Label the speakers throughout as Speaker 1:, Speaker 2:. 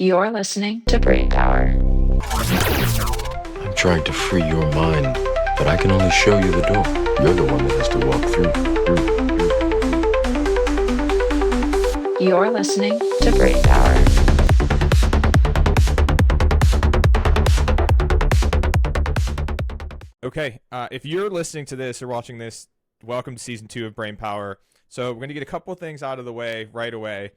Speaker 1: You're listening to Brain Power.
Speaker 2: I'm trying to free your mind, but I can only show you the door. You're the one that has to walk through.
Speaker 1: You're listening to Brain Power.
Speaker 3: Okay, if you're listening to this or watching this, welcome to season 2 of Brain Power. So we're going to get a couple of things out of the way right away.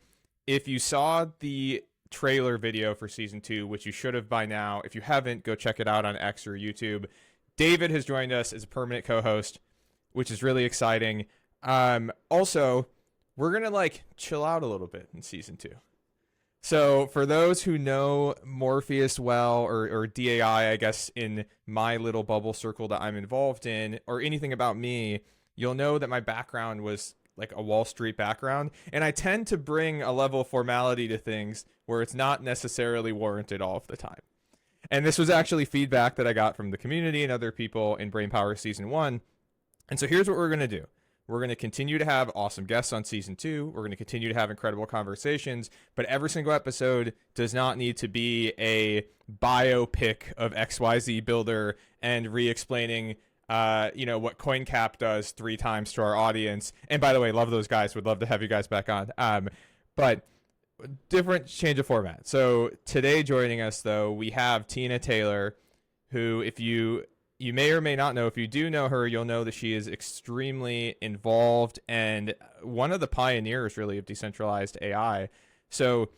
Speaker 3: If you saw the trailer video for season 2, which you should have by now, if you haven't, go check it out on X or YouTube. David has joined us as a permanent co-host, which is really exciting. Also, we're going to chill out a little bit in season 2. So for those who know Morpheus well, or DAI, I guess, in my little bubble circle that I'm involved in, or anything about me, you'll know that my background was like a Wall Street background. And I tend to bring a level of formality to things where it's not necessarily warranted all of the time. And this was actually feedback that I got from the community and other people in Brain Power Season 1. And so here's what we're going to do. We're going to continue to have awesome guests on season 2. We're going to continue to have incredible conversations, but every single episode does not need to be a biopic of XYZ builder and re-explaining, what CoinCap does 3 times to our audience. And by the way, love those guys. Would love to have you guys back on. But different change of format. So today joining us, though, we have Teana Taylor, who, if you may or may not know, if you do know her, you'll know that she is extremely involved and one of the pioneers, really, of decentralized AI. So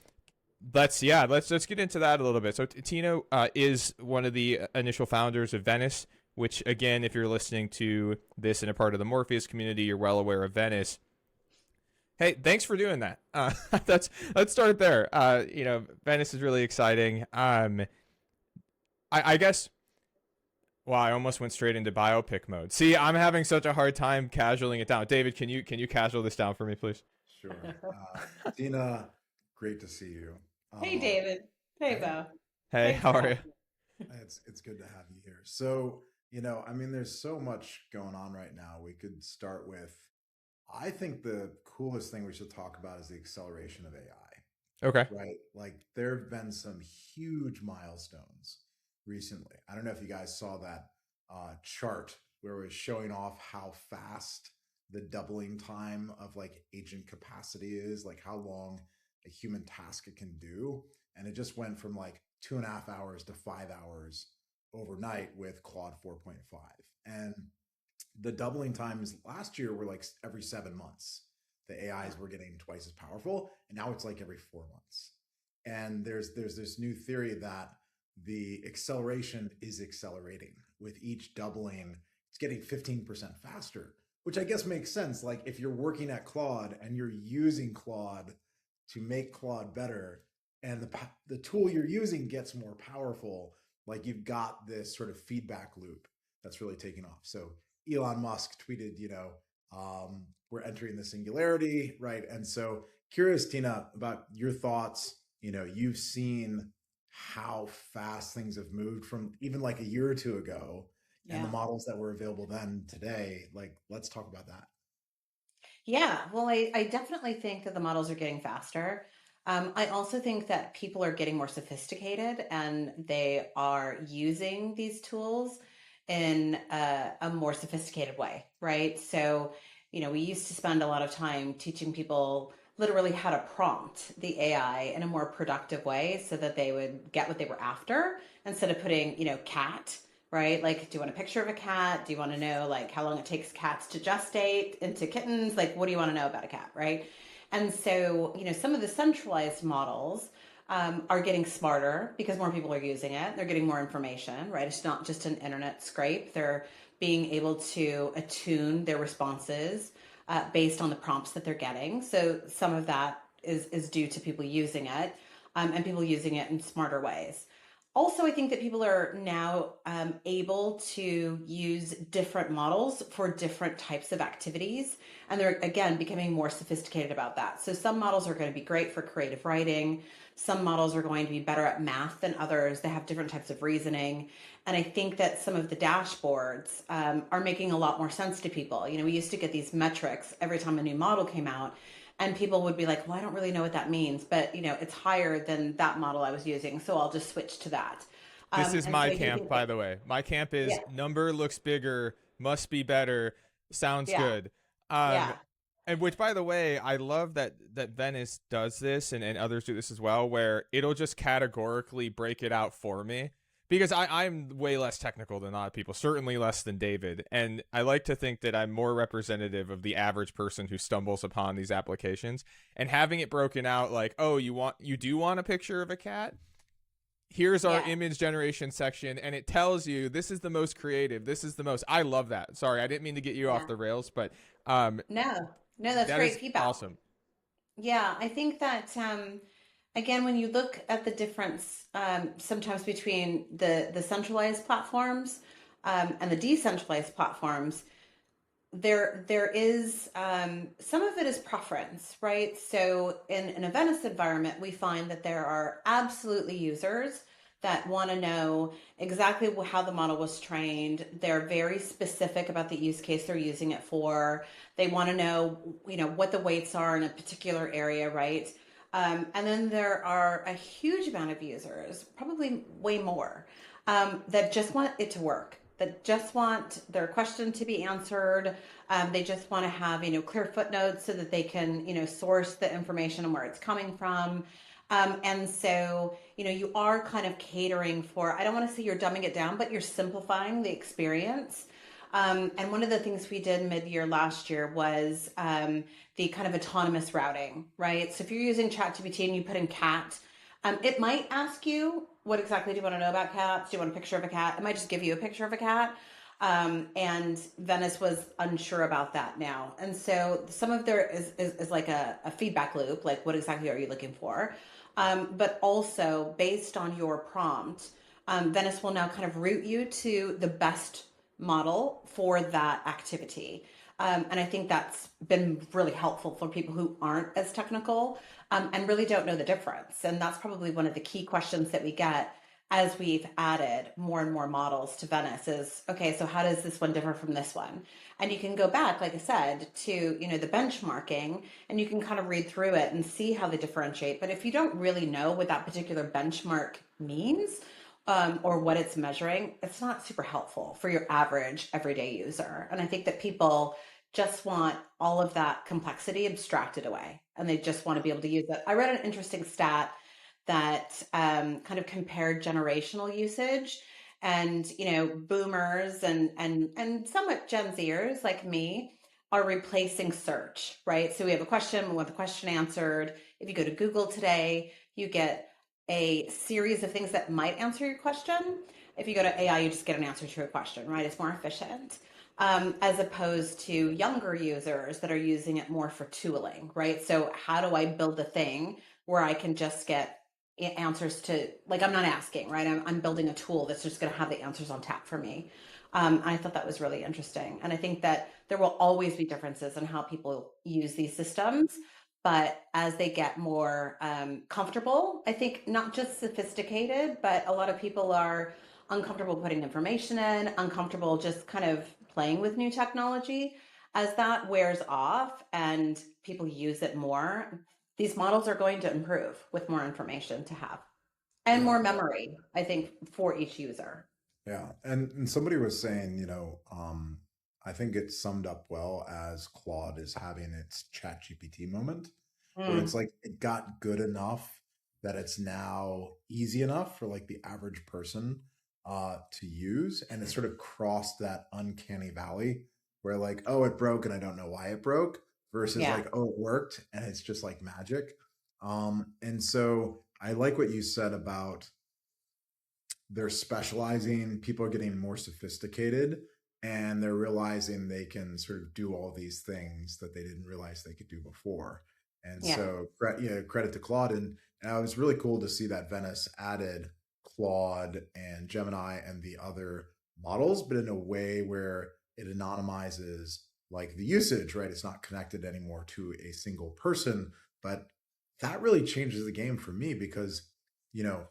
Speaker 3: let's get into that a little bit. So Teana is one of the initial founders of Venice, which, again, if you're listening to this in a part of the Morpheus community, you're well aware of Venice. Hey, thanks for doing that. Let's start there. Venice is really exciting. I guess. Wow, I almost went straight into biopic mode. See, I'm having such a hard time casualing it down. David, can you casual this down for me, please?
Speaker 4: Sure. Teana, great to see you.
Speaker 5: Hey, David. Hey, Bo.
Speaker 3: Hey, how are you?
Speaker 4: It's good to have you here. So, there's so much going on right now. We could start with, I think the coolest thing we should talk about is the acceleration of AI.
Speaker 3: Okay.
Speaker 4: Right? There have been some huge milestones recently. I don't know if you guys saw that chart where it was showing off how fast the doubling time of agent capacity is, how long a human task it can do. And it just went from 2.5 hours to 5 hours overnight with Claude 4.5. And the doubling times last year were every 7 months. The AIs were getting twice as powerful, and now it's every 4 months. And there's this new theory that the acceleration is accelerating. With each doubling, it's getting 15% faster, which I guess makes sense. If you're working at Claude and you're using Claude to make Claude better, and the tool you're using gets more powerful, you've got this sort of feedback loop that's really taking off. So Elon Musk tweeted, we're entering the singularity, right? And so curious, Teana, about your thoughts. You've seen how fast things have moved from even a year or two ago, and the models that were available then today. Let's talk about that.
Speaker 5: Yeah, well, I definitely think that the models are getting faster. I also think that people are getting more sophisticated and they are using these tools in a more sophisticated way, right? So, we used to spend a lot of time teaching people literally how to prompt the AI in a more productive way so that they would get what they were after, instead of putting, cat, right? Do you want a picture of a cat? Do you want to know how long it takes cats to gestate into kittens? What do you want to know about a cat, right? And so, some of the centralized models are getting smarter because more people are using it. They're getting more information, right? It's not just an internet scrape. They're being able to attune their responses based on the prompts that they're getting. So some of that is due to people using it, and people using it in smarter ways. Also, I think that people are now able to use different models for different types of activities. And they're, again, becoming more sophisticated about that. So some models are going to be great for creative writing. Some models are going to be better at math than others. They have different types of reasoning. And I think that some of the dashboards are making a lot more sense to people. We used to get these metrics every time a new model came out. And people would be like, well, I don't really know what that means, but it's higher than that model I was using, so I'll just switch to that.
Speaker 3: This is
Speaker 5: And so
Speaker 3: my
Speaker 5: I do
Speaker 3: camp,
Speaker 5: think
Speaker 3: by
Speaker 5: that,
Speaker 3: the way. My camp
Speaker 5: yeah,
Speaker 3: is number looks bigger, must be better, sounds
Speaker 5: yeah,
Speaker 3: good. Um,
Speaker 5: yeah,
Speaker 3: and which, by the way, I love that Venice does this, and others do this as well, where it'll just categorically break it out for me. Because I'm way less technical than a lot of people, certainly less than David. And I like to think that I'm more representative of the average person who stumbles upon these applications. And having it broken out like, oh, you do want a picture of a cat? Here's our
Speaker 5: yeah,
Speaker 3: image generation section, and it tells you this is the most creative, this is the most. I love that. Sorry, I didn't mean to get you off
Speaker 5: yeah.
Speaker 3: the rails, but um
Speaker 5: No, no, that's
Speaker 3: that
Speaker 5: great
Speaker 3: is
Speaker 5: feedback.
Speaker 3: awesome.
Speaker 5: Yeah, I think that again, when you look at the difference sometimes between the centralized platforms and the decentralized platforms, there is some of it is preference, right? So in a Venice environment, we find that there are absolutely users that want to know exactly how the model was trained. They're very specific about the use case they're using it for. They want to know, what the weights are in a particular area, right? And then there are a huge amount of users, probably way more, that just want it to work, that just want their question to be answered. They just want to have, clear footnotes so that they can, source the information and where it's coming from. And so, you are kind of catering for, I don't want to say you're dumbing it down, but you're simplifying the experience. And one of the things we did mid-year last year was the kind of autonomous routing, right? So if you're using ChatGPT and you put in cat, it might ask you, what exactly do you want to know about cats? Do you want a picture of a cat? It might just give you a picture of a cat. And Venice was unsure about that now. And so some of there is like a feedback loop, like what exactly are you looking for? But also based on your prompt, Venice will now kind of route you to the best model for that activity. And I think that's been really helpful for people who aren't as technical and really don't know the difference. And that's probably one of the key questions that we get as we've added more and more models to Venice is, okay, so how does this one differ from this one? And you can go back, like I said, to, the benchmarking, and you can kind of read through it and see how they differentiate. But if you don't really know what that particular benchmark means, or what it's measuring, it's not super helpful for your average everyday user. And I think that people just want all of that complexity abstracted away and they just want to be able to use it. I read an interesting stat that kind of compared generational usage, and boomers and somewhat Gen Zers like me are replacing search, right? So we have a question, we want the question answered. If you go to Google today, you get a series of things that might answer your question. If you go to AI, you just get an answer to a question, right? It's more efficient. As opposed to younger users that are using it more for tooling, right? So how do I build a thing where I can just get answers to, like, I'm not asking, right? I'm building a tool that's just going to have the answers on tap for me. I thought that was really interesting. And I think that there will always be differences in how people use these systems. But as they get more comfortable, I think not just sophisticated, but a lot of people are uncomfortable putting information in, uncomfortable just kind of playing with new technology. As that wears off and people use it more, these models are going to improve with more information to have and
Speaker 4: Yeah.
Speaker 5: more memory, I think, for each user.
Speaker 4: Yeah. And somebody was saying, I think it's summed up well as Claude is having its chat GPT moment, where it's
Speaker 5: Mm,
Speaker 4: like it got good enough that it's now easy enough for like the average person to use. And it sort of crossed that uncanny valley where like, oh, it broke and I don't know why it broke, versus
Speaker 5: yeah,
Speaker 4: like, oh, it worked and it's just like magic. And so I like what you said about they're specializing, people are getting more sophisticated, and they're realizing they can sort of do all these things that they didn't realize they could do before. And
Speaker 5: yeah,
Speaker 4: so, credit to Claude. And it was really cool to see that Venice added Claude and Gemini and the other models, but in a way where it anonymizes like the usage, right? It's not connected anymore to a single person. But that really changes the game for me because, you know,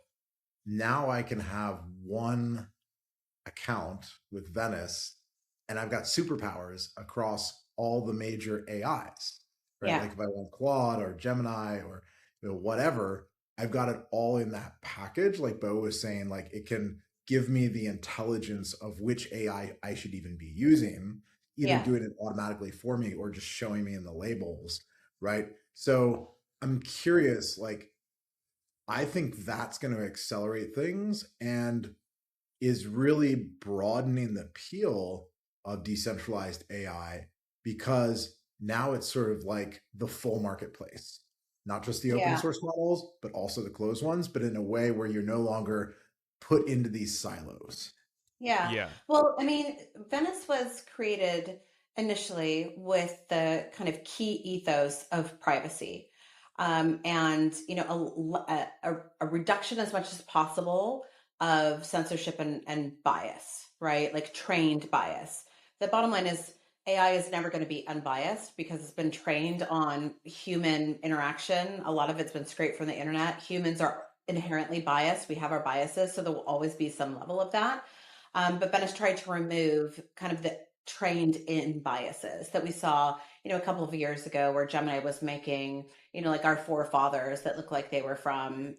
Speaker 4: now I can have one account with Venice and I've got superpowers across all the major AIs, right?
Speaker 5: Yeah.
Speaker 4: Like if I want Claude or Gemini or whatever, I've got it all in that package. Like Bo was saying, like it can give me the intelligence of which AI I should even be using, either
Speaker 5: Yeah.
Speaker 4: doing it automatically for me or just showing me in the labels, right? So I'm curious, like I think that's going to accelerate things and is really broadening the appeal of decentralized AI because now it's sort of like the full marketplace, not just the open
Speaker 5: Yeah.
Speaker 4: source models, but also the closed ones, but in a way where you're no longer put into these silos.
Speaker 5: Yeah.
Speaker 3: Yeah.
Speaker 5: Well, I mean, Venice was created initially with the kind of key ethos of privacy. And a reduction as much as possible of censorship and bias, right? Like trained bias. The bottom line is AI is never going to be unbiased because it's been trained on human interaction. A lot of it's been scraped from the internet. Humans are inherently biased. We have our biases, so there will always be some level of that. But Venice tried to remove kind of the trained in biases that we saw, a couple of years ago where Gemini was making, like our forefathers that looked like they were from,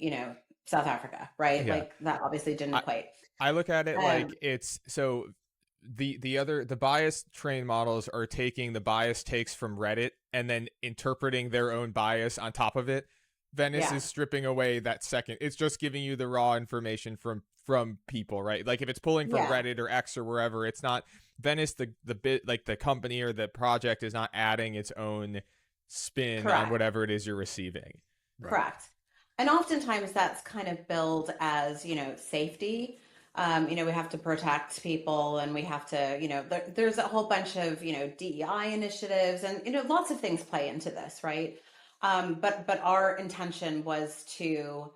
Speaker 5: South Africa, right?
Speaker 3: Yeah.
Speaker 5: Like that obviously didn't
Speaker 3: I
Speaker 5: equate.
Speaker 3: I look at it
Speaker 5: Um,
Speaker 3: like it's so the bias trained models are taking the bias takes from Reddit and then interpreting their own bias on top of it. Venice
Speaker 5: yeah,
Speaker 3: is stripping away that second. It's just giving you the raw information from people, right? Like if it's pulling from
Speaker 5: yeah,
Speaker 3: Reddit or X or wherever, it's not Venice the bit like the company or the project is not adding its own spin on
Speaker 5: correct.
Speaker 3: whatever it is you're receiving.
Speaker 4: Right.
Speaker 5: Correct. And oftentimes that's kind of billed as, safety. We have to protect people and we have to, there's a whole bunch of, DEI initiatives and, lots of things play into this, right? But our intention was to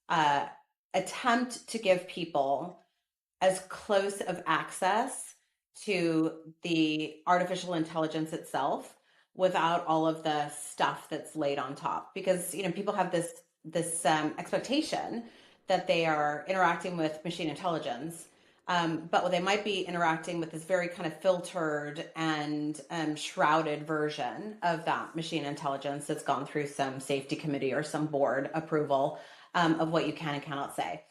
Speaker 5: uh, attempt to give people as close of access to the artificial intelligence itself without all of the stuff that's laid on top because people have this expectation that they are interacting with machine intelligence, but they might be interacting with this very kind of filtered and shrouded version of that machine intelligence that's gone through some safety committee or some board approval of what you can and cannot say.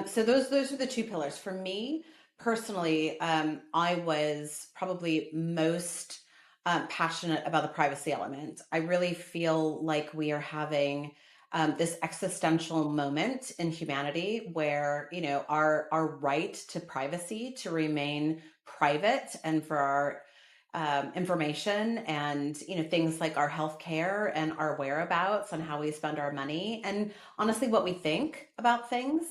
Speaker 5: So those are the two pillars. For me personally, I was probably most passionate about the privacy element. I really feel like we are having this existential moment in humanity where our right to privacy, to remain private, and for our information and things like our health care and our whereabouts and how we spend our money and honestly what we think about things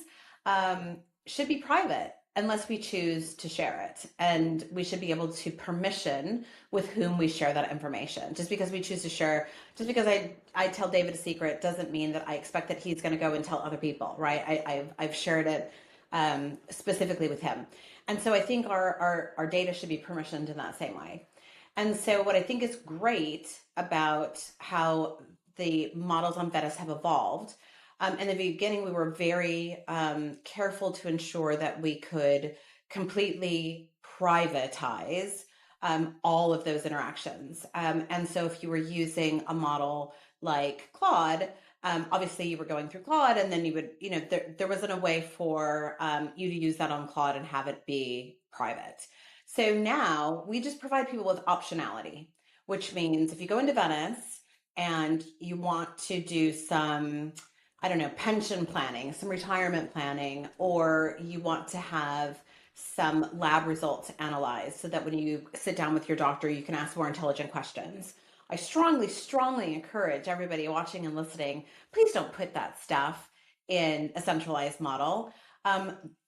Speaker 5: should be private unless we choose to share it. And we should be able to permission with whom we share that information. Just because we choose to share, just because I tell David a secret doesn't mean that I expect that he's going to go and tell other people, right? I've shared it specifically with him. And so I think our data should be permissioned in that same way. And so what I think is great about how the models on Venice have evolved, in the beginning, we were very careful to ensure that we could completely privatize all of those interactions. And so if you were using a model like Claude, obviously you were going through Claude and then you would, there wasn't a way for you to use that on Claude and have it be private. So now we just provide people with optionality, which means if you go into Venice and you want to do some, I don't know, pension planning, some retirement planning, or you want to have some lab results analyzed so that when you sit down with your doctor, you can ask more intelligent questions. I strongly, strongly encourage everybody watching and listening, please don't put that stuff in a centralized model.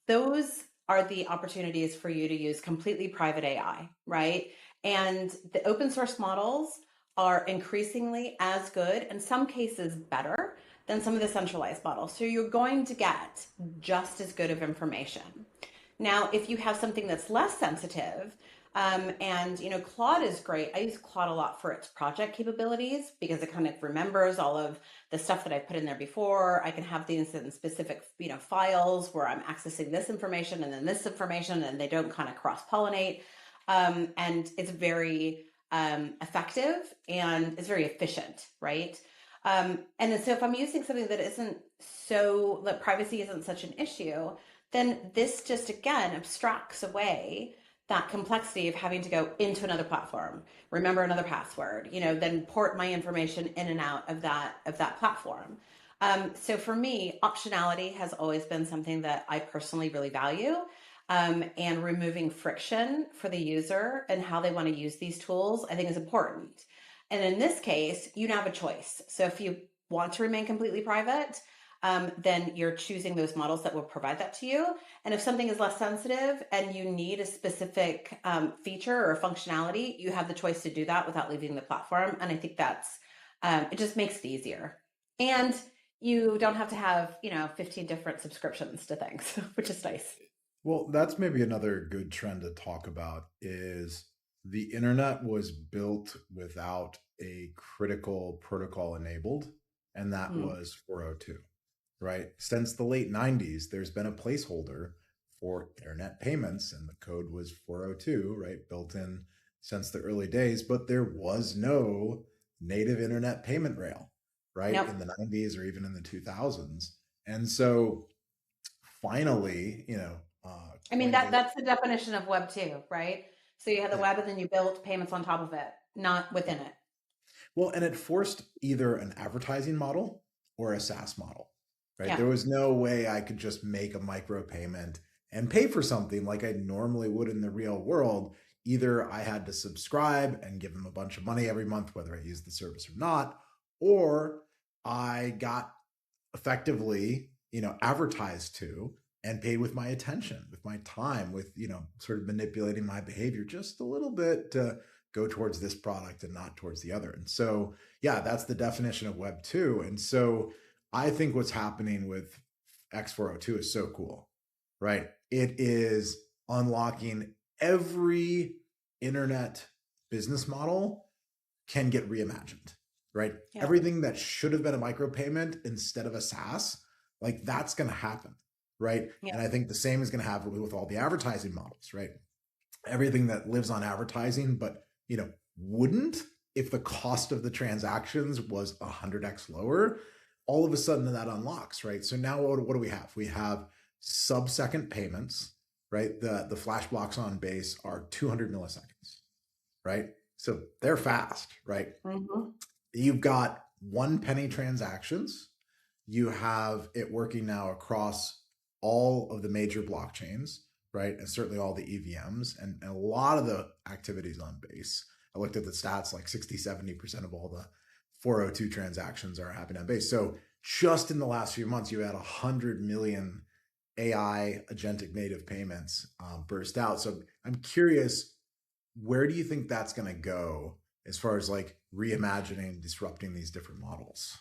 Speaker 5: Those are the opportunities for you to use completely private AI, right? And the open source models are increasingly as good, in some cases better, than some of the centralized models. So you're going to get just as good of information. Now, if you have something that's less sensitive, and Claude is great. I use Claude a lot for its project capabilities because it kind of remembers all of the stuff that I've put in there before. I can have these in specific, files where I'm accessing this information and then this information, and they don't kind of cross pollinate. And it's very effective and is very efficient, right? And so if I'm using something that isn't so, that privacy isn't such an issue, then this just again abstracts away that complexity of having to go into another platform, remember another password, then port my information in and out of that platform. So for me, optionality has always been something that I personally really value. And removing friction for the user and how they want to use these tools, I think is important. And in this case, you now have a choice. So if you want to remain completely private, then you're choosing those models that will provide that to you. And if something is less sensitive and you need a specific feature or functionality, you have the choice to do that without leaving the platform. And I think that's, it just makes it easier. And you don't have to have, 15 different subscriptions to things, which is nice.
Speaker 4: Well, that's maybe another good trend to talk about is the internet was built without a critical protocol enabled, and that was 402, right? Since the late 90s, there's been a placeholder for internet payments, and the code was 402, right? Built in since the early days, but there was no native internet payment rail, right?
Speaker 5: Yep.
Speaker 4: In the 90s or even in the 2000s. And so finally,
Speaker 5: I mean,
Speaker 4: Coinbase.
Speaker 5: that's the definition of Web 2, right? So you had the
Speaker 4: Yeah.
Speaker 5: web and then you built payments on top of it, not within it.
Speaker 4: Well, and it forced either an advertising model or a SaaS model, right?
Speaker 5: Yeah.
Speaker 4: There was no way I could just make a micro payment and pay for something like I normally would in the real world. Either I had to subscribe and give them a bunch of money every month, whether I used the service or not, or I got effectively, advertised to and paid with my attention, with my time, with, sort of manipulating my behavior just a little bit to go towards this product and not towards the other. And so, yeah, that's the definition of Web 2. And so I think what's happening with X402 is so cool, right? It is unlocking every internet business model can get reimagined, right?
Speaker 5: Yeah.
Speaker 4: Everything that should have been a micropayment instead of a SaaS, like that's going to happen, right?
Speaker 5: Yeah.
Speaker 4: And I think the same is going to happen with all the advertising models, right? Everything that lives on advertising, but wouldn't if the cost of the transactions was 100x lower, all of a sudden that unlocks, right? So now what do we have? We have sub-second payments, right? The flash blocks on Base are 200 milliseconds, right? So they're fast, right?
Speaker 5: Mm-hmm.
Speaker 4: You've got 1 penny transactions. You have it working now across all of the major blockchains, right? And certainly all the EVMs and a lot of the activities on Base. I looked at the stats, like 60-70% of all the 402 transactions are happening on Base. So just in the last few months, you had 100 million AI agentic native payments burst out. So I'm curious, where do you think that's going to go as far as like reimagining, disrupting these different models?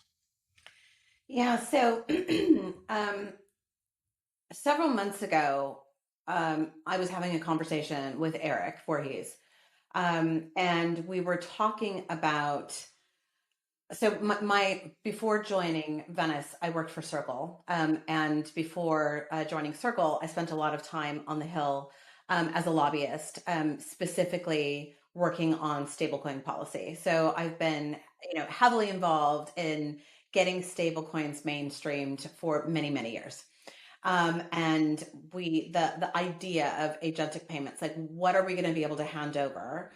Speaker 5: Yeah. So several months ago, I was having a conversation with Eric Voorhees, and we were talking about. So my before joining Venice, I worked for Circle, and before joining Circle, I spent a lot of time on the Hill as a lobbyist, specifically working on stablecoin policy. So I've been, heavily involved in getting stablecoins mainstreamed for many, many years. And the idea of agentic payments, like what are we going to be able to hand over?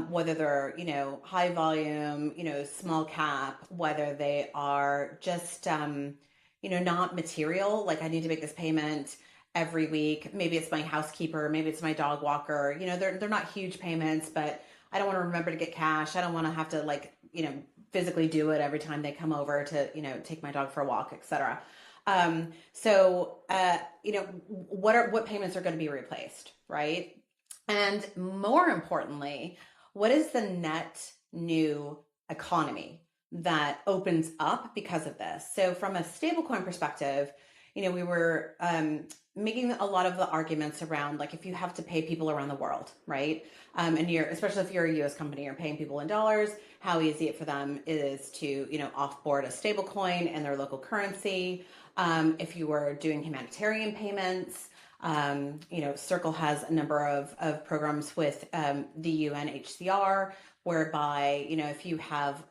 Speaker 5: Whether they're, high volume, small cap, whether they are just, not material, like I need to make this payment every week. Maybe it's my housekeeper, maybe it's my dog walker, they're not huge payments, but I don't want to remember to get cash. I don't want to have to physically do it every time they come over to, take my dog for a walk, etc. What payments are going to be replaced, right? And more importantly, what is the net new economy that opens up because of this? So from a stablecoin perspective, we were making a lot of the arguments around like if you have to pay people around the world, right? And especially if you're a US company, you're paying people in dollars, how easy it for them is to, offboard a stablecoin in their local currency. If you were doing humanitarian payments, Circle has a number of programs with the UNHCR, whereby, if you have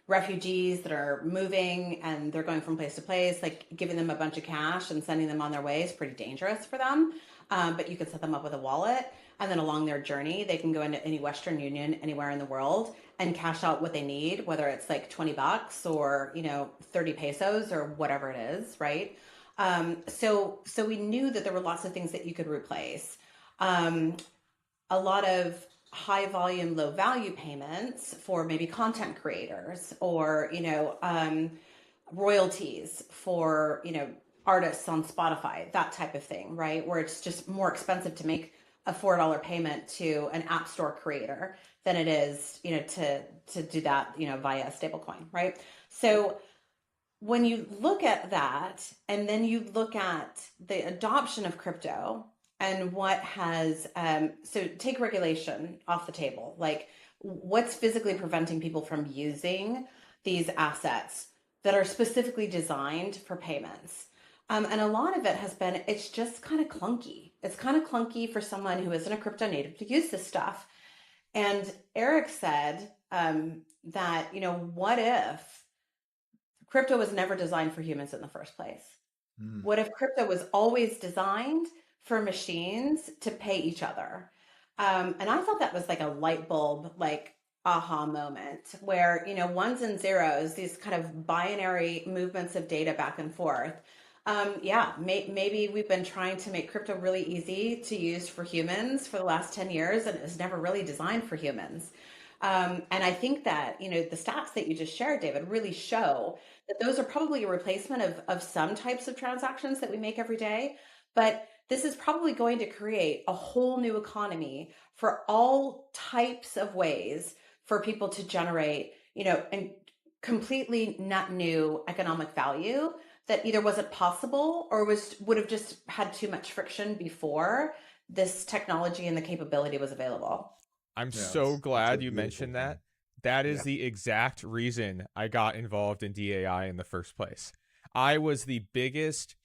Speaker 5: refugees that are moving and they're going from place to place, like giving them a bunch of cash and sending them on their way is pretty dangerous for them. But you could set them up with a wallet, and then along their journey, they can go into any Western Union anywhere in the world and cash out what they need, whether it's like $20 or 30 pesos or whatever it is, right? So we knew that there were lots of things that you could replace. A lot of high volume, low value payments for maybe content creators, or royalties for artists on Spotify, that type of thing, right? Where it's just more expensive to make a $4 payment to an app store creator than it is to do that via a stablecoin, right? So when you look at that, and then you look at the adoption of crypto and what has, so take regulation off the table, like what's physically preventing people from using these assets that are specifically designed for payments. And a lot of it has been, it's just kind of clunky. It's kind of clunky for someone who isn't a crypto native to use this stuff. And Eric said that, what if crypto was never designed for humans in the first place? What if crypto was always designed for machines to pay each other? And I thought that was like a light bulb, like aha moment, where, ones and zeros, these kind of binary movements of data back and forth. Maybe we've been trying to make crypto really easy to use for humans for the last 10 years, and it was never really designed for humans. And I think that, the stats that you just shared, David, really show that those are probably a replacement of some types of transactions that we make every day. But this is probably going to create a whole new economy for all types of ways for people to generate, and completely not new economic value that either wasn't possible or would have just had too much friction before this technology and the capability was available.
Speaker 3: I'm so glad you mentioned that. That is the exact reason I got involved in DAI in the first place. I was the biggest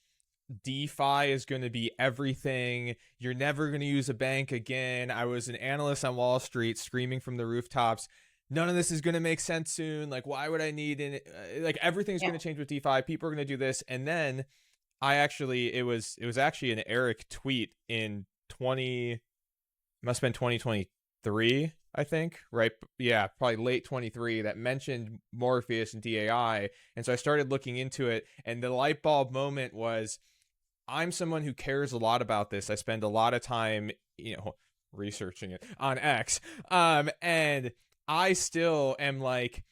Speaker 3: DeFi is going to be everything. You're never going to use a bank again. I was an analyst on Wall Street screaming from the rooftops, none of this is going to make sense soon. Like, why would I need it? Like, everything's going to change with DeFi. People are going to do this. And then it was actually an Eric tweet in must have been 2023, I think, right? Yeah, probably late 23, that mentioned Morpheus and DAI. And so I started looking into it, and the light bulb moment was, I'm someone who cares a lot about this. I spend a lot of time, researching it on X. And I still am like,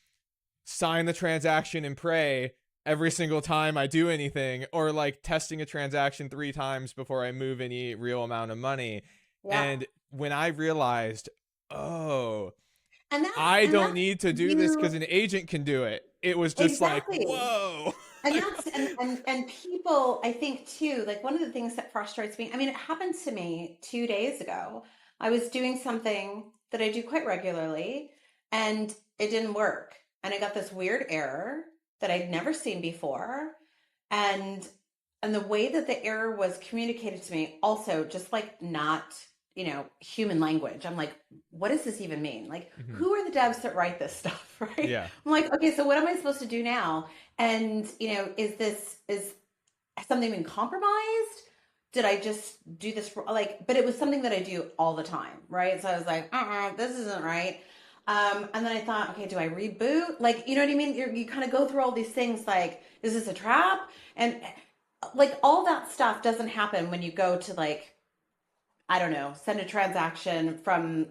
Speaker 3: sign the transaction and pray every single time I do anything, or like testing a transaction 3 times before I move any real amount of money. Yeah. And when I realized, I don't need to do this because an agent can do it, it was just exactly. Like, whoa.
Speaker 5: and people, I think too, like one of the things that frustrates me, I mean, it happened to me 2 days ago. I was doing something that I do quite regularly, and it didn't work. And I got this weird error that I'd never seen before. And the way that the error was communicated to me also just like not, human language. I'm like, what does this even mean? Like, who are the devs that write this stuff, right?
Speaker 3: Yeah.
Speaker 5: I'm like, okay, so what am I supposed to do now? And, is something been compromised? Did I just do this but it was something that I do all the time, right? So I was like, this isn't right. And then I thought, okay, do I reboot? Like, you know what I mean? You kind of go through all these things like, is this a trap? And like all that stuff doesn't happen when you go to like, I don't know, send a transaction from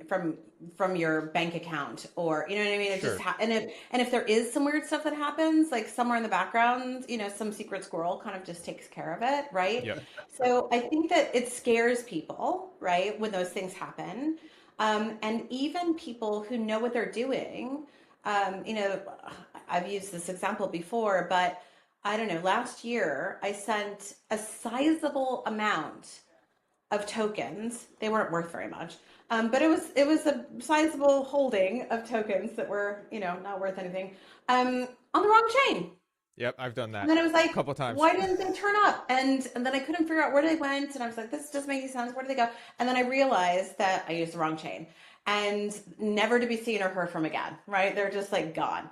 Speaker 5: your bank account, or, you know what I mean? It
Speaker 3: sure.
Speaker 5: just and if there is some weird stuff that happens, like somewhere in the background, some secret squirrel kind of just takes care of it, right?
Speaker 3: Yep.
Speaker 5: So I think that it scares people, right, when those things happen. And even people who know what they're doing, I've used this example before, but I don't know, last year I sent a sizable amount of tokens. They weren't worth very much, but it was a sizable holding of tokens that were, not worth anything, on the wrong chain.
Speaker 3: Yep, I've done that.
Speaker 5: And then I was like,
Speaker 3: a couple times.
Speaker 5: Why didn't they turn up? And then I couldn't figure out where they went. And I was like, this doesn't make any sense. Where did they go? And then I realized that I used the wrong chain. and never to be seen or heard from again, right? They're just like gone.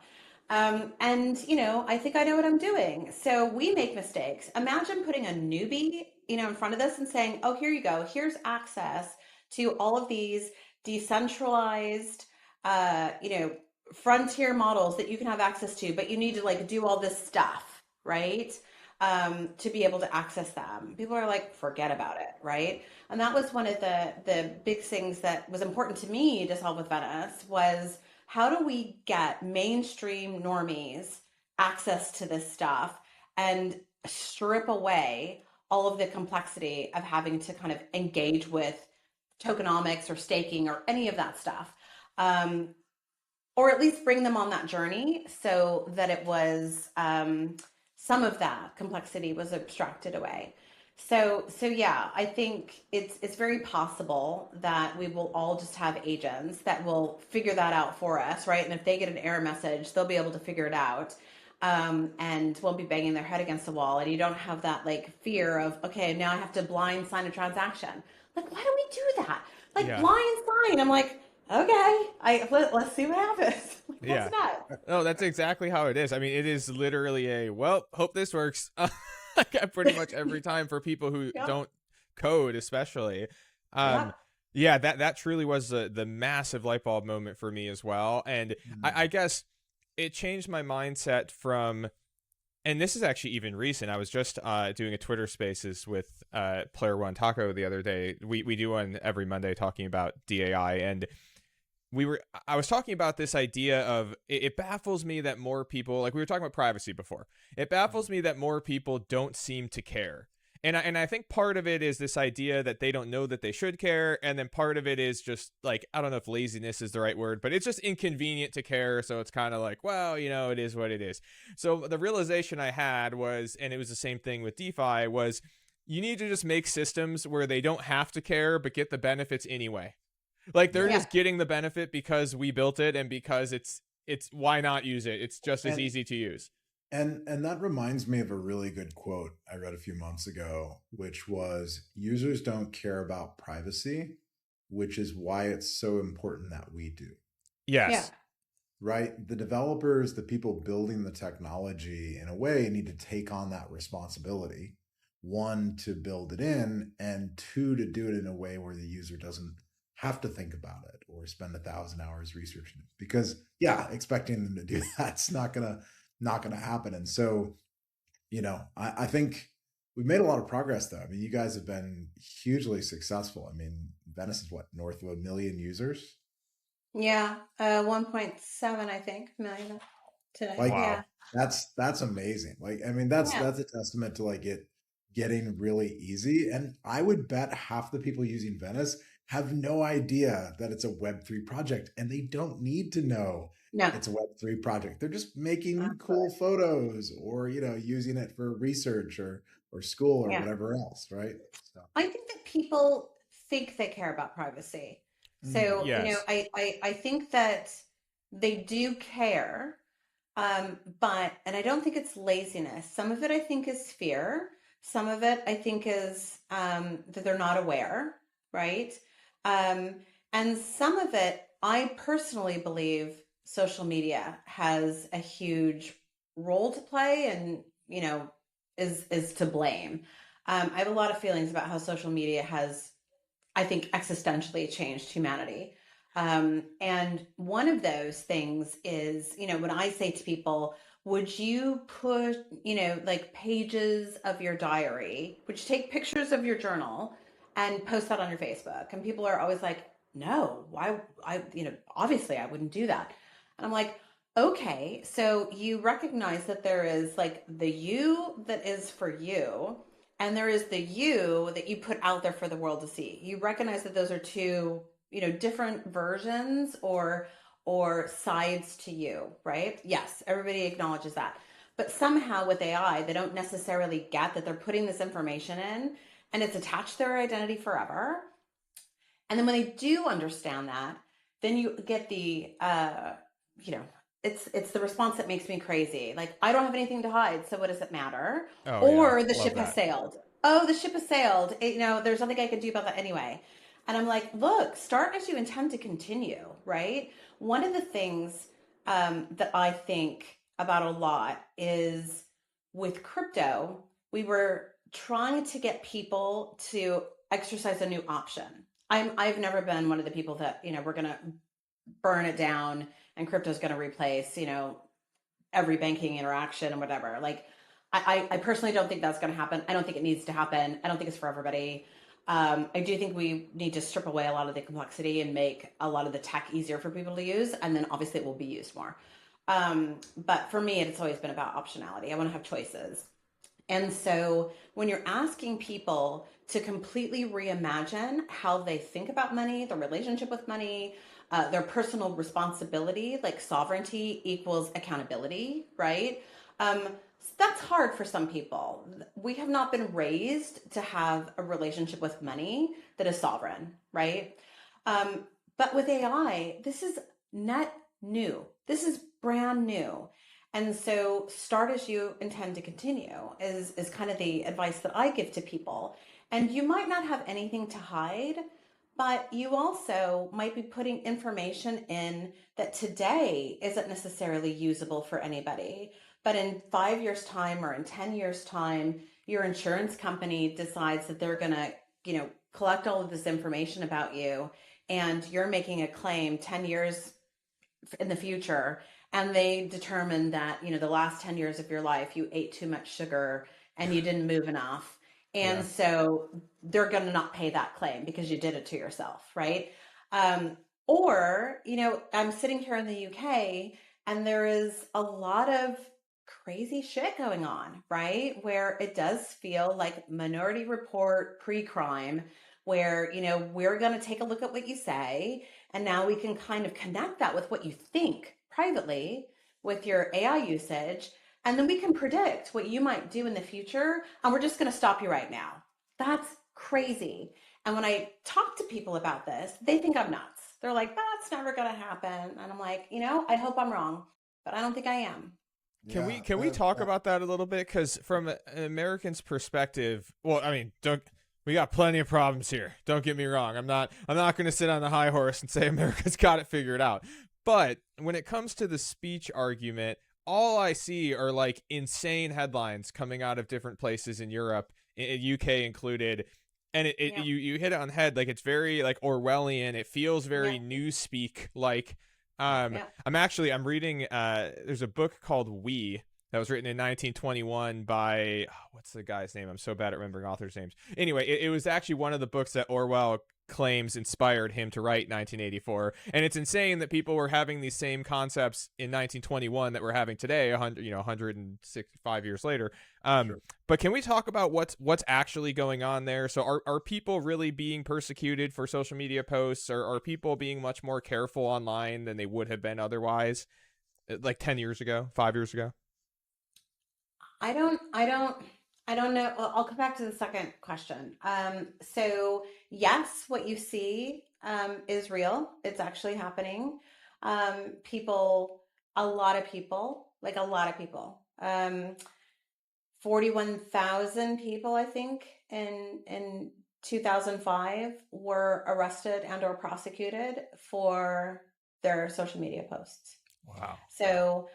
Speaker 5: And I think I know what I'm doing. So we make mistakes. Imagine putting a newbie, in front of this and saying, "Oh, here you go. Here's access to all of these decentralized, frontier models that you can have access to, but you need to like do all this stuff, right? To be able to access them." People are like, forget about it, right? And that was one of the big things that was important to me to solve with Venice was how do we get mainstream normies access to this stuff and strip away all of the complexity of having to kind of engage with tokenomics or staking or any of that stuff. Or at least bring them on that journey so that it was some of that complexity was abstracted away. So yeah, I think it's very possible that we will all just have agents that will figure that out for us, right? And if they get an error message, they'll be able to figure it out, and won't be banging their head against the wall. And you don't have that like fear of, okay, now I have to blind sign a transaction. Like, why do we do that? Like
Speaker 3: Yeah.
Speaker 5: blind sign. I'm like, okay, let's see what happens. Like,
Speaker 3: Yeah.
Speaker 5: that's nuts.
Speaker 3: No, that's exactly how it is. I mean, it is literally hope this works. Like pretty much every time for people who
Speaker 5: Yep.
Speaker 3: don't code, especially.
Speaker 5: Yep.
Speaker 3: Yeah, that truly was the massive light bulb moment for me as well. And I guess it changed my mindset from, and this is actually even recent. I was just doing a Twitter Spaces with Player One Taco the other day. We do one every Monday talking about DAI, and I was talking about this idea of it baffles me that more people, like we were talking about privacy before, it baffles me that more people don't seem to care. And I think part of it is this idea that they don't know that they should care, and then part of it is just like, I don't know if laziness is the right word, but it's just inconvenient to care, so it's kind of like, well, it is what it is. So the realization I had was, and it was the same thing with DeFi, was you need to just make systems where they don't have to care but get the benefits anyway. Like they're just getting the benefit because we built it, and because it's why not use it? It's just as easy to use.
Speaker 4: And that reminds me of a really good quote I read a few months ago, which was, users don't care about privacy, which is why it's so important that we do.
Speaker 3: Yes.
Speaker 5: Yeah.
Speaker 4: Right? The developers, the people building the technology, in a way, need to take on that responsibility. One, to build it in, and two, to do it in a way where the user doesn't have to think about it or spend 1,000 hours researching it. Because expecting them to do that's not gonna happen. And so, I think we've made a lot of progress though. I mean, you guys have been hugely successful. I mean, Venice is what, north of 1 million users?
Speaker 5: Yeah. 1.7, I think, million today.
Speaker 4: Like,
Speaker 5: yeah.
Speaker 4: That's amazing. Like, I mean, that's
Speaker 5: Yeah.
Speaker 4: a testament to like it getting really easy. And I would bet half the people using Venice have no idea that it's a Web3 project, and they don't need to know
Speaker 5: No.
Speaker 4: it's a Web3 project. They're just making
Speaker 5: Absolutely.
Speaker 4: cool photos, or using it for research or school or
Speaker 5: Yeah.
Speaker 4: whatever else, right? So.
Speaker 5: I think that people think they care about privacy. So,
Speaker 3: Yes.
Speaker 5: I think that they do care, but, and I don't think it's laziness. Some of it I think is fear. Some of it I think is that they're not aware, right? And some of it, I personally believe social media has a huge role to play and, is to blame. I have a lot of feelings about how social media has, I think, existentially changed humanity. And one of those things is, when I say to people, would you put, like pages of your diary, would you take pictures of your journal and post that on your Facebook? And people are always like, no, why? Obviously I wouldn't do that. And I'm like, okay, so you recognize that there is like the you that is for you, and there is the you that you put out there for the world to see. You recognize that those are two, different versions or sides to you, right? Yes, everybody acknowledges that. But somehow with AI, they don't necessarily get that they're putting this information in and it's attached to their identity forever. And then when they do understand that, then you get the it's the response that makes me crazy. Like, I don't have anything to hide, so what does it matter?
Speaker 3: Oh,
Speaker 5: Or
Speaker 3: yeah.
Speaker 5: the
Speaker 3: Love
Speaker 5: ship
Speaker 3: that.
Speaker 5: has sailed. Oh, the ship has sailed. There's nothing I can do about that anyway. And I'm like, look, start as you intend to continue, right? One of the things that I think about a lot is with crypto, we were trying to get people to exercise a new option. I've never been one of the people that, we're going to burn it down and crypto's going to replace, every banking interaction and whatever. Like, I personally don't think that's going to happen. I don't think it needs to happen. I don't think it's for everybody. I do think we need to strip away a lot of the complexity and make a lot of the tech easier for people to use. And then obviously it will be used more. But for me, it's always been about optionality. I want to have choices. And so when you're asking people to completely reimagine how they think about money, their relationship with money, their personal responsibility, like sovereignty equals accountability, right? That's hard for some people. We have not been raised to have a relationship with money that is sovereign, right? But with AI, this is net new. This is brand new. And so start as you intend to continue is kind of the advice that I give to people. And you might not have anything to hide, but you also might be putting information in that today isn't necessarily usable for anybody. But in 5 years' time or in 10 years' time, your insurance company decides that they're going to, collect all of this information about you, and you're making a claim 10 years in the future, and they determine that the last 10 years of your life you ate too much sugar and you didn't move enough, and so they're going to not pay that claim because you did it to yourself, right? Or I'm sitting here in the UK, and there is a lot of crazy shit going on, right? Where it does feel like Minority Report pre-crime, where we're going to take a look at what you say, and now we can kind of connect that with what you think privately with your AI usage. And then we can predict what you might do in the future. And we're just going to stop you right now. That's crazy. And when I talk to people about this, they think I'm nuts. They're like, that's never going to happen. And I'm like, I hope I'm wrong, but I don't think I am.
Speaker 3: Can we talk about that a little bit? Because from an American's perspective, well, I mean, we got plenty of problems here. Don't get me wrong. I'm not going to sit on the high horse and say America's got it figured out. But when it comes to the speech argument, all I see are like insane headlines coming out of different places in Europe, in UK included. And you hit it on the head. Like, it's very like Orwellian. It feels very newspeak like. I'm reading there's a book called We that was written in 1921 by what's the guy's name? I'm so bad at remembering authors' names. Anyway, it was actually one of the books that Orwell claims inspired him to write 1984, and it's insane that people were having these same concepts in 1921 that we're having today 165 years later.
Speaker 4: Sure.
Speaker 3: But can we talk about what's actually going on there? So are people really being persecuted for social media posts, or are people being much more careful online than they would have been otherwise, like 10 years ago, 5 years ago?
Speaker 5: I don't know. Well, I'll come back to the second question. So yes, what you see is real. It's actually happening. A lot of people, 41,000 people, I think, in 2005 were arrested and or prosecuted for their social media posts.
Speaker 3: Wow.
Speaker 5: So,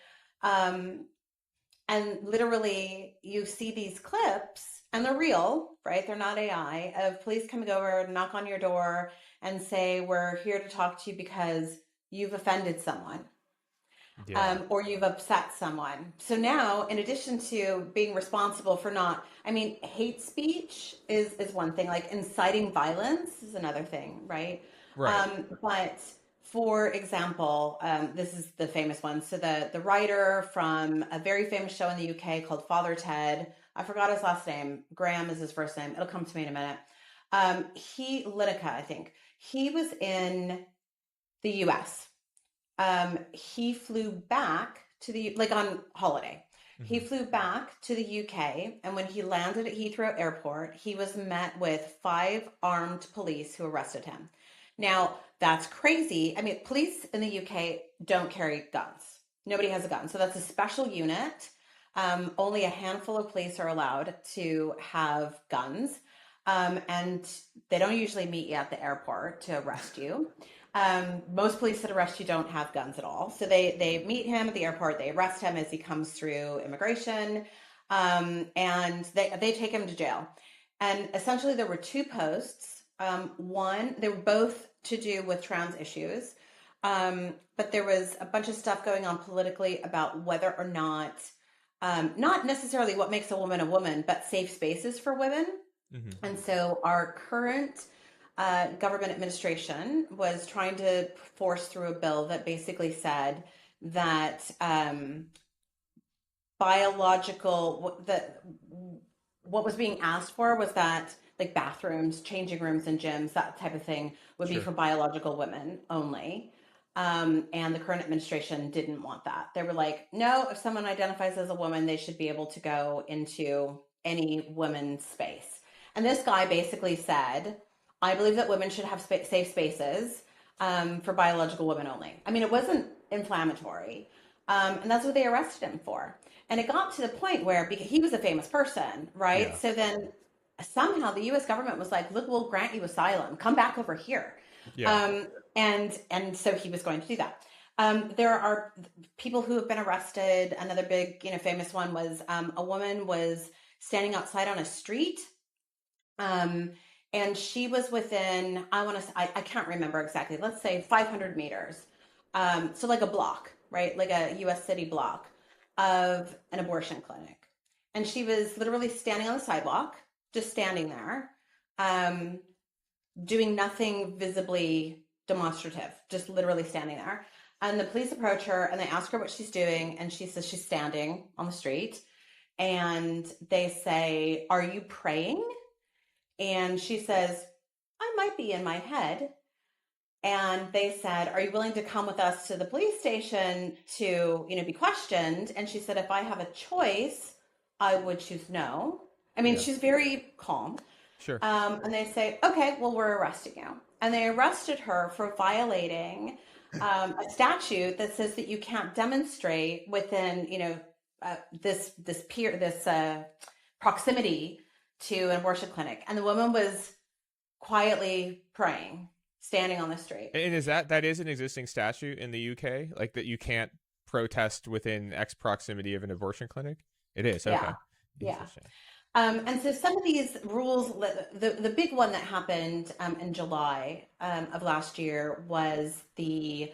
Speaker 5: and literally, you see these clips, and they're real, right? They're not AI, of police coming over, knock on your door, and say, we're here to talk to you because you've offended someone. Or you've upset someone. So now, in addition to being responsible for hate speech is one thing, like inciting violence is another thing, right?
Speaker 3: Right.
Speaker 5: But for example, this is the famous one. So the writer from a very famous show in the UK called Father Ted, I forgot his last name. Graham is his first name. It'll come to me in a minute. Lineker, I think. He was in the US. He flew back to on holiday.
Speaker 3: Mm-hmm.
Speaker 5: He flew back to the UK, and when he landed at Heathrow Airport, he was met with 5 armed police who arrested him. Now, that's crazy. I mean, police in the UK don't carry guns. Nobody has a gun. So that's a special unit. Only a handful of police are allowed to have guns. And they don't usually meet you at the airport to arrest you. Most police that arrest you don't have guns at all. So they meet him at the airport, they arrest him as he comes through immigration, and they take him to jail. And essentially, there were two posts. One, they were both to do with trans issues, but there was a bunch of stuff going on politically about whether or not necessarily what makes a woman, but safe spaces for women.
Speaker 3: Mm-hmm.
Speaker 5: And so our current government administration was trying to force through a bill that basically said that what was being asked for was that like bathrooms, changing rooms, and gyms, that type of thing would be
Speaker 3: Sure.
Speaker 5: for biological women only. And the current administration didn't want that. They were like, no, if someone identifies as a woman, they should be able to go into any women's space. And this guy basically said, I believe that women should have safe spaces for biological women only. I mean, it wasn't inflammatory. And that's what they arrested him for. And it got to the point where, because he was a famous person, right?
Speaker 3: Yeah.
Speaker 5: So then somehow the US government was like, look, we'll grant you asylum. Come back over here.
Speaker 3: Yeah.
Speaker 5: And so he was going to do that. There are people who have been arrested. Another big, famous one was a woman was standing outside on a street. And she was within, I can't remember exactly, let's say 500 meters. So like a block, right? Like a US city block of an abortion clinic. And she was literally standing on the sidewalk, just standing there, doing nothing visibly demonstrative, just literally standing there. And the police approach her and they ask her what she's doing. And she says she's standing on the street. And they say, are you praying? And she says, I might be in my head. And they said, are you willing to come with us to the police station to, be questioned? And she said, if I have a choice, I would choose no. I mean,
Speaker 3: Yeah.
Speaker 5: she's very calm.
Speaker 3: Sure.
Speaker 5: And they say, okay, well, we're arresting you. And they arrested her for violating a statute that says that you can't demonstrate within, this proximity to an abortion clinic. And the woman was quietly praying, standing on the street.
Speaker 3: And that is an existing statute in the UK, like that you can't protest within X proximity of an abortion clinic? It is. Okay.
Speaker 5: Yeah.
Speaker 3: Interesting.
Speaker 5: And so some of these rules, the big one that happened in July of last year was the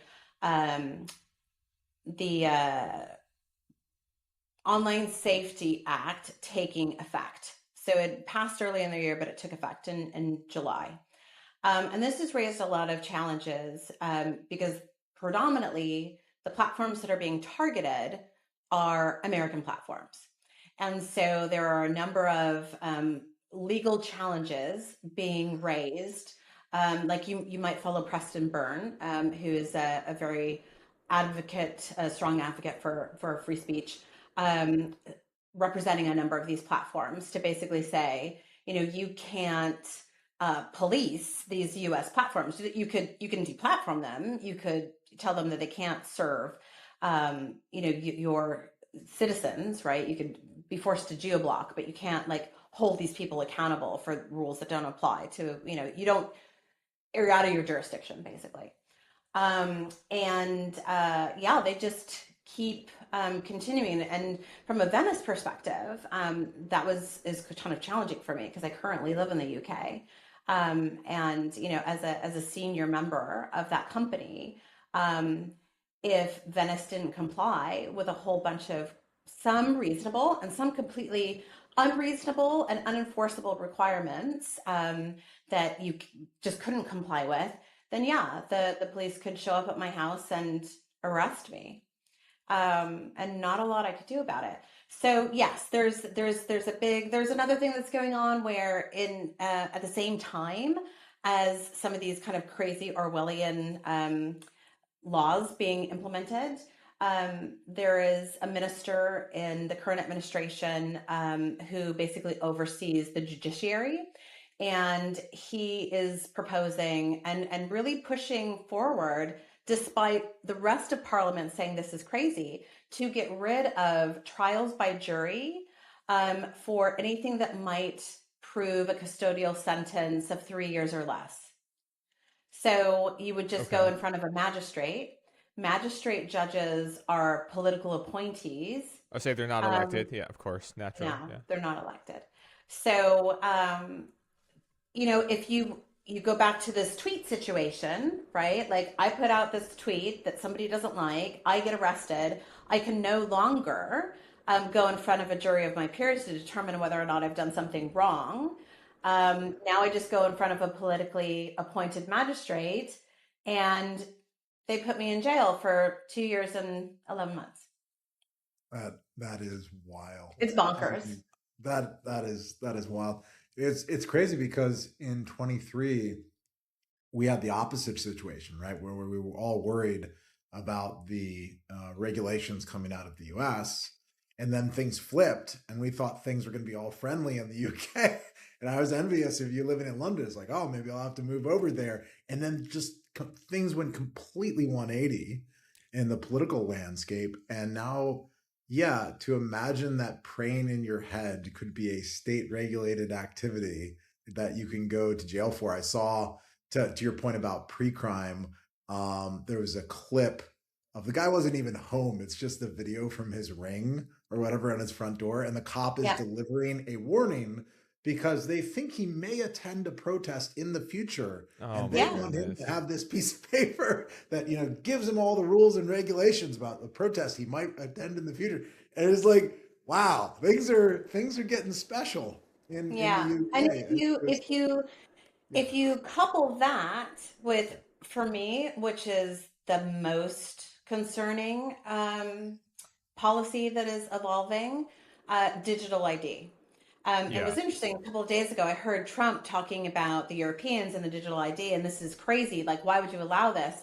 Speaker 5: Online Safety Act taking effect. So it passed early in the year, but it took effect in July. And this has raised a lot of challenges because predominantly the platforms that are being targeted are American platforms. And so there are a number of legal challenges being raised. Like you might follow Preston Byrne, who is a very strong advocate for free speech, representing a number of these platforms to basically say, you can't police these U.S. platforms. You can deplatform them. You could tell them that they can't serve, your citizens, right? You could be forced to geoblock, but you can't hold these people accountable for rules that don't apply to, you're out of your jurisdiction, basically. They just keep continuing. And from a Venice perspective, that is kind of challenging for me because I currently live in the UK. As a senior member of that company, if Venice didn't comply with a whole bunch of some reasonable and some completely unreasonable and unenforceable requirements that you just couldn't comply with, then the police could show up at my house and arrest me. And not a lot I could do about it. So yes, there's another thing that's going on where at the same time as some of these kind of crazy Orwellian laws being implemented, there is a minister in the current administration who basically oversees the judiciary. And he is proposing and really pushing forward, despite the rest of Parliament saying this is crazy, to get rid of trials by jury for anything that might prove a custodial sentence of 3 years or less. So you would just go
Speaker 3: Okay.
Speaker 5: in front of a magistrate. Magistrate judges are political appointees.
Speaker 3: I'll say they're not
Speaker 5: Um,
Speaker 3: elected. Yeah, of course, naturally.
Speaker 5: no,
Speaker 3: Yeah.
Speaker 5: they're not elected. So if you go back to this tweet situation, right? Like I put out this tweet that somebody doesn't like, I get arrested. I can no longer go in front of a jury of my peers to determine whether or not I've done something wrong. Now I just go in front of a politically appointed magistrate, and they put me in jail for 2 years and 11 months.
Speaker 4: That is wild.
Speaker 5: It's bonkers.
Speaker 4: That is wild. It's crazy because in 23 we had the opposite situation, right, where we were all worried about the regulations coming out of the U.S. and then things flipped, and we thought things were going to be all friendly in the UK. And I was envious of you living in London. It's like, oh, maybe I'll have to move over there. And then just things went completely 180 in the political landscape. And now, yeah, to imagine that praying in your head could be a state regulated activity that you can go to jail for. I saw, to your point about pre-crime, there was a clip of the guy wasn't even home. It's just the video from his ring or whatever on his front door. And the cop is delivering a warning because they think he may attend a protest in the future. And they want him to have this piece of paper that, gives him all the rules and regulations about the protest he might attend in the future. And it's like, wow, things are getting special in the UK.
Speaker 5: And if you couple that with, for me, which is the most concerning policy that is evolving, digital ID. It was interesting. A couple of days ago, I heard Trump talking about the Europeans and the digital ID, and this is crazy. Like, why would you allow this?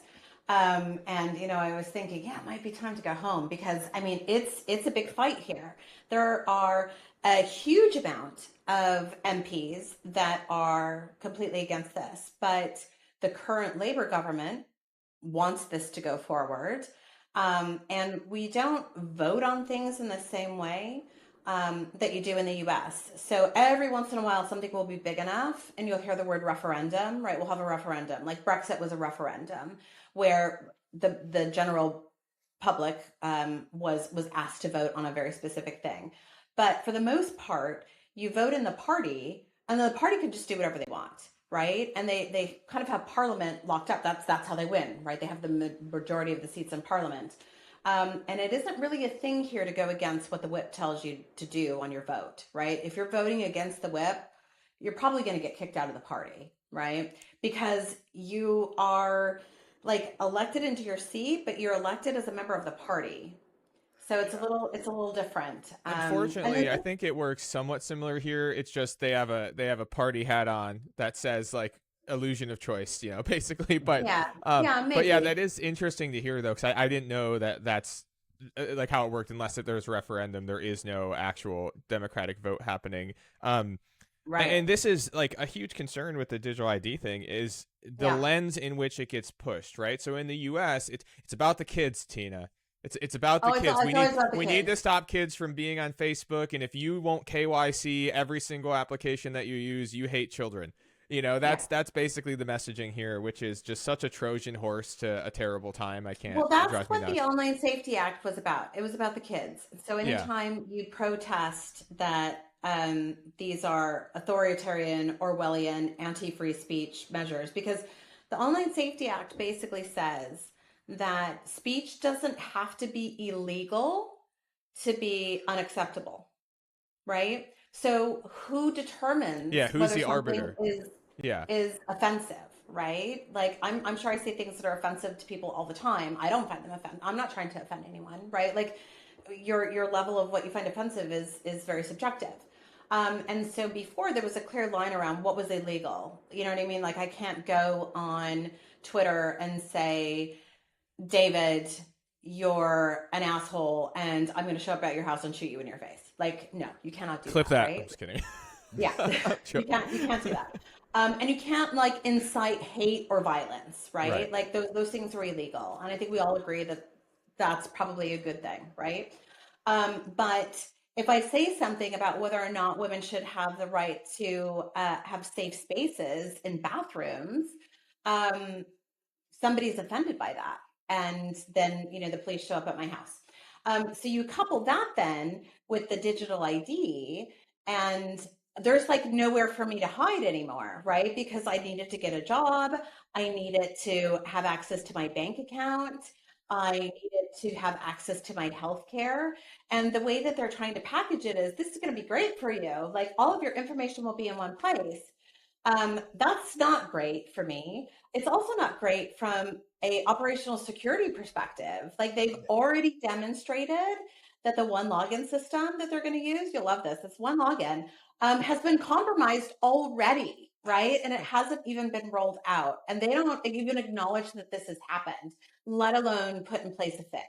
Speaker 5: And I was thinking, yeah, it might be time to go home because it's a big fight here. There are a huge amount of MPs that are completely against this, but the current Labor government wants this to go forward. And we don't vote on things in the same way that you do in the US. So every once in a while, something will be big enough and you'll hear the word referendum, right? We'll have a referendum. Like Brexit was a referendum where the general public was asked to vote on a very specific thing. But for the most part, you vote in the party and the party can just do whatever they want, right? And they kind of have parliament locked up. That's how they win, right? They have the majority of the seats in parliament. And it isn't really a thing here to go against what the whip tells you to do on your vote, right? If you're voting against the whip, you're probably going to get kicked out of the party, right? Because you are like elected into your seat, but you're elected as a member of the party. So it's a little different.
Speaker 3: Unfortunately, I think it works somewhat similar here. It's just they have a party hat on that says like illusion of choice, basically. But
Speaker 5: maybe.
Speaker 3: But yeah, that is interesting to hear though, because I didn't know that's like how it worked. Unless if there's a referendum, there is no actual democratic vote happening.
Speaker 5: Right.
Speaker 3: And this is like a huge concern with the digital ID thing is the lens in which it gets pushed, right? So in the U.S., it's about the kids, Tina. It's about the kids. We need to stop kids from being on Facebook, and if you won't KYC every single application that you use, you hate children. That's basically the messaging here, which is just such a Trojan horse to a terrible time. I can't.
Speaker 5: Well, that's what the Online Safety Act was about. It was about the kids. So anytime you protest that these are authoritarian, Orwellian, anti-free speech measures, because the Online Safety Act basically says that speech doesn't have to be illegal to be unacceptable, right? So who determines
Speaker 3: who's the arbiter
Speaker 5: is offensive, right? Like I'm sure I say things that are offensive to people all the time. I don't find them offensive. I'm not trying to offend anyone, right? Like your level of what you find offensive is very subjective. And so before there was a clear line around what was illegal. You know what I mean? Like I can't go on Twitter and say, David, you're an asshole and I'm going to show up at your house and shoot you in your face. Like, no, you cannot do
Speaker 3: Clip that.
Speaker 5: Right?
Speaker 3: I'm just kidding.
Speaker 5: Yeah. You can't do that. And you can't like incite hate or violence, right? Like those things are illegal. And I think we all agree that that's probably a good thing, right? But if I say something about whether or not women should have the right to have safe spaces in bathrooms, um, somebody's offended by that. And then, the police show up at my house. So you couple that then with the digital ID, and there's like nowhere for me to hide anymore, right? Because I needed to get a job. I needed to have access to my bank account. I needed to have access to my health care. And the way that they're trying to package it is this is going to be great for you. Like all of your information will be in one place. That's not great for me. It's also not great from a operational security perspective. Like they've already demonstrated that the one login system that they're going to use, you'll love this, it's one login, has been compromised already, right? And it hasn't even been rolled out. And they don't even acknowledge that this has happened, let alone put in place a fix.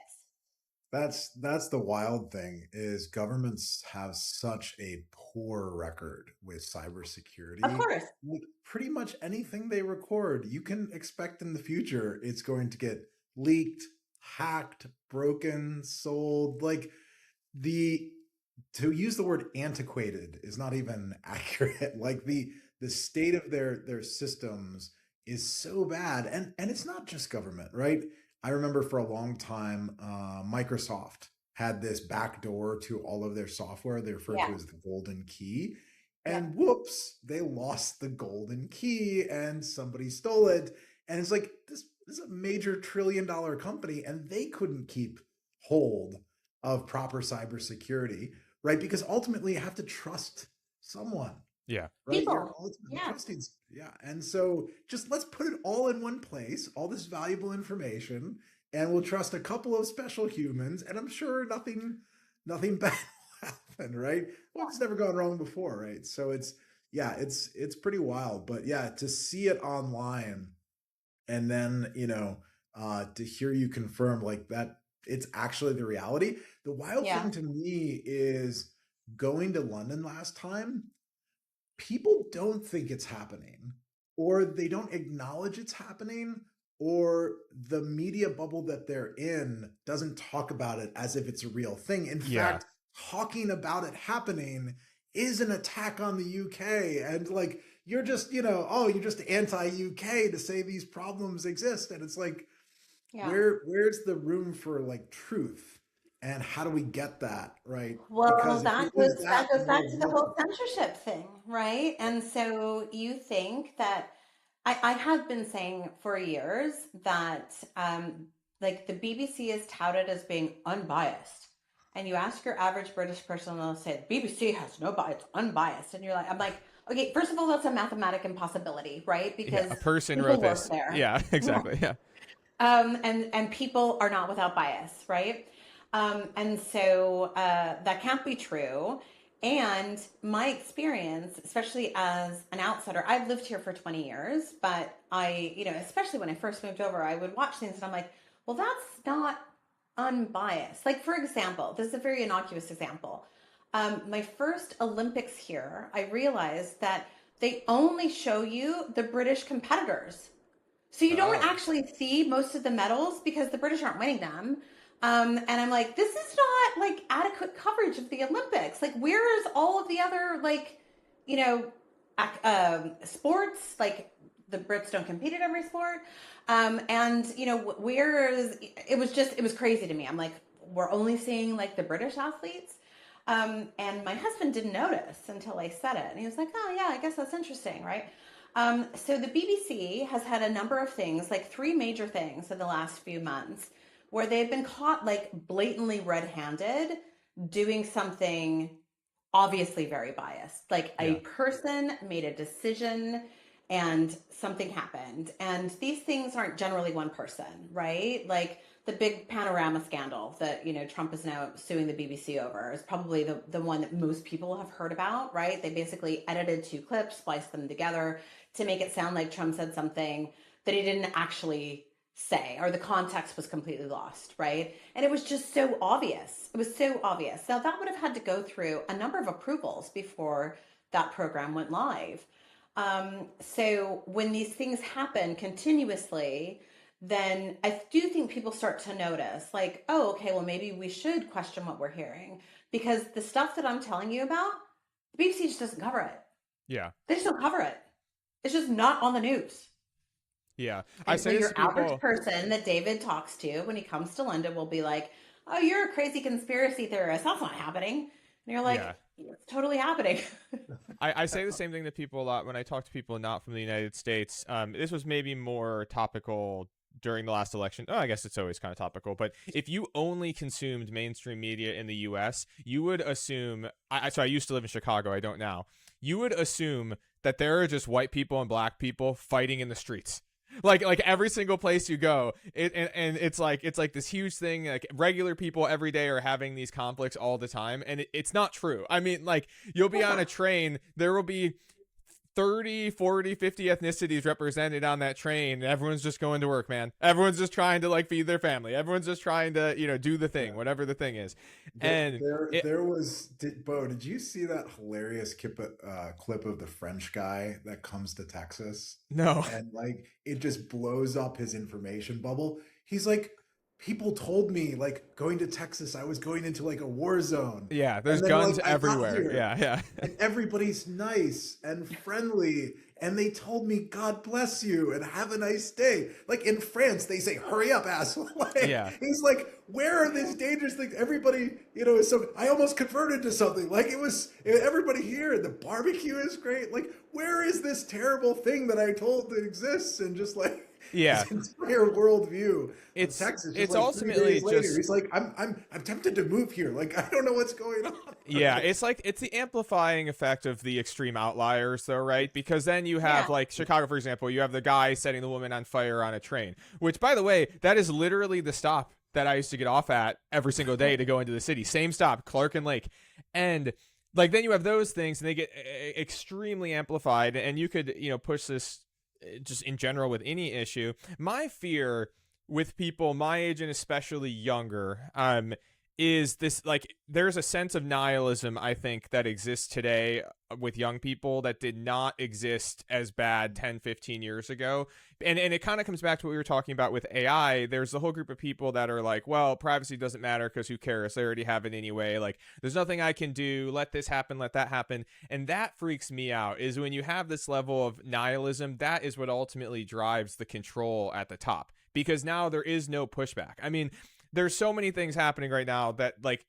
Speaker 4: That's the wild thing is governments have such a poor record with
Speaker 5: Of
Speaker 4: cybersecurity.
Speaker 5: course.
Speaker 4: Like pretty much anything they record, you can expect in the future it's going to get leaked, hacked, broken, sold. Like the to use the word antiquated is not even accurate. Like the state of their systems is so bad, and it's not just government, right? I remember for a long time, Microsoft had this backdoor to all of their software. They refer
Speaker 5: Yeah.
Speaker 4: to as the golden key.
Speaker 5: Yeah.
Speaker 4: And whoops, they lost the golden key and somebody stole it. And it's like, this is a major $1 trillion company, and they couldn't keep hold of proper cybersecurity, right? Because ultimately you have to trust someone,
Speaker 3: Yeah.
Speaker 4: right? You're
Speaker 5: People.
Speaker 4: ultimately
Speaker 5: Yeah.
Speaker 4: trusting. Yeah. And so just let's put it all in one place, all this valuable information, and we'll trust a couple of special humans, and I'm sure nothing bad will happen, right? Well, it's never gone wrong before, right? So it's pretty wild. But yeah, to see it online and then, to hear you confirm like that it's actually the reality. The wild
Speaker 5: Yeah.
Speaker 4: thing to me is going to London last time, people don't think it's happening, or they don't acknowledge it's happening, or the media bubble that they're in doesn't talk about it as if it's a real thing. In
Speaker 3: Yeah.
Speaker 4: fact, talking about it happening is an attack on the UK. And like, you're just, you're just anti-UK to say these problems exist. And it's like,
Speaker 5: Yeah.
Speaker 4: where's the room for like truth? And how do we get that, right?
Speaker 5: Well,
Speaker 4: Because if we lose
Speaker 5: that
Speaker 4: that,
Speaker 5: goes
Speaker 4: the
Speaker 5: back
Speaker 4: world's
Speaker 5: to the whole
Speaker 4: nothing.
Speaker 5: censorship thing, right? And so you think that I have been saying for years that like the BBC is touted as being unbiased. And you ask your average British person, and they'll say the BBC has no bias, it's unbiased. And I'm like, okay, first of all, that's a mathematic impossibility, right?
Speaker 3: Yeah.
Speaker 5: Because
Speaker 3: A person
Speaker 5: people
Speaker 3: wrote
Speaker 5: work
Speaker 3: this.
Speaker 5: there.
Speaker 3: Yeah. Exactly. Yeah.
Speaker 5: And people are not without bias, right? And so that can't be true. And my experience, especially as an outsider, I've lived here for 20 years, but especially when I first moved over, I would watch things and I'm like, well, that's not unbiased. Like, for example, this is a very innocuous example. My first Olympics here, I realized that they only show you the British competitors, so you don't
Speaker 4: Oh.
Speaker 5: actually see most of the medals because the British aren't winning them. And I'm like, this is not like adequate coverage of the Olympics. Like, where is all of the other you know, sports? Like the Brits don't compete in every sport. And where is? It was crazy to me. I'm like, we're only seeing like the British athletes. And my husband didn't notice until I said it, and he was like, "Oh yeah, I guess that's interesting, right?" So the BBC has had a number of things, like three major things in the last few months, where they've been caught like blatantly red-handed doing something obviously very biased. Like a
Speaker 3: Yeah.
Speaker 5: person made a decision and something happened. And these things aren't generally one person, right? Like the big panorama scandal that, Trump is now suing the BBC over is probably the one that most people have heard about, right? They basically edited two clips, spliced them together to make it sound like Trump said something that he didn't actually say, or the context was completely lost, right? And it was just so obvious. It was so obvious. Now, that would have had to go through a number of approvals before that program went live. So when these things happen continuously, then I do think people start to notice, like, oh, okay, well, maybe we should question what we're hearing, because the stuff that I'm telling you about, the BBC just doesn't cover it.
Speaker 3: Yeah.
Speaker 5: They just don't cover it. It's just not on the news.
Speaker 3: Yeah. I
Speaker 5: And so
Speaker 3: say this
Speaker 5: your
Speaker 3: to
Speaker 5: average
Speaker 3: people.
Speaker 5: person that David talks to when he comes to London will be like, oh, you're a crazy conspiracy theorist. That's not happening. And you're
Speaker 3: Yeah.
Speaker 5: like, it's totally happening.
Speaker 3: I say the same thing to people a lot when I talk to people not from the United States. This was maybe more topical during the last election. Oh, I guess it's always kind of topical. But if you only consumed mainstream media in the U.S., you would assume. So I used to live in Chicago. I don't now. You would assume that there are just white people and black people fighting in the streets. Like every single place you go, and it's like this huge thing. Like regular people every day are having these conflicts all the time, and it's not true. I mean, like you'll be on a train, there will be 30, 40, 50 ethnicities represented on that train, and everyone's just going to work, man. Everyone's just trying to like feed their family. Everyone's just trying to do the thing, whatever the thing is. And
Speaker 4: There was, Bo, did you see that hilarious clip of the French guy that comes to Texas?
Speaker 3: no,
Speaker 4: And like it just blows up his information bubble. He's like, people told me like going to Texas, I was going into like a war zone.
Speaker 3: yeah, there's
Speaker 4: And then
Speaker 3: guns
Speaker 4: like I got
Speaker 3: everywhere.
Speaker 4: here
Speaker 3: Yeah.
Speaker 4: and everybody's nice and friendly. And they told me, God bless you and have a nice day. Like in France, they say, hurry up, asshole. Like,
Speaker 3: Yeah.
Speaker 4: he's like, where are these dangerous things? Everybody, is so, I almost converted to something. Like everybody here and the barbecue is great. Like, where is this terrible thing that I told that exists? And just like,
Speaker 3: Yeah.
Speaker 4: his entire worldview of
Speaker 3: It's
Speaker 4: Texas. Just
Speaker 3: it's
Speaker 4: like
Speaker 3: ultimately
Speaker 4: 3 days later,
Speaker 3: just
Speaker 4: he's like, I'm tempted to move here. Like, I don't know what's going on.
Speaker 3: yeah, it's the amplifying effect of the extreme outliers though, right? Because then you have
Speaker 5: Yeah.
Speaker 3: like Chicago, for example, you have the guy setting the woman on fire on a train, which by the way, that is literally the stop that I used to get off at every single day to go into the city. Same stop, Clark and Lake. And like then you have those things and they get extremely amplified, and you could, push this just in general with any issue. My fear with people my age and especially younger is this, like there's a sense of nihilism I think that exists today with young people that did not exist as bad 10, 15 years ago. And it kind of comes back to what we were talking about with AI. There's the whole group of people that are like, well, privacy doesn't matter because who cares? They already have it anyway. Like there's nothing I can do. Let this happen. Let that happen. And that freaks me out, is when you have this level of nihilism, that is what ultimately drives the control at the top, because now there is no pushback. I mean, there's so many things happening right now that like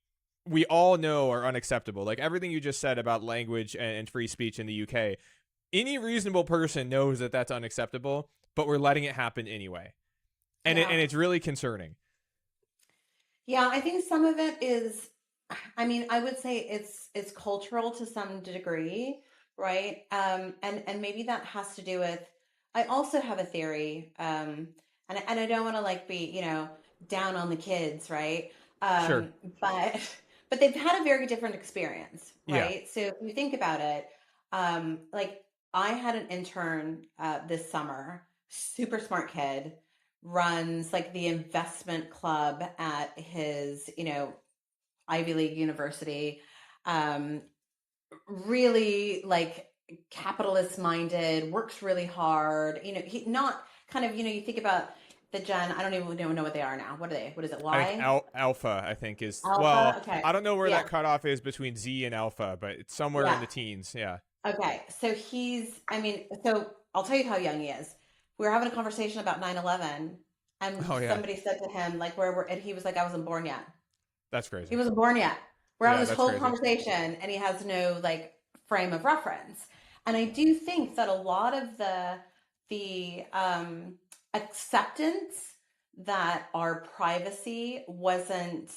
Speaker 3: we all know are unacceptable. Like everything you just said about language and free speech in the UK, any reasonable person knows that that's unacceptable, but we're letting it happen anyway. And
Speaker 5: Yeah.
Speaker 3: it's really concerning.
Speaker 5: Yeah, I think some of it is, I mean, I would say it's cultural to some degree, right? And maybe that has to do with, I also have a theory, and I don't want to like be, down on the kids, right?
Speaker 3: Sure.
Speaker 5: But but they've had a very different experience,
Speaker 3: Yeah.
Speaker 5: right? So if you think about it, like I had an intern this summer, super smart kid, runs like the investment club at his, Ivy League university. Really like capitalist minded, works really hard. He not kind of, you think about the gen, I don't even know what they are now. What are they? What is it?
Speaker 3: I think
Speaker 5: Y?
Speaker 3: alpha, I think is,
Speaker 5: Alpha?
Speaker 3: well,
Speaker 5: Okay.
Speaker 3: I don't know where
Speaker 5: Yeah.
Speaker 3: that cutoff is between Z and alpha, but it's somewhere in
Speaker 5: Yeah.
Speaker 3: the teens. Yeah.
Speaker 5: Okay. So so I'll tell you how young he is. We were having a conversation about 9/11, and
Speaker 3: Oh yeah.
Speaker 5: somebody said to him, like, and he was like, I wasn't born yet.
Speaker 3: That's crazy.
Speaker 5: He wasn't born yet. We're
Speaker 3: Yeah,
Speaker 5: having this
Speaker 3: that's
Speaker 5: whole
Speaker 3: crazy.
Speaker 5: conversation and he has no like frame of reference. And I do think that a lot of the acceptance that our privacy wasn't,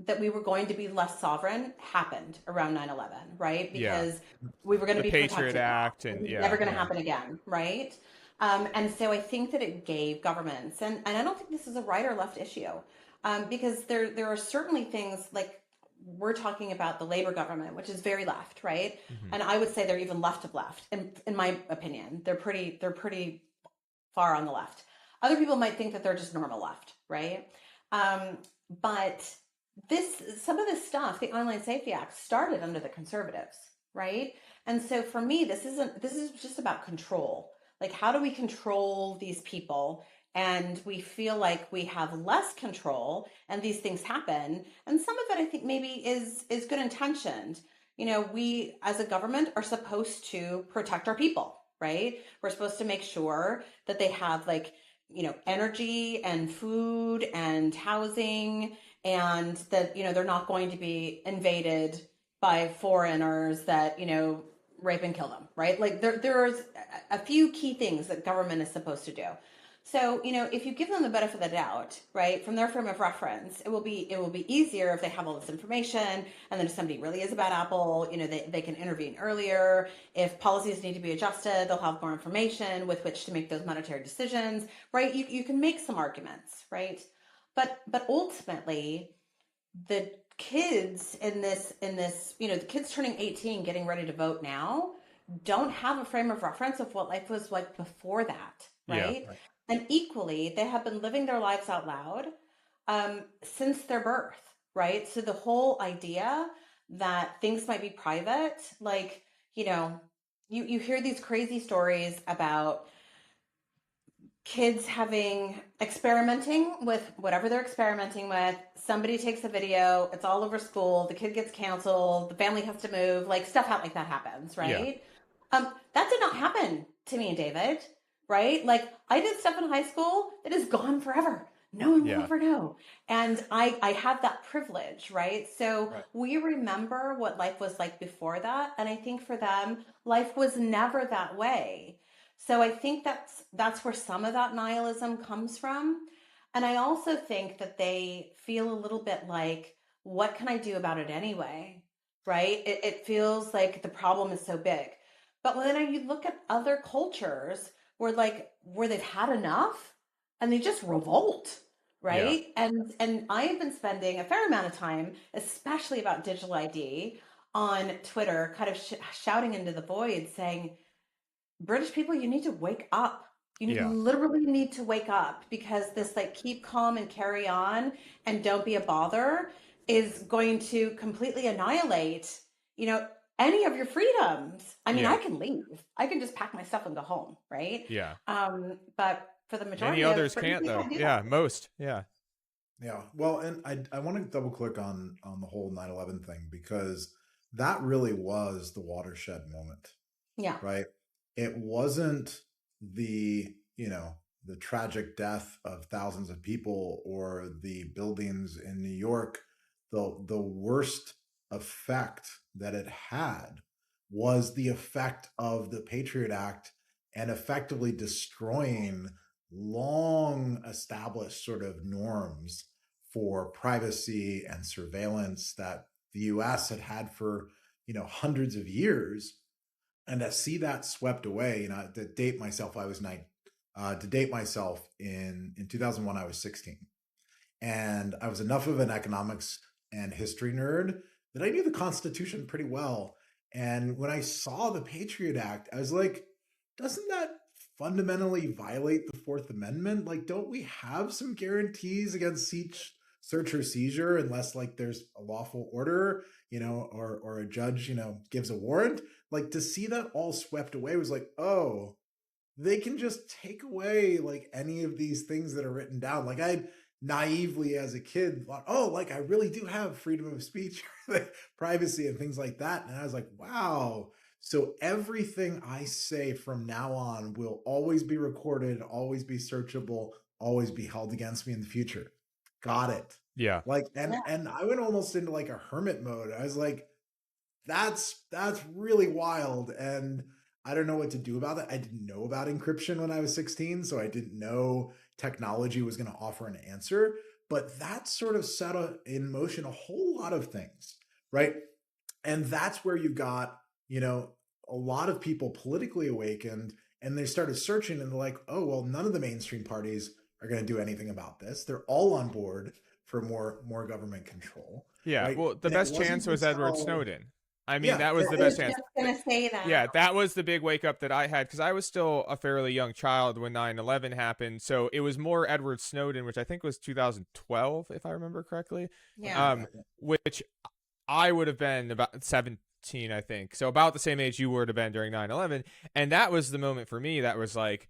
Speaker 5: that we were going to be less sovereign, happened around 9/11, right?
Speaker 3: Yeah.
Speaker 5: Because we were going to
Speaker 3: The
Speaker 5: be
Speaker 3: Patriot
Speaker 5: protected.
Speaker 3: Act and
Speaker 5: It's
Speaker 3: yeah.
Speaker 5: never going to
Speaker 3: yeah.
Speaker 5: happen again, right? And so I think that it gave governments, and I don't think this is a right or left issue, because there are certainly things like we're talking about the Labor government, which is very left, right?
Speaker 3: Mhm.
Speaker 5: And I would say they're even left of left, in my opinion. They're pretty far on the left. Other people might think that they're just normal left, right? But some of this stuff, the Online Safety Act, started under the conservatives, right? And so for me, this is just about control. Like, how do we control these people and we feel like we have less control and these things happen. And some of it, I think, maybe is good intentioned. We as a government are supposed to protect our people, right? We're supposed to make sure that they have like, energy and food and housing, and that, they're not going to be invaded by foreigners that, rape and kill them, right? Like there's a few key things that government is supposed to do. So, if you give them the benefit of the doubt, right, from their frame of reference, it will be easier if they have all this information, and then if somebody really is a bad apple, they can intervene earlier. If policies need to be adjusted, they'll have more information with which to make those monetary decisions, right? You can make some arguments, right? But ultimately, the kids the kids turning 18, getting ready to vote now, don't have a frame of reference of what life was like before that,
Speaker 3: Yeah.
Speaker 5: right? And equally, they have been living their lives out loud since their birth, right? So the whole idea that things might be private, like, you hear these crazy stories about kids experimenting with whatever they're experimenting with. Somebody takes a video, it's all over school, the kid gets canceled, the family has to move, like stuff like that happens, right? That did not happen to me and David, right? Like I did stuff in high school that is gone forever. No one will ever know. And I have that privilege, right? So we remember what life was like before that. And I think for them, life was never that way. So I think that's where some of that nihilism comes from. And I also think that they feel a little bit like, what can I do about it anyway? Right? It feels like the problem is so big. But when you look at other cultures where they've had enough and they just revolt, right? And I have been spending a fair amount of time, especially about digital ID, on Twitter, kind of shouting into the void, saying, British people, you need to wake up. You literally need to wake up, because this like keep calm and carry on and don't be a bother is going to completely annihilate, any of your freedoms. I mean, I can leave. I can just pack my stuff and go home, right?
Speaker 3: Yeah.
Speaker 5: But for the majority
Speaker 3: Many others
Speaker 5: of British
Speaker 3: can't
Speaker 5: people,
Speaker 3: though.
Speaker 5: do
Speaker 3: Yeah,
Speaker 5: that.
Speaker 3: most. Yeah.
Speaker 4: Yeah. Well, and I want to double click on the whole 9/11 thing, because that really was the watershed moment,
Speaker 5: Yeah.
Speaker 4: right? It wasn't the, the tragic death of thousands of people or the buildings in New York. The worst effect that it had was the effect of the Patriot Act and effectively destroying long established sort of norms for privacy and surveillance that the US had for, hundreds of years. And to see that swept away, to date myself, I was 9. To date myself, in 2001, I was 16. And I was enough of an economics and history nerd that I knew the Constitution pretty well. And when I saw the Patriot Act, I was like, doesn't that fundamentally violate the Fourth Amendment? Like, don't we have some guarantees against search or seizure unless like there's a lawful order, or a judge, gives a warrant? Like, to see that all swept away was like, oh, they can just take away like any of these things that are written down. Like I naively as a kid thought, oh, like I really do have freedom of speech, privacy and things like that. And I was like, wow. So everything I say from now on will always be recorded, always be searchable, always be held against me in the future. Got it.
Speaker 3: Yeah.
Speaker 4: Like, and I went almost into like a hermit mode. I was like, that's really wild. And I don't know what to do about it. I didn't know about encryption when I was 16, so I didn't know technology was going to offer an answer. But that sort of set in motion a whole lot of things, right? And that's where you got, a lot of people politically awakened, and they started searching, and they're like, oh, well, none of the mainstream parties are going to do anything about this. They're all on board for more government control.
Speaker 3: Yeah.
Speaker 4: Right?
Speaker 3: Well, the
Speaker 4: And it
Speaker 3: best
Speaker 4: wasn't
Speaker 3: chance was Edward
Speaker 4: until-
Speaker 3: Snowden. I mean,
Speaker 4: Yeah,
Speaker 3: that was the
Speaker 5: I was
Speaker 3: best chance.
Speaker 5: just gonna say that.
Speaker 3: Yeah, that was the big wake up that I had, because I was still a fairly young child when 9/11 happened. So it was more Edward Snowden, which I think was 2012, if I remember correctly.
Speaker 5: Yeah.
Speaker 3: Which I would have been about 17, I think. So about the same age you would have been during 9/11. And that was the moment for me that was like,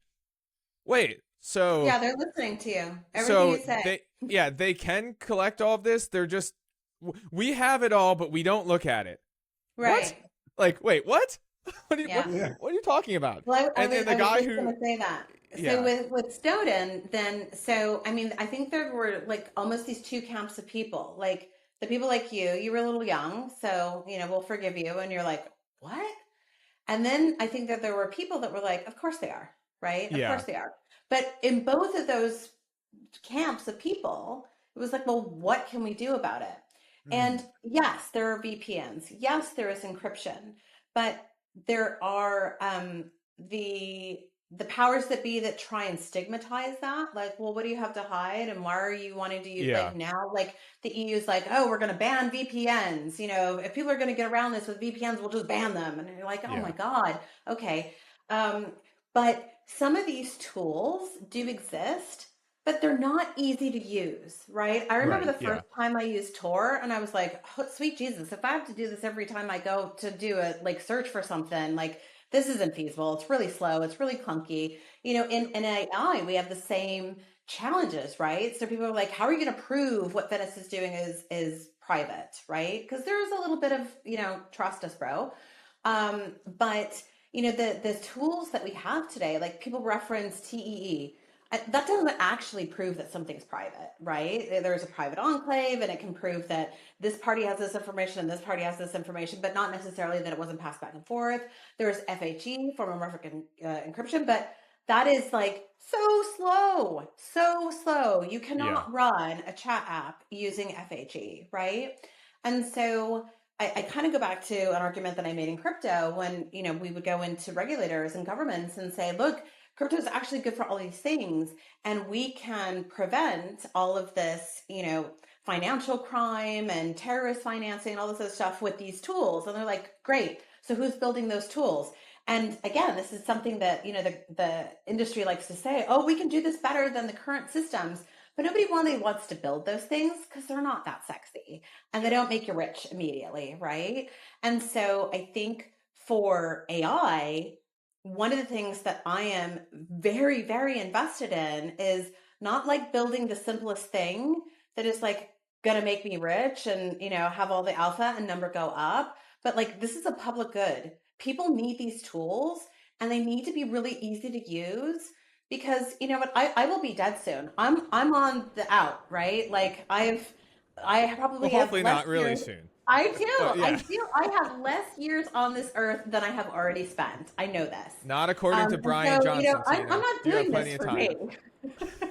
Speaker 3: wait, So
Speaker 5: Yeah, they're listening to you. Everything
Speaker 3: so
Speaker 5: you say.
Speaker 3: they can collect all of this. They're just we have it all, but we don't look at it. What?
Speaker 5: Right.
Speaker 3: Like, wait, what? What are you
Speaker 5: Yeah.
Speaker 3: what are you talking about?
Speaker 5: Well,
Speaker 3: And the
Speaker 5: I was
Speaker 3: guy
Speaker 5: just
Speaker 3: who
Speaker 5: going to say that. So
Speaker 3: yeah
Speaker 5: with Snowden, then so I mean, I think there were like almost these two camps of people. Like the people like you were a little young, so we'll forgive you, and you're like, what? And then I think that there were people that were like, of course they are, right? Of
Speaker 3: yeah
Speaker 5: course they are. But in both of those camps of people, it was like, well, what can we do about it?
Speaker 4: Mm,
Speaker 5: And yes, there are VPNs. Yes, there is encryption, but there are the the powers that be that try and stigmatize that. Like, well, what do you have to hide, and why are you wanting to use
Speaker 3: yeah
Speaker 5: like now? Like the EU is like, oh, we're going to ban VPNs. If people are going to get around this with VPNs, we'll just ban them. And you're like, oh
Speaker 3: yeah
Speaker 5: my god, okay. Um, but some of these tools do exist, but they're not easy to use, right? I remember
Speaker 3: right
Speaker 5: the
Speaker 3: yeah
Speaker 5: first time I used Tor and I was like, oh, sweet Jesus, if I have to do this every time I go to do a like search for something, like this isn't feasible. It's really slow. It's really clunky. In AI, we have the same challenges, right? So people are like, how are you going to prove what Venice is doing is private, right? Because there's a little bit of, trust us, bro. But the tools that we have today, like people reference TEE, that doesn't actually prove that something's private, right? There's a private enclave and it can prove that this party has this information and this party has this information, but not necessarily that it wasn't passed back and forth. There's FHE, form of record encryption, but that is like so slow, so slow. You
Speaker 3: yeah
Speaker 5: cannot run a chat app using FHE, right? And so I kind of go back to an argument that I made in crypto when, we would go into regulators and governments and say, look, crypto is actually good for all these things. And we can prevent all of this, financial crime and terrorist financing and all this other stuff with these tools. And they're like, great. So who's building those tools? And again, this is something that, the industry likes to say, oh, we can do this better than the current systems. But nobody really wants to build those things because they're not that sexy and they don't make you rich immediately, right? And so I think for AI, one of the things that I am very, very invested in is not like building the simplest thing that is like gonna make me rich and have all the alpha and number go up, but like this is a public good. People need these tools and they need to be really easy to use because you know what, I will be dead soon. I'm on the out, right? Like I
Speaker 3: well
Speaker 5: probably have
Speaker 3: hopefully
Speaker 5: less
Speaker 3: not really
Speaker 5: years.
Speaker 3: soon
Speaker 5: I do.
Speaker 3: but yeah
Speaker 5: I have less years on this earth than I have already spent. I know this.
Speaker 3: not according to
Speaker 5: And
Speaker 3: Brian
Speaker 5: so,
Speaker 3: Johnson,
Speaker 5: I'm
Speaker 3: Tina.
Speaker 5: not
Speaker 3: You have
Speaker 5: doing
Speaker 3: plenty
Speaker 5: this
Speaker 3: of
Speaker 5: for
Speaker 3: time.
Speaker 5: me.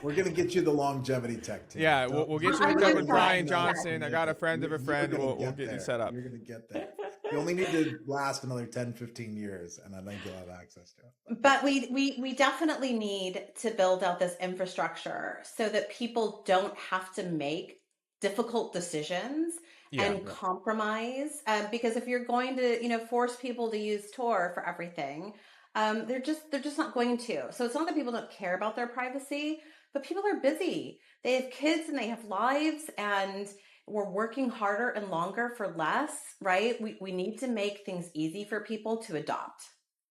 Speaker 4: we're gonna get you the longevity tech team.
Speaker 3: Yeah, we'll get you
Speaker 5: I'm
Speaker 3: hooked up
Speaker 5: gonna
Speaker 3: with
Speaker 5: try.
Speaker 3: Brian Johnson. I got a friend of a
Speaker 4: You're
Speaker 3: friend.
Speaker 4: gonna
Speaker 3: We'll
Speaker 4: get
Speaker 3: get you
Speaker 4: there.
Speaker 3: set up.
Speaker 4: You're gonna get there. You only need to last another 10, 15 years, and I think you'll have access to it.
Speaker 5: But we definitely need to build out this infrastructure so that people don't have to make difficult decisions
Speaker 3: Yeah,
Speaker 5: and
Speaker 4: Right.
Speaker 5: compromise. Because if you're going to, force people to use Tor for everything, they're just not going to. So it's not that people don't care about their privacy, but people are busy. They have kids and they have lives, and we're working harder and longer for less, right? We need to make things easy for people to adopt.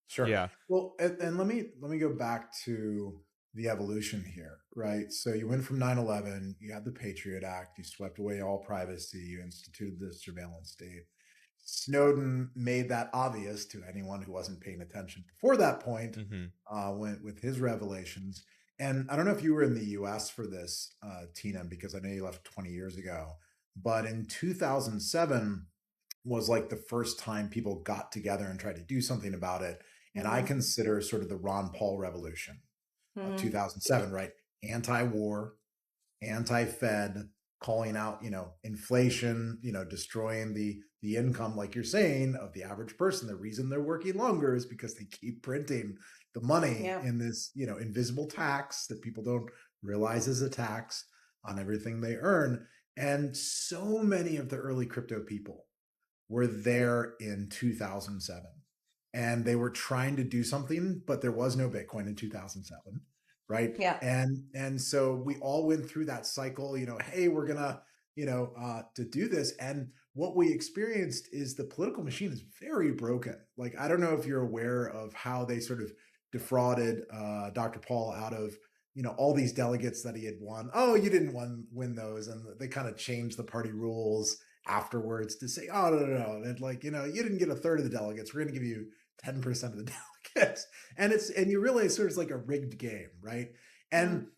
Speaker 4: Sure.
Speaker 3: yeah,
Speaker 4: Well, and let me go back to the evolution here, right? So you went from 9/11, you had the Patriot Act, you swept away all privacy, you instituted the surveillance state. Snowden made that obvious to anyone who wasn't paying attention before that point,
Speaker 3: hmm
Speaker 4: with his revelations. And I don't know if you were in the US for this, Tina, because I know you left 20 years ago, but in 2007 was like the first time people got together and tried to do something about it. And I
Speaker 5: Mhm.
Speaker 4: consider sort of the Ron Paul revolution of
Speaker 5: Mhm.
Speaker 4: 2007, right? Anti-war, anti-Fed, calling out, inflation, destroying the income, like you're saying, of the average person. The reason they're working longer is because they keep printing the money
Speaker 5: Yeah.
Speaker 4: in this, invisible tax that people don't realize is a tax on everything they earn. And so many of the early crypto people were there in 2007 and they were trying to do something, but there was no Bitcoin in 2007, right?
Speaker 5: Yeah.
Speaker 4: And so we all went through that cycle, hey, we're gonna, to do this. And what we experienced is the political machine is very broken. Like, I don't know if you're aware of how they sort of defrauded Dr. Paul out of all these delegates that he had won. Oh, you didn't win those, and they kind of changed the party rules afterwards to say, oh no, and like you didn't get a third of the delegates. We're going to give you 10% of the delegates, and you realize sort of like a rigged game, right? And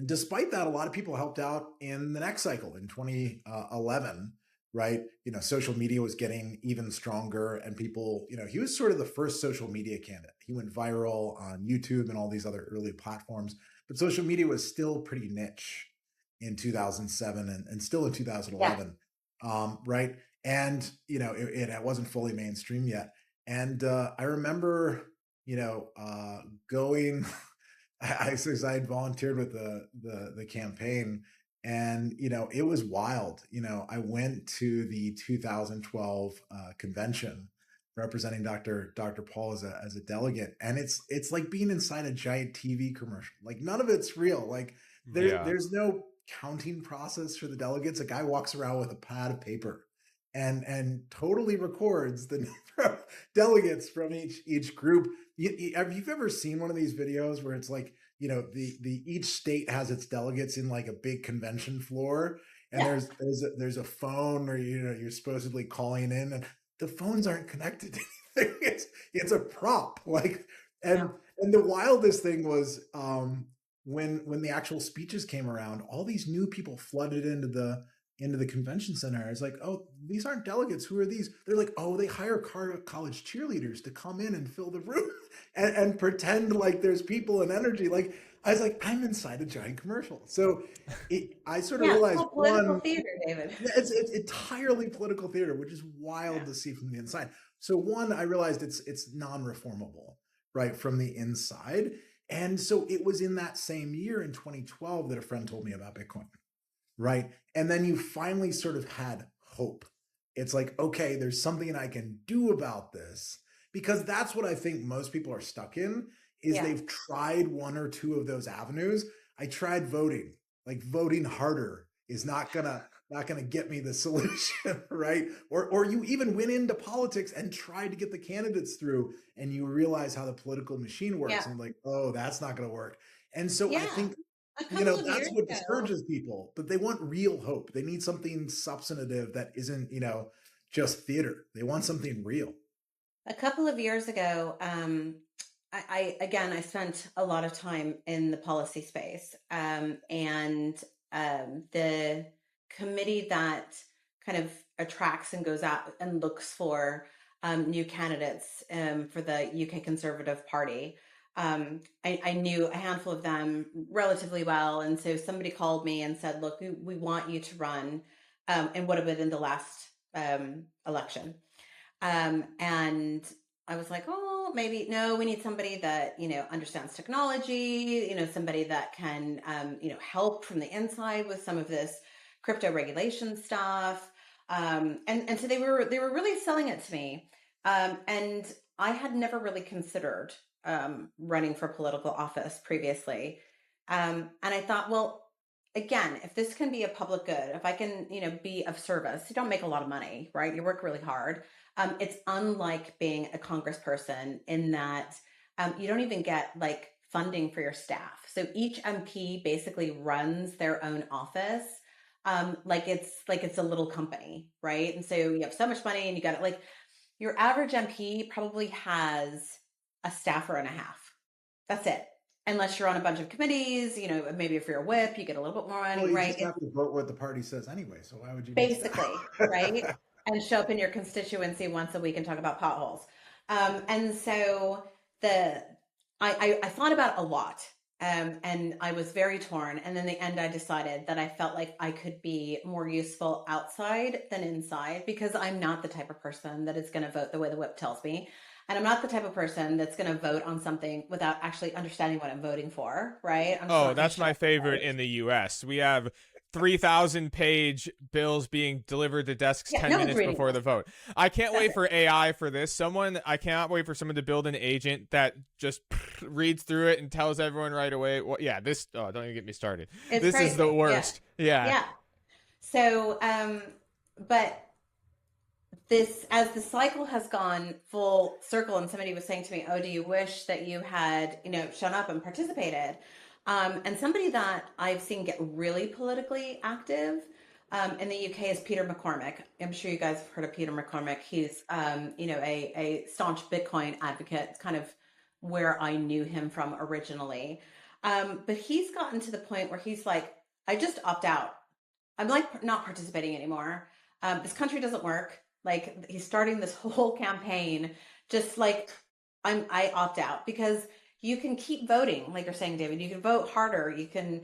Speaker 4: despite that, a lot of people helped out in the next cycle in 2011. Right, social media was getting even stronger, and people, he was sort of the first social media candidate. He went viral on YouTube and all these other early platforms, but social media was still pretty niche in 2007 and still in 2011, right? And it wasn't fully mainstream yet. And I remember, going. I had volunteered with the campaign, and it was wild. I went to the 2012 convention representing Dr. Paul as a delegate, and it's like being inside a giant TV commercial. Like none of it's real. Like there's no counting process for the delegates. A guy walks around with a pad of paper and totally records the number of delegates from each group. Have you ever seen one of these videos where it's like, the each state has its delegates in like a big convention floor, and there's a phone where you're supposedly calling in, and the phones aren't connected to anything. It's a prop. Like, and the wildest thing was when the actual speeches came around, all these new people flooded into the convention center. It's like, oh, these aren't delegates. Who are these? They're like, oh, they hire college cheerleaders to come in and fill the room and pretend like there's people and energy. Like, I was like, I'm inside a giant commercial. So I sort of realized,
Speaker 5: it's political theater, David.
Speaker 4: It's entirely political theater, which is wild to see from the inside. So one, I realized it's non-reformable, right, from the inside. And so it was in that same year in 2012 that a friend told me about Bitcoin. Right. And then you finally sort of had hope. It's like, okay, there's something I can do about this, because that's what I think most people are stuck in is they've tried one or two of those avenues. I tried voting, like voting harder is not gonna get me the solution, right? Or you even went into politics and tried to get the candidates through, and you realize how the political machine works, and like, oh, that's not gonna work. And so I think that's what discourages people, but they want real hope. They need something substantive that isn't, just theater. They want something real.
Speaker 5: A couple of years ago, I spent a lot of time in the policy space, and the committee that kind of attracts and goes out and looks for new candidates for the UK Conservative Party. I knew a handful of them relatively well. And so somebody called me and said, look, we want you to run and would have been in the last election. And I was like, oh, maybe, no, we need somebody that, understands technology, somebody that can, help from the inside with some of this crypto regulation stuff. And so they were really selling it to me. And I had never really considered running for political office previously. And I thought, well, again, if this can be a public good, if I can, be of service, you don't make a lot of money, right? You work really hard. It's unlike being a congressperson in that you don't even get like funding for your staff. So each MP basically runs their own office. Like it's a little company, right? And so you have so much money and you got it. Like your average MP probably has a staffer and a half. That's it. Unless you're on a bunch of committees, maybe if you're a whip, you get a little bit more money,
Speaker 4: well, you
Speaker 5: right?
Speaker 4: just have to vote what the party says anyway. So why would you
Speaker 5: basically, right? And show up in your constituency once a week and talk about potholes. And so I thought about it a lot. And I was very torn. And in the end, I decided that I felt like I could be more useful outside than inside, because I'm not the type of person that is going to vote the way the whip tells me. And I'm not the type of person that's going to vote on something without actually understanding what I'm voting for, right?
Speaker 3: That's my favorite in the U.S. We have 3,000-page bills being delivered to desks 10 minutes before the vote. I can't wait for AI for this. I cannot wait for someone to build an agent that just reads through it and tells everyone right away. Well, don't even get me started. This is the worst. Yeah.
Speaker 5: So, but this, as the cycle has gone full circle, and somebody was saying to me, oh, do you wish that you had, shown up and participated? And somebody that I've seen get really politically active in the UK is Peter McCormack. I'm sure you guys have heard of Peter McCormack. He's, a staunch Bitcoin advocate. It's kind of where I knew him from originally. But he's gotten to the point where he's like, I just opt out. I'm like not participating anymore. This country doesn't work. Like he's starting this whole campaign, just like I opt out because you can keep voting, like you're saying, David. You can vote harder. You can,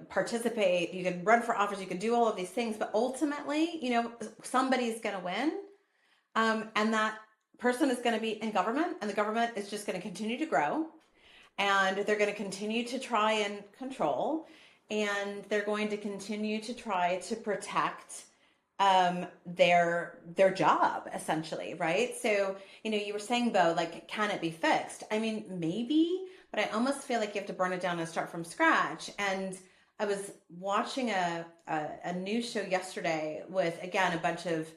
Speaker 5: participate. You can run for office. You can do all of these things, but ultimately, somebody's going to win, and that person is going to be in government, and the government is just going to continue to grow, and they're going to continue to try and control, and they're going to continue to try to protect their job essentially, right? So you were saying, Bo, like, can it be fixed? I mean, maybe, but I almost feel like you have to burn it down and start from scratch. And I was watching a news show yesterday with, again, a bunch of,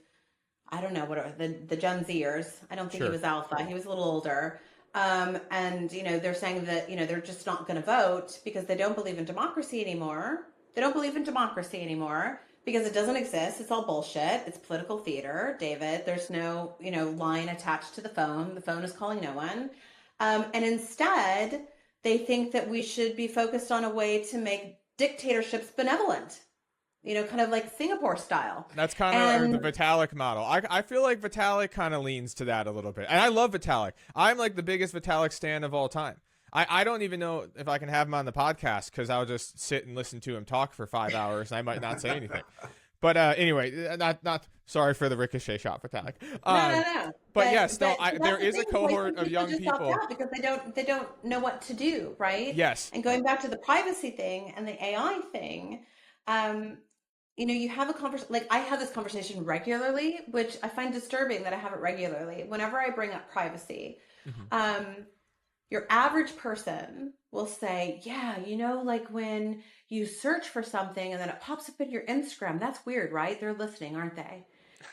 Speaker 5: I don't know what are the Gen Zers. I don't think he
Speaker 3: Sure.
Speaker 5: was alpha. He was a little older. And they're saying that they're just not going to vote because they don't believe in democracy anymore. They don't believe in democracy anymore because it doesn't exist. It's all bullshit. It's political theater, David. There's no line attached to the phone. The phone is calling no one. And instead, they think that we should be focused on a way to make dictatorships benevolent. Kind of like Singapore style.
Speaker 3: That's kind of the Vitalik model. I feel like Vitalik kind of leans to that a little bit. And I love Vitalik. I'm like the biggest Vitalik stan of all time. I don't even know if I can have him on the podcast because I'll just sit and listen to him talk for 5 hours and I might not say anything. But anyway, not sorry for the ricochet shot, Vitalik.
Speaker 5: No.
Speaker 3: But yes, there is
Speaker 5: the
Speaker 3: a
Speaker 5: thing,
Speaker 3: cohort of young
Speaker 5: just
Speaker 3: people
Speaker 5: opt out because they don't know what to do, right?
Speaker 3: Yes.
Speaker 5: And going back to the privacy thing and the AI thing, you have a conversation, like I have this conversation regularly, which I find disturbing that I have it regularly. Whenever I bring up privacy, your average person will say, yeah, like when you search for something and then it pops up in your Instagram, that's weird, right? They're listening, aren't they?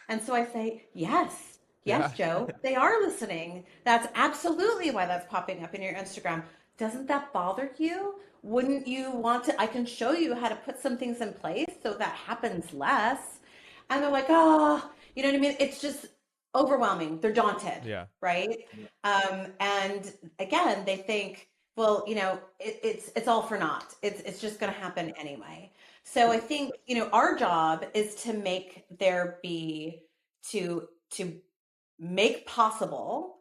Speaker 5: And so I say, yes,
Speaker 3: Yeah.
Speaker 5: Joe, they are listening. That's absolutely why that's popping up in your Instagram. Doesn't that bother you? Wouldn't you want to? I can show you how to put some things in place so that happens less. And they're like, oh, you know what I mean? It's just overwhelming. They're daunted.
Speaker 3: Yeah.
Speaker 5: Right. And again, they think, well, it's all for naught. It's just going to happen anyway. So I think, our job is to make there be to make possible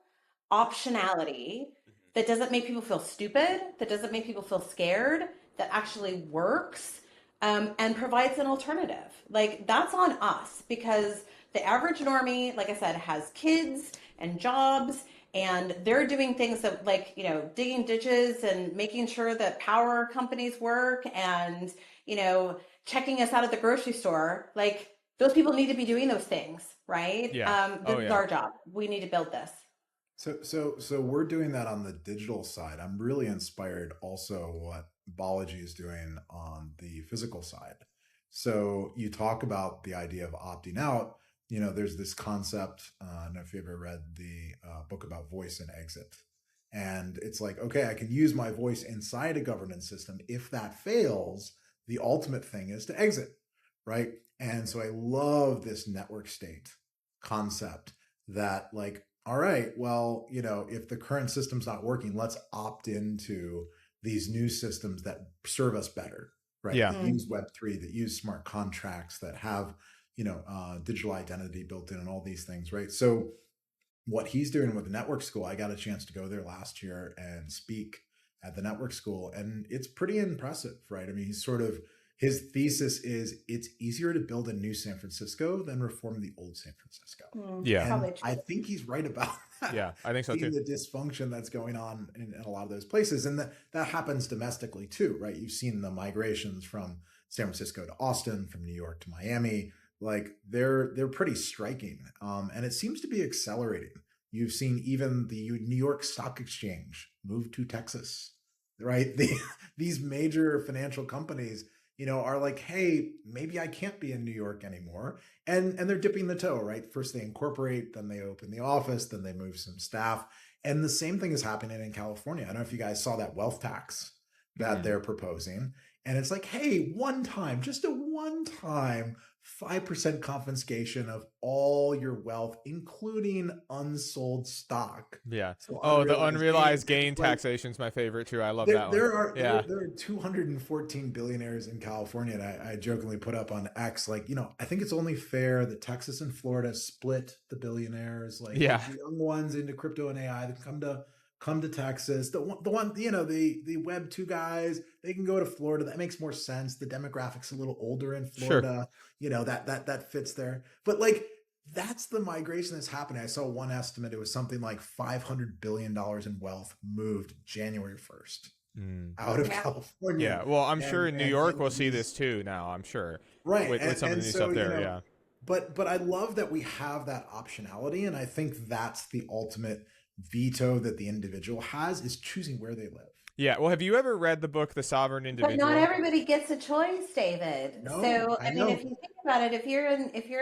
Speaker 5: optionality that doesn't make people feel stupid, that doesn't make people feel scared, that actually works, and provides an alternative. Like that's on us because the average normie, like I said, has kids and jobs and they're doing things that like, digging ditches and making sure that power companies work and, checking us out at the grocery store. Like those people need to be doing those things, right?
Speaker 3: Yeah.
Speaker 5: This is our job. We need to build this.
Speaker 4: So we're doing that on the digital side. I'm really inspired also what Balaji is doing on the physical side. So you talk about the idea of opting out. There's this concept. I don't know if you ever read the book about voice and exit. And it's like, okay, I can use my voice inside a governance system. If that fails, the ultimate thing is to exit, right? And so I love this network state concept that like, all right, well, if the current system's not working, let's opt into these new systems that serve us better, right?
Speaker 3: Yeah.
Speaker 4: That use Web3, that use smart contracts, that have, digital identity built in and all these things, right? So what he's doing with the network school, I got a chance to go there last year and speak at the network school, and it's pretty impressive, right? I mean, his thesis is it's easier to build a new San Francisco than reform the old San Francisco.
Speaker 3: Yeah.
Speaker 4: And I think he's right about that.
Speaker 3: Yeah, I think so too.
Speaker 4: The dysfunction that's going on in a lot of those places. And that happens domestically too, right? You've seen the migrations from San Francisco to Austin, from New York to Miami. Like they're pretty striking. And it seems to be accelerating. You've seen even the New York Stock Exchange move to Texas, right? These major financial companies, are like, hey, maybe I can't be in New York anymore. And they're dipping the toe, right? First they incorporate, then they open the office, then they move some staff. And the same thing is happening in California. I don't know if you guys saw that wealth tax that they're proposing. And it's like, hey, one time, just a one time 5% confiscation of all your wealth, including unsold stock.
Speaker 3: Yeah.
Speaker 4: So
Speaker 3: Oh, the
Speaker 4: unrealized
Speaker 3: unrealized
Speaker 4: gains. And
Speaker 3: gain
Speaker 4: it's like,
Speaker 3: taxation is my favorite too. I love that one. Yeah.
Speaker 4: there are 214 billionaires in California, and I jokingly put up on X, like, I think it's only fair that Texas and Florida split the billionaires, like
Speaker 3: Yeah.
Speaker 4: the young ones into crypto and AI that come to Texas. The one the Web 2 guys, they can go to Florida. That makes more sense. The demographic's a little older in Florida. Sure. That fits there. But like, that's the migration that's happening. I saw one estimate. It was something like $500 billion in wealth moved January 1st out of California.
Speaker 3: Yeah. Well, I'm sure in New York we'll see
Speaker 4: these,
Speaker 3: this too now, I'm sure.
Speaker 4: right.
Speaker 3: With some of the new stuff there. Yeah.
Speaker 4: But I love that we have that optionality. And I think that's the ultimate veto that the individual has, is choosing where they live.
Speaker 3: Yeah. Well, have you ever read the book The Sovereign Individual?
Speaker 5: But not everybody gets a choice, David.
Speaker 4: No,
Speaker 5: so
Speaker 4: I
Speaker 5: mean, if you think about it, if you're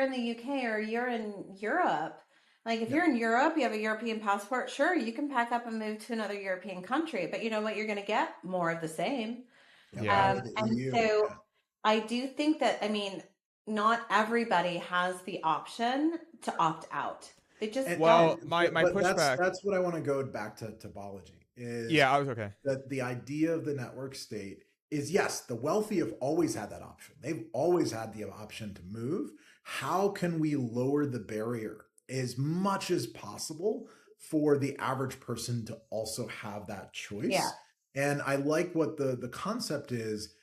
Speaker 5: in the UK or you're in Europe, like if you're in Europe, you have a European passport, sure, you can pack up and move to another European country, but you know what, you're going to get more of the same.
Speaker 3: Yeah.
Speaker 5: And so I do think that, I mean, not everybody has the option to opt out. They just
Speaker 3: my pushback.
Speaker 4: That's what I want to go back to topology.
Speaker 3: I was okay.
Speaker 4: That the idea of the network state is, yes, the wealthy have always had that option. They've always had the option to move. How can we lower the barrier as much as possible for the average person to also have that choice?
Speaker 5: Yeah.
Speaker 4: And I like what the concept is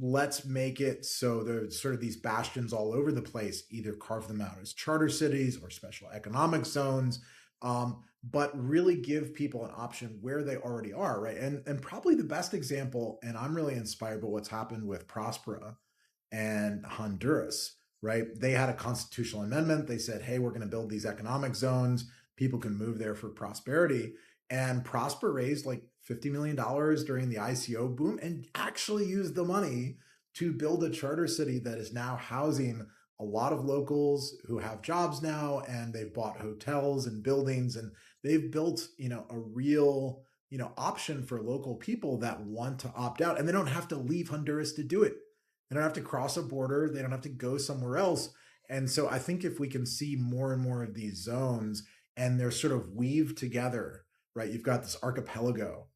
Speaker 4: let's make it so there's sort of these bastions all over the place, either carve them out as charter cities or special economic zones, but really give people an option where they already are, right? And probably the best example, and I'm really inspired by what's happened with Prospera and Honduras, right? They had a constitutional amendment. They said, hey, we're going to build these economic zones. People can move there for prosperity. And Prosper raised like $50 million during the ICO boom and actually used the money to build a charter city that is now housing a lot of locals who have jobs now, and they've bought hotels and buildings, and they've built, a real, option for local people that want to opt out, and they don't have to leave Honduras to do it. They don't have to cross a border. They don't have to go somewhere else. And so I think if we can see more and more of these zones and they're sort of weaved together, right? You've got this archipelago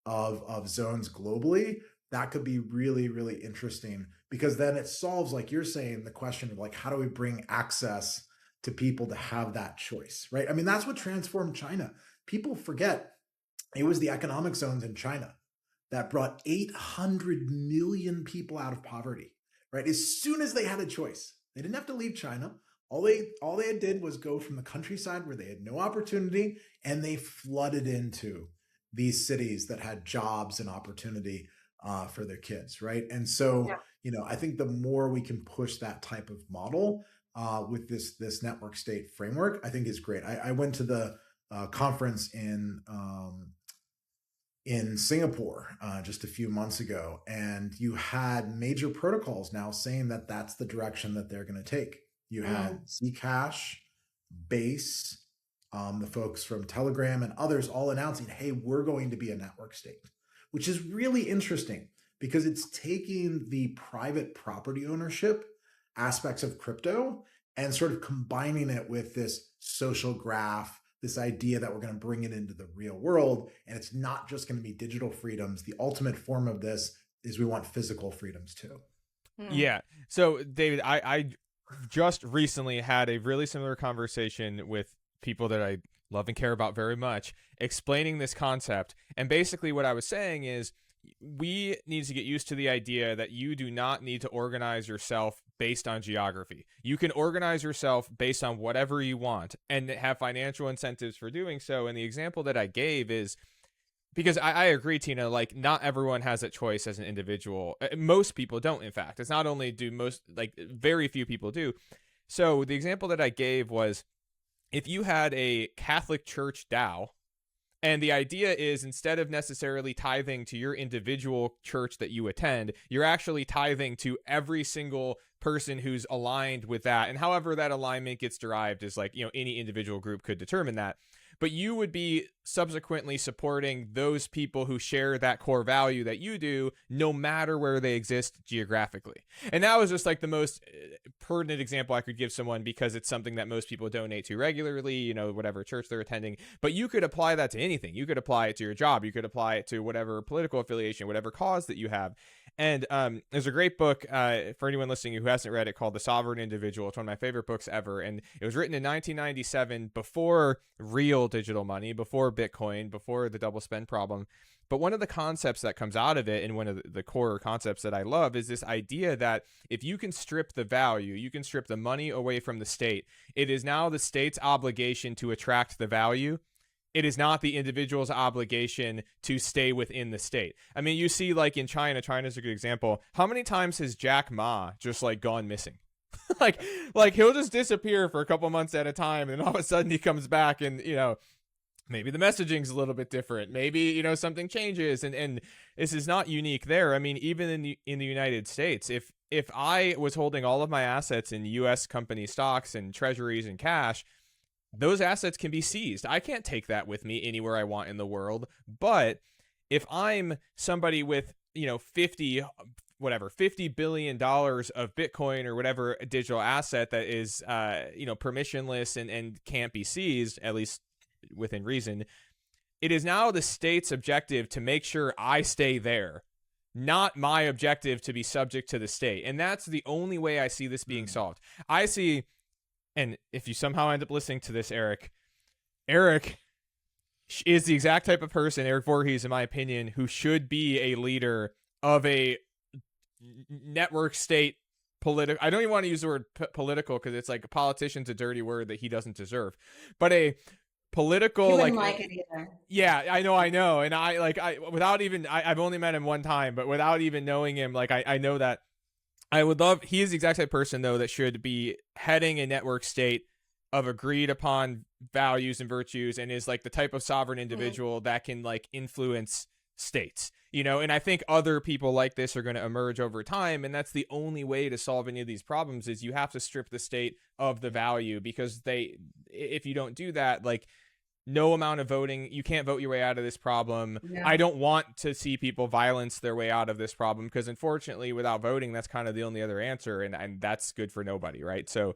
Speaker 4: of zones globally. That could be really, really interesting, because then it solves, like you're saying, the question of like, how do we bring access to people to have that choice, right? I mean, that's what transformed China. People forget it was the economic zones in China that brought 800 million people out of poverty, right? As soon as they had a choice, they didn't have to leave China. All they did was go from the countryside where they had no opportunity, and they flooded into these cities that had jobs and opportunity for their kids, right? And so, I think the more we can push that type of model with this network state framework, I think is great. I went to the conference in Singapore just a few months ago, and you had major protocols now saying that that's the direction that they're going to take. You had Zcash, Base, the folks from Telegram and others all announcing, hey, we're going to be a network state, which is really interesting because it's taking the private property ownership aspects of crypto and sort of combining it with this social graph, this idea that we're going to bring it into the real world. And it's not just going to be digital freedoms. The ultimate form of this is we want physical freedoms too.
Speaker 3: Yeah. So, David, I just recently had a really similar conversation with people that I love and care about very much, explaining this concept. And basically what I was saying is we need to get used to the idea that you do not need to organize yourself based on geography. You can organize yourself based on whatever you want and have financial incentives for doing so. And the example that I gave is, because I agree, Teana, like not everyone has that choice as an individual. Most people don't, in fact. It's not only do most, like very few people do. So the example that I gave was if you had a Catholic Church DAO, and the idea is instead of necessarily tithing to your individual church that you attend, you're actually tithing to every single person who's aligned with that. And however that alignment gets derived is like, any individual group could determine that. but you would be subsequently supporting those people who share that core value that you do, no matter where they exist geographically. And that was just like the most pertinent example I could give someone, because it's something that most people donate to regularly, you know, whatever church they're attending. But you could apply that to anything. You could apply it to your job. You could apply it to whatever political affiliation, whatever cause that you have. And there's a great book for anyone listening who hasn't read it called The Sovereign Individual. It's one of my favorite books ever. And it was written in 1997, before real digital money, before Bitcoin, before the double spend problem. But one of the concepts that comes out of it, and one of the core concepts that I love, is this idea that if you can strip the value, you can strip the money away from the state, it is now the state's obligation to attract the value. It is not the individual's obligation to stay within the state. I mean, you see, like in China's a good example. How many times has Jack Ma just like gone missing? like he'll just disappear for a couple months at a time, and then all of a sudden he comes back, and, you know, maybe the messaging's a little bit different. Maybe, you know, something changes, and this is not unique there. I mean, even in the United States, if I was holding all of my assets in U.S. company stocks and treasuries and cash, those assets can be seized. I can't take that with me anywhere I want in the world. But if I'm somebody with, you know, $50 billion of Bitcoin or whatever digital asset that is, you know, permissionless and can't be seized, at least within reason, it is now the state's objective to make sure I stay there, not my objective to be subject to the state. And that's the only way I see this being solved. I see... And if you somehow end up listening to this, Eric is the exact type of person, Eric Voorhees, in my opinion, who should be a leader of a network state political. I don't even want to use the word political, because it's like a politician's a dirty word that he doesn't deserve. But a political,
Speaker 5: you wouldn't like it either.
Speaker 3: Yeah, I know. And I've only met him one time, but without even knowing him, like I know that I would love, he is the exact type of person, though, that should be heading a network state of agreed upon values and virtues, and is like the type of sovereign individual that can like influence states, you know. And I think other people like this are going to emerge over time, and that's the only way to solve any of these problems, is you have to strip the state of the value, because if you don't do that, like, no amount of voting, you can't vote your way out of this problem. Yeah. I don't want to see people violence their way out of this problem, because unfortunately, without voting, that's kind of the only other answer, and that's good for nobody, right? So,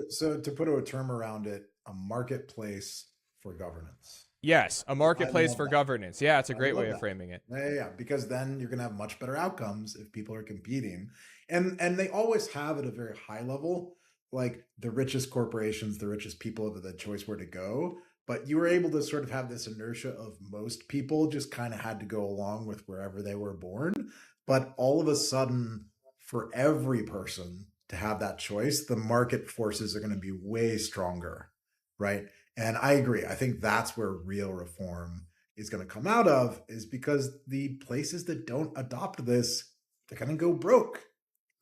Speaker 4: so to put a term around it, a marketplace for governance.
Speaker 3: Yes, a marketplace for governance. Yeah, it's a great way of framing it.
Speaker 4: Yeah, because then you're going to have much better outcomes if people are competing, and they always have at a very high level, like the richest corporations, the richest people have the choice where to go. But you were able to sort of have this inertia of most people just kind of had to go along with wherever they were born. But all of a sudden, for every person to have that choice, the market forces are going to be way stronger, right? And I agree. I think that's where real reform is going to come out of, is because the places that don't adopt this, they're going to go broke,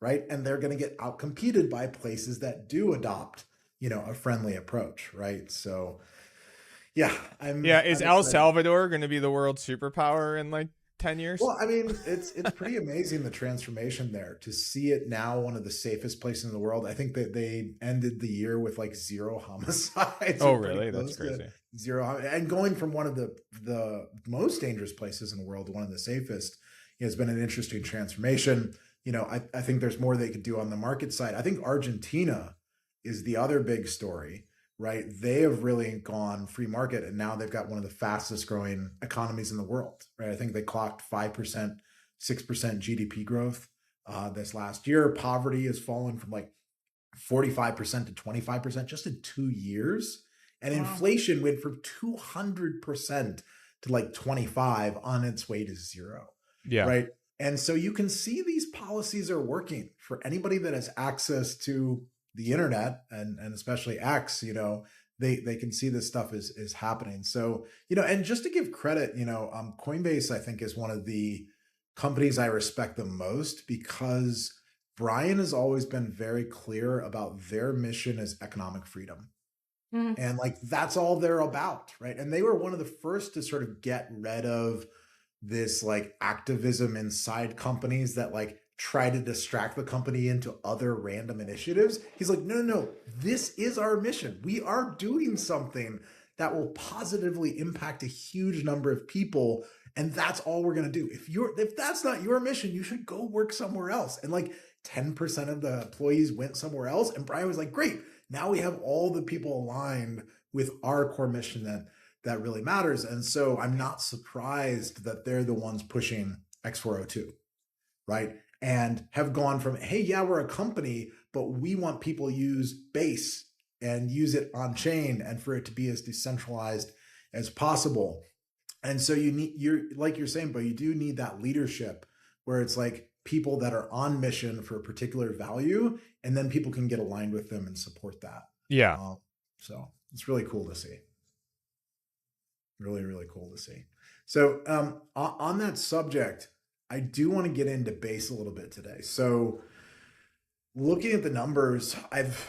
Speaker 4: right? And they're going to get outcompeted by places that do adopt, you know, a friendly approach, right? So... yeah.
Speaker 3: Is El Salvador going to be the world superpower in like 10 years?
Speaker 4: Well, I mean, it's pretty amazing, the transformation there, to see it now one of the safest places in the world. I think that they ended the year with like 0 homicides.
Speaker 3: Oh, really? That's crazy.
Speaker 4: 0, and going from one of the most dangerous places in the world to one of the safest, has been an interesting transformation. You know, I think there's more they could do on the market side. I think Argentina is the other big story. Right, they have really gone free market, and now they've got one of the fastest growing economies in the world. Right, I think they clocked 5%, 6% GDP growth this last year. Poverty has fallen from like 45% to 25% just in 2 years, and inflation went from 200% to like 25 on its way to 0.
Speaker 3: Yeah,
Speaker 4: right. And so you can see these policies are working for anybody that has access to the internet, and especially X, you know, they can see this stuff is happening. So, you know, and just to give credit, you know, Coinbase, I think, is one of the companies I respect the most, because Brian has always been very clear about their mission as economic freedom. And like, that's all they're about, right? And they were one of the first to sort of get rid of this like activism inside companies that like try to distract the company into other random initiatives. He's like, no, this is our mission. We are doing something that will positively impact a huge number of people. And that's all we're going to do. If that's not your mission, you should go work somewhere else. And like 10% of the employees went somewhere else. And Brian was like, great, now we have all the people aligned with our core mission that really matters. And so I'm not surprised that they're the ones pushing X402, right? And have gone from, hey, yeah, we're a company, but we want people to use Base and use it on chain and for it to be as decentralized as possible. And so you're like you're saying, but you do need that leadership where it's like people that are on mission for a particular value, and then people can get aligned with them and support that.
Speaker 3: Yeah.
Speaker 4: So it's really cool to see. Really, really cool to see. So on that subject, I do want to get into Base a little bit today. So looking at the numbers, I've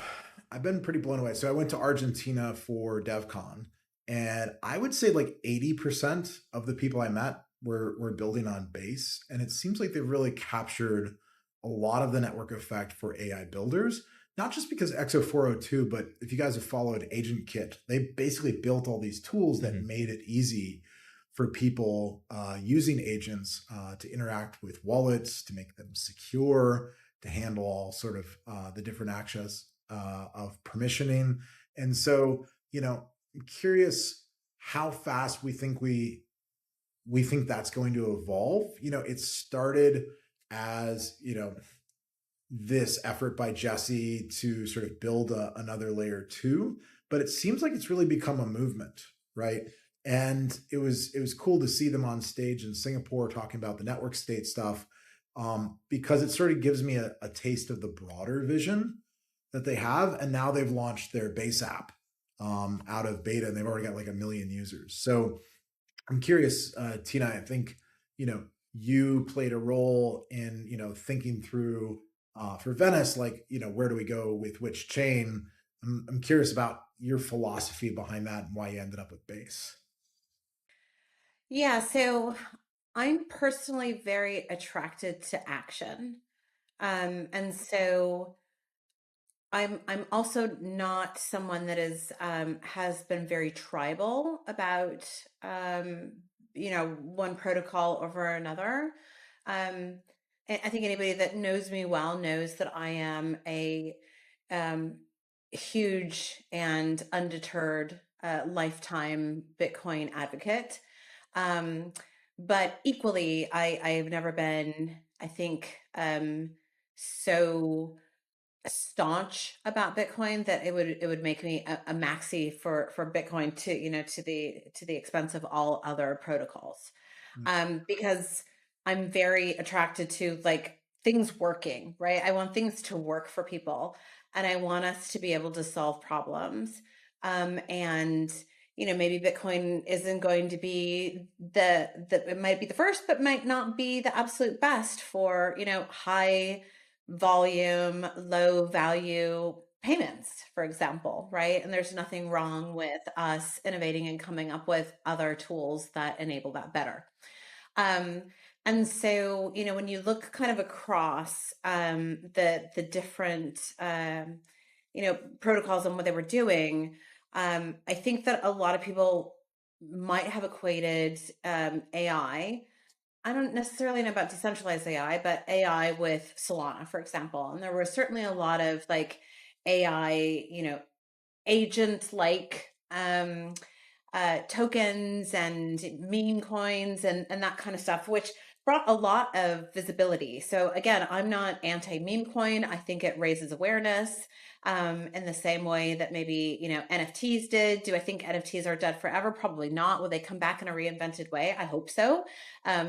Speaker 4: been pretty blown away. So I went to Argentina for DevCon, and I would say like 80% of the people I met were building on Base. And it seems like they've really captured a lot of the network effect for AI builders, not just because XO402, but if you guys have followed AgentKit, they basically built all these tools that made it easy for people using agents to interact with wallets, to make them secure, to handle all sort of the different access of permissioning. And so, I'm curious how fast we think that's going to evolve. It started as, this effort by Jesse to sort of build another layer 2, but it seems like it's really become a movement, right? And it was cool to see them on stage in Singapore talking about the network state stuff, because it sort of gives me a taste of the broader vision that they have. And now they've launched their Base app out of beta, and they've already got like 1 million users. So I'm curious, Tina, I think, you played a role in, thinking through for Venice, like, where do we go with which chain? I'm curious about your philosophy behind that and why you ended up with Base.
Speaker 5: Yeah, so I'm personally very attracted to action. And so I'm also not someone that is has been very tribal about one protocol over another. And I think anybody that knows me well knows that I am a um, huge and undeterred lifetime Bitcoin advocate. But equally, I've never been, I think, so staunch about Bitcoin that it would make me a maxi for Bitcoin to the expense of all other protocols. Because I'm very attracted to like things working, right? I want things to work for people, and I want us to be able to solve problems. And maybe Bitcoin isn't going to be it might be the first, but might not be the absolute best for high volume, low value payments, for example, right? And there's nothing wrong with us innovating and coming up with other tools that enable that better. And so, when you look kind of across the different protocols and what they were doing, I think that a lot of people might have equated AI. I don't necessarily know about decentralized AI, but AI with Solana, for example. And there were certainly a lot of like AI, agent like tokens and meme coins and that kind of stuff, which brought a lot of visibility. So again, I'm not anti meme coin. I think it raises awareness in the same way that maybe, NFTs did. Do I think NFTs are dead forever? Probably not. Will they come back in a reinvented way? I hope so.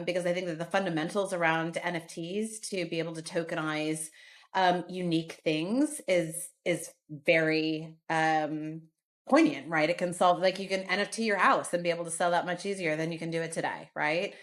Speaker 5: Because I think that the fundamentals around NFTs to be able to tokenize unique things is very poignant, right? It can solve, like you can NFT your house and be able to sell that much easier than you can do it today, right?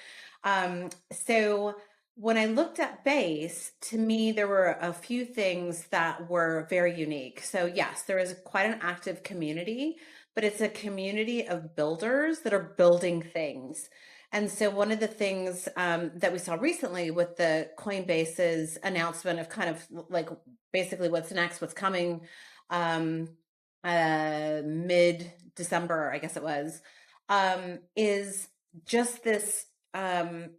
Speaker 5: So when I looked at Base, to me, there were a few things that were very unique. So yes, there is quite an active community, but it's a community of builders that are building things. And so one of the things that we saw recently with the Coinbase's announcement of kind of like basically what's next, what's coming, mid December, I guess it was, is just this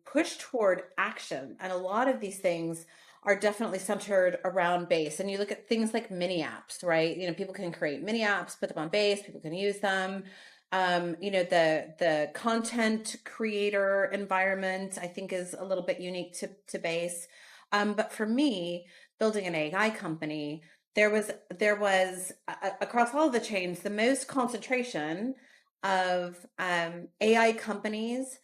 Speaker 5: push toward action. And a lot of these things are definitely centered around base. And you look at things like mini apps, right? You know, people can create mini apps, put them on base, people can use them. You know, the content creator environment, I think, is a little bit unique to base. But for me, building an AI company, there was across all of the chains, the most concentration of AI companies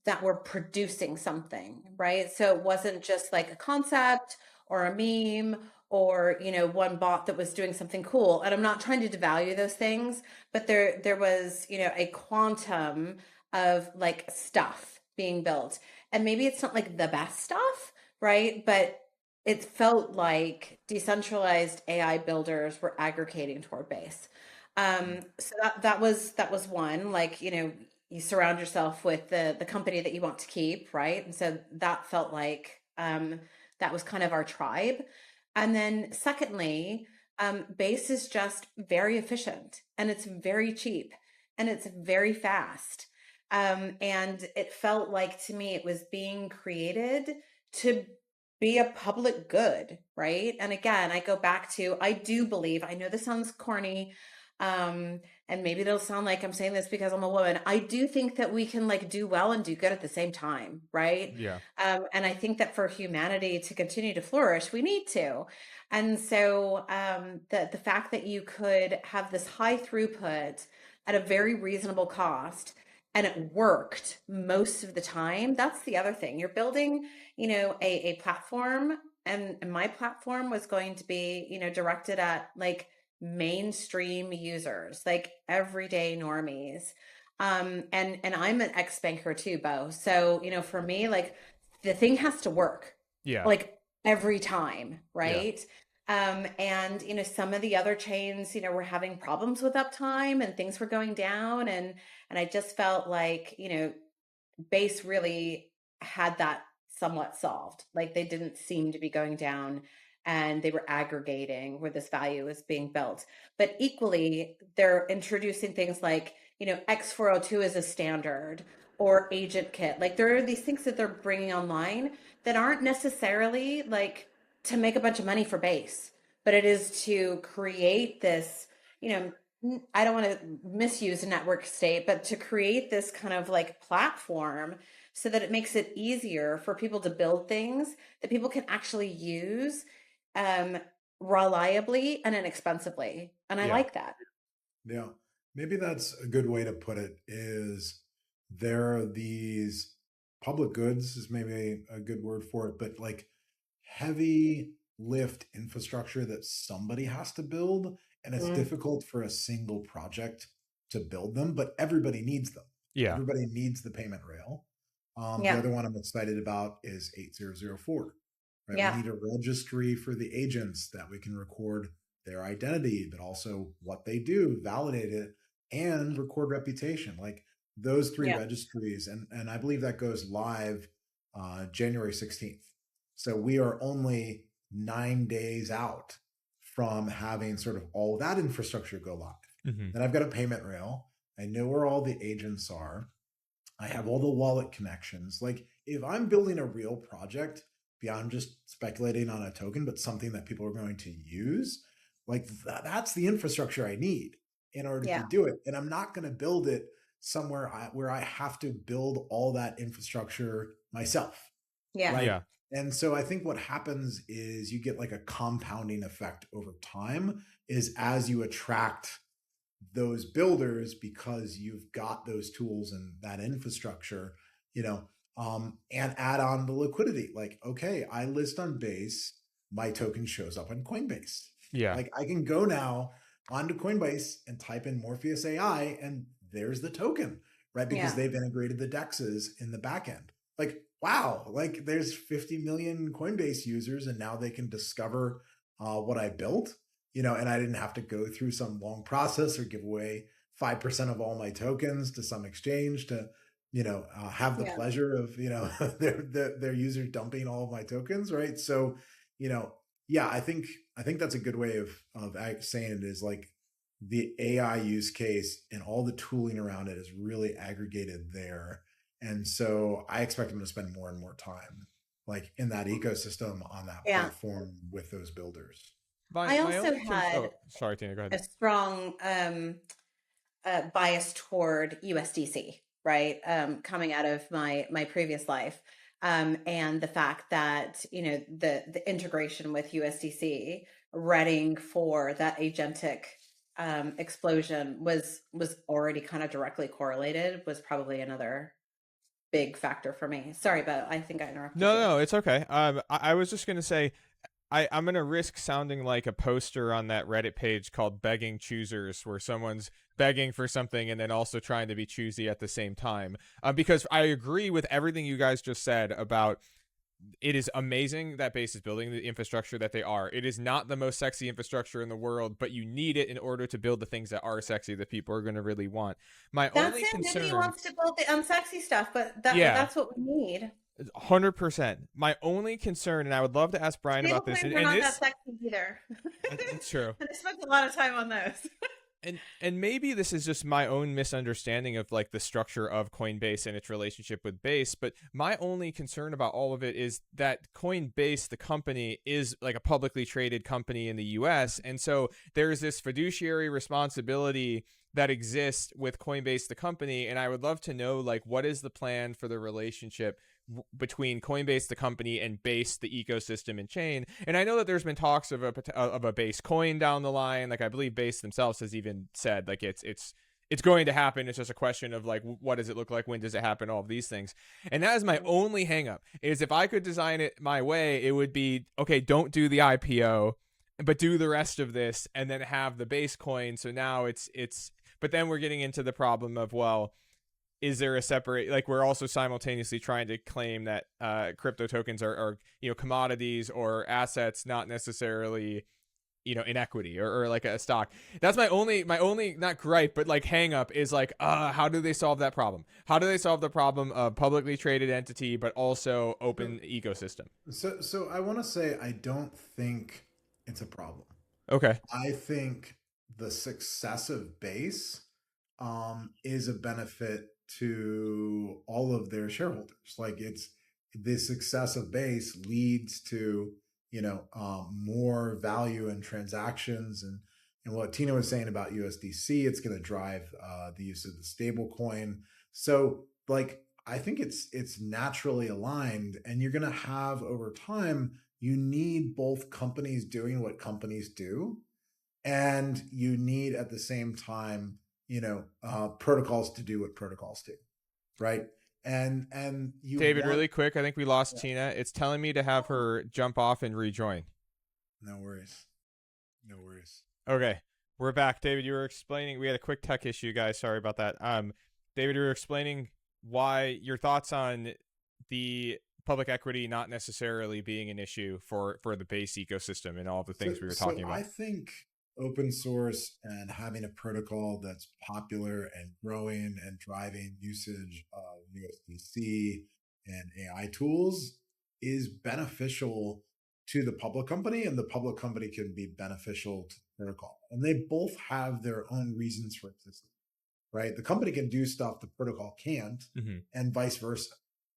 Speaker 5: that were producing something, right? So it wasn't just like a concept or a meme or, you know, one bot that was doing something cool. And I'm not trying to devalue those things, but there was, you know, a quantum of like stuff being built. And maybe it's not like the best stuff, right? But it felt like decentralized AI builders were aggregating toward base. So that was one, like, you know, you surround yourself with the company that you want to keep, right? And so that felt like that was kind of our tribe. And then secondly, base is just very efficient and it's very cheap and it's very fast. And it felt like to me it was being created to be a public good, right? And again, I go back to, I do believe, I know this sounds corny, and maybe it'll sound like I'm saying this because I'm a woman. I do think that we can like do well and do good at the same time, right?
Speaker 3: Yeah.
Speaker 5: And I think that for humanity to continue to flourish, we need to. And so the fact that you could have this high throughput at a very reasonable cost and it worked most of the time, that's the other thing. You're building, you know, a platform, and my platform was going to be, you know, directed at like mainstream users, like everyday normies. And I'm an ex-banker too, Bo. So, you know, for me, like the thing has to work
Speaker 3: Yeah.
Speaker 5: like every time,
Speaker 3: Yeah.
Speaker 5: right? And you know, some of the other chains, you know, were having problems with uptime and things were going down. And I just felt like, you know, base really had that somewhat solved. Like they didn't seem to be going down and they were aggregating where this value is being built. But equally, they're introducing things like, you know, X402 is a standard or agent kit. Like there are these things that they're bringing online that aren't necessarily like to make a bunch of money for base, but it is to create this, you know, I don't want to misuse a network state, but to create this kind of like platform so that it makes it easier for people to build things that people can actually use um, reliably and inexpensively. And I
Speaker 3: Yeah.
Speaker 5: like that.
Speaker 4: Yeah. Maybe that's a good way to put it is there are these public goods is maybe a good word for it, but like heavy lift infrastructure that somebody has to build. And it's
Speaker 5: Mm,
Speaker 4: difficult for a single project to build them, but everybody needs them.
Speaker 3: Yeah.
Speaker 4: Everybody needs the payment rail. The
Speaker 5: yeah,
Speaker 4: other one I'm excited about is 8004, right? We
Speaker 5: yeah,
Speaker 4: need a registry for the agents that we can record their identity, but also what they do, validate it, and record reputation. Like those three
Speaker 5: yeah,
Speaker 4: registries, and I believe that goes live January 16th. So we are only 9 days out from having sort of all that infrastructure go live.
Speaker 3: Mm-hmm.
Speaker 4: Then I've got a payment rail. I know where all the agents are. I have all the wallet connections. Like if I'm building a real project beyond just speculating on a token, but something that people are going to use, like that's the infrastructure I need in order to
Speaker 5: yeah,
Speaker 4: do it. And I'm not going to build it somewhere where I have to build all that infrastructure myself,
Speaker 5: yeah,
Speaker 4: right?
Speaker 3: Yeah.
Speaker 4: And so I think what happens is you get like a compounding effect over time is as you attract those builders because you've got those tools and that infrastructure, you know, and add on the liquidity. Like, okay, I list on Base, my token shows up on Coinbase.
Speaker 3: Yeah.
Speaker 4: Like I can go now onto Coinbase and type in Morpheus AI, and there's the token, right? Because
Speaker 5: yeah,
Speaker 4: they've integrated the DEXs in the back end. Like, wow, like there's 50 million Coinbase users, and now they can discover what I built, you know, and I didn't have to go through some long process or give away 5% of all my tokens to some exchange to, you know, have the
Speaker 5: yeah,
Speaker 4: pleasure of, you know, their user dumping all of my tokens, right? So, you know, yeah, I think that's a good way of saying it is like the AI use case and all the tooling around it is really aggregated there. And so I expect them to spend more and more time like in that ecosystem on that
Speaker 5: Yeah.
Speaker 4: platform with those builders.
Speaker 5: I
Speaker 3: My
Speaker 5: also
Speaker 3: only
Speaker 5: had
Speaker 3: sorry, Tina, go ahead.
Speaker 5: a strong bias toward USDC, right? Coming out of my previous life. And the fact that, the integration with USDC readying for that agentic explosion was already kind of directly correlated, was probably another big factor for me. Sorry, but I think I interrupted you.
Speaker 3: No, it's okay. I was just gonna say, I'm gonna risk sounding like a poster on that Reddit page called "Begging Choosers," where someone's begging for something and then also trying to be choosy at the same time. Because I agree with everything you guys just said about it is amazing that Base is building the infrastructure that they are. It is not the most sexy infrastructure in the world, but you need it in order to build the things that are sexy that people are going to really want. My
Speaker 5: That's
Speaker 3: only
Speaker 5: it. Nobody
Speaker 3: concern,
Speaker 5: wants to build the unsexy stuff, but
Speaker 3: yeah,
Speaker 5: that's what we need.
Speaker 3: 100%. My only concern, and I would love to ask Brian about this,
Speaker 5: Stablecoins are
Speaker 3: and
Speaker 5: not that
Speaker 3: this,
Speaker 5: sexy either.
Speaker 3: it's true.
Speaker 5: And I spent a lot of time on those.
Speaker 3: And maybe this is just my own misunderstanding of like the structure of Coinbase and its relationship with Base, but my only concern about all of it is that Coinbase, the company, is like a publicly traded company in the US, and so there's this fiduciary responsibility that exists with Coinbase, the company, and I would love to know like what is the plan for the relationship between Coinbase, the company, and Base, the ecosystem and chain. And I know that there's been talks of a Base coin down the line. Like I believe Base themselves has even said like it's going to happen. It's just a question of like what does it look like, when does it happen, all of these things. And that is my only hangup. Is if I could design it my way, it would be okay. Don't do the IPO, but do the rest of this, and then have the Base coin. So now it's. But then we're getting into the problem of well, is there a separate, like we're also simultaneously trying to claim that crypto tokens are commodities or assets, not necessarily in equity or like a stock. That's my only not gripe but like hang up is like how do they solve that problem? How do they solve the problem of publicly traded entity but also open ecosystem?
Speaker 4: So I want to say I don't think it's a problem.
Speaker 3: Okay.
Speaker 4: I think the success of Base is a benefit to all of their shareholders. Like it's the success of Base leads to more value in transactions and what Tina was saying about USDC, it's going to drive the use of the stable coin. So like I think it's naturally aligned, and you're going to have over time. You need both companies doing what companies do, and you need at the same time protocols to do what protocols do, right? And you
Speaker 3: David,
Speaker 4: want
Speaker 3: really quick, I think we lost Tina. It's telling me to have her jump off and rejoin.
Speaker 4: no worries.
Speaker 3: Okay, we're back. David, you were explaining, we had a quick tech issue, guys. Sorry about that. David, you were explaining why your thoughts on the public equity not necessarily being an issue for the Base ecosystem and all the things we were talking about.
Speaker 4: I think open source and having a protocol that's popular and growing and driving usage of USDC and AI tools is beneficial to the public company, and the public company can be beneficial to the protocol. And they both have their own reasons for existing, right? The company can do stuff the protocol can't, and vice versa,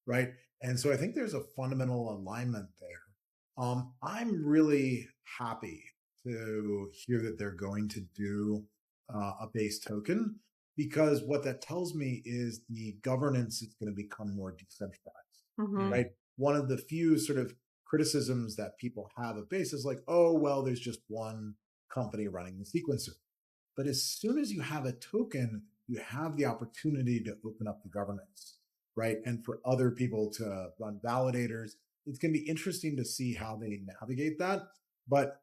Speaker 4: right? And so I think there's a fundamental alignment there. I'm really happy to hear that they're going to do a Base token, because what that tells me is the governance is going to become more decentralized, right? One of the few sort of criticisms that people have of Base is like, oh, well, there's just one company running the sequencer. But as soon as you have a token, you have the opportunity to open up the governance, right? And for other people to run validators. It's going to be interesting to see how they navigate that. But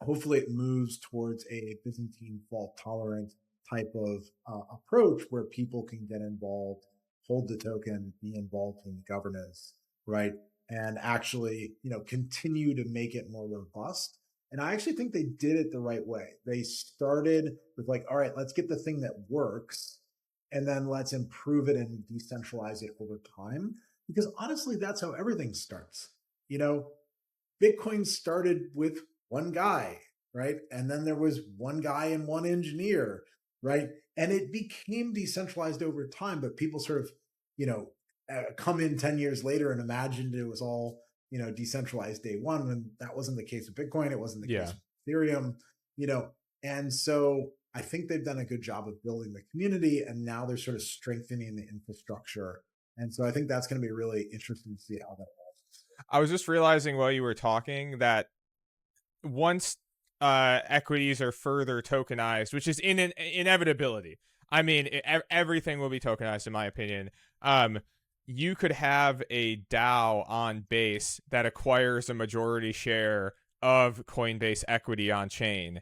Speaker 4: hopefully it moves towards a Byzantine fault tolerant type of approach where people can get involved, hold the token, be involved in governance, right? And actually, continue to make it more robust. And I actually think they did it the right way. They started with like, all right, let's get the thing that works, and then let's improve it and decentralize it over time. Because honestly, that's how everything starts. Bitcoin started with one guy, right? And then there was one guy and one engineer, right? And it became decentralized over time, but people sort of, come in 10 years later and imagined it was all, decentralized day one, when that wasn't the case with Bitcoin. It wasn't the case with Ethereum, and so I think they've done a good job of building the community, and now they're sort of strengthening the infrastructure. And so I think that's going to be really interesting to see how that evolves.
Speaker 3: I was just realizing while you were talking that once equities are further tokenized, which is in an inevitability. I mean, everything will be tokenized, in my opinion. You could have a DAO on Base that acquires a majority share of Coinbase equity on chain,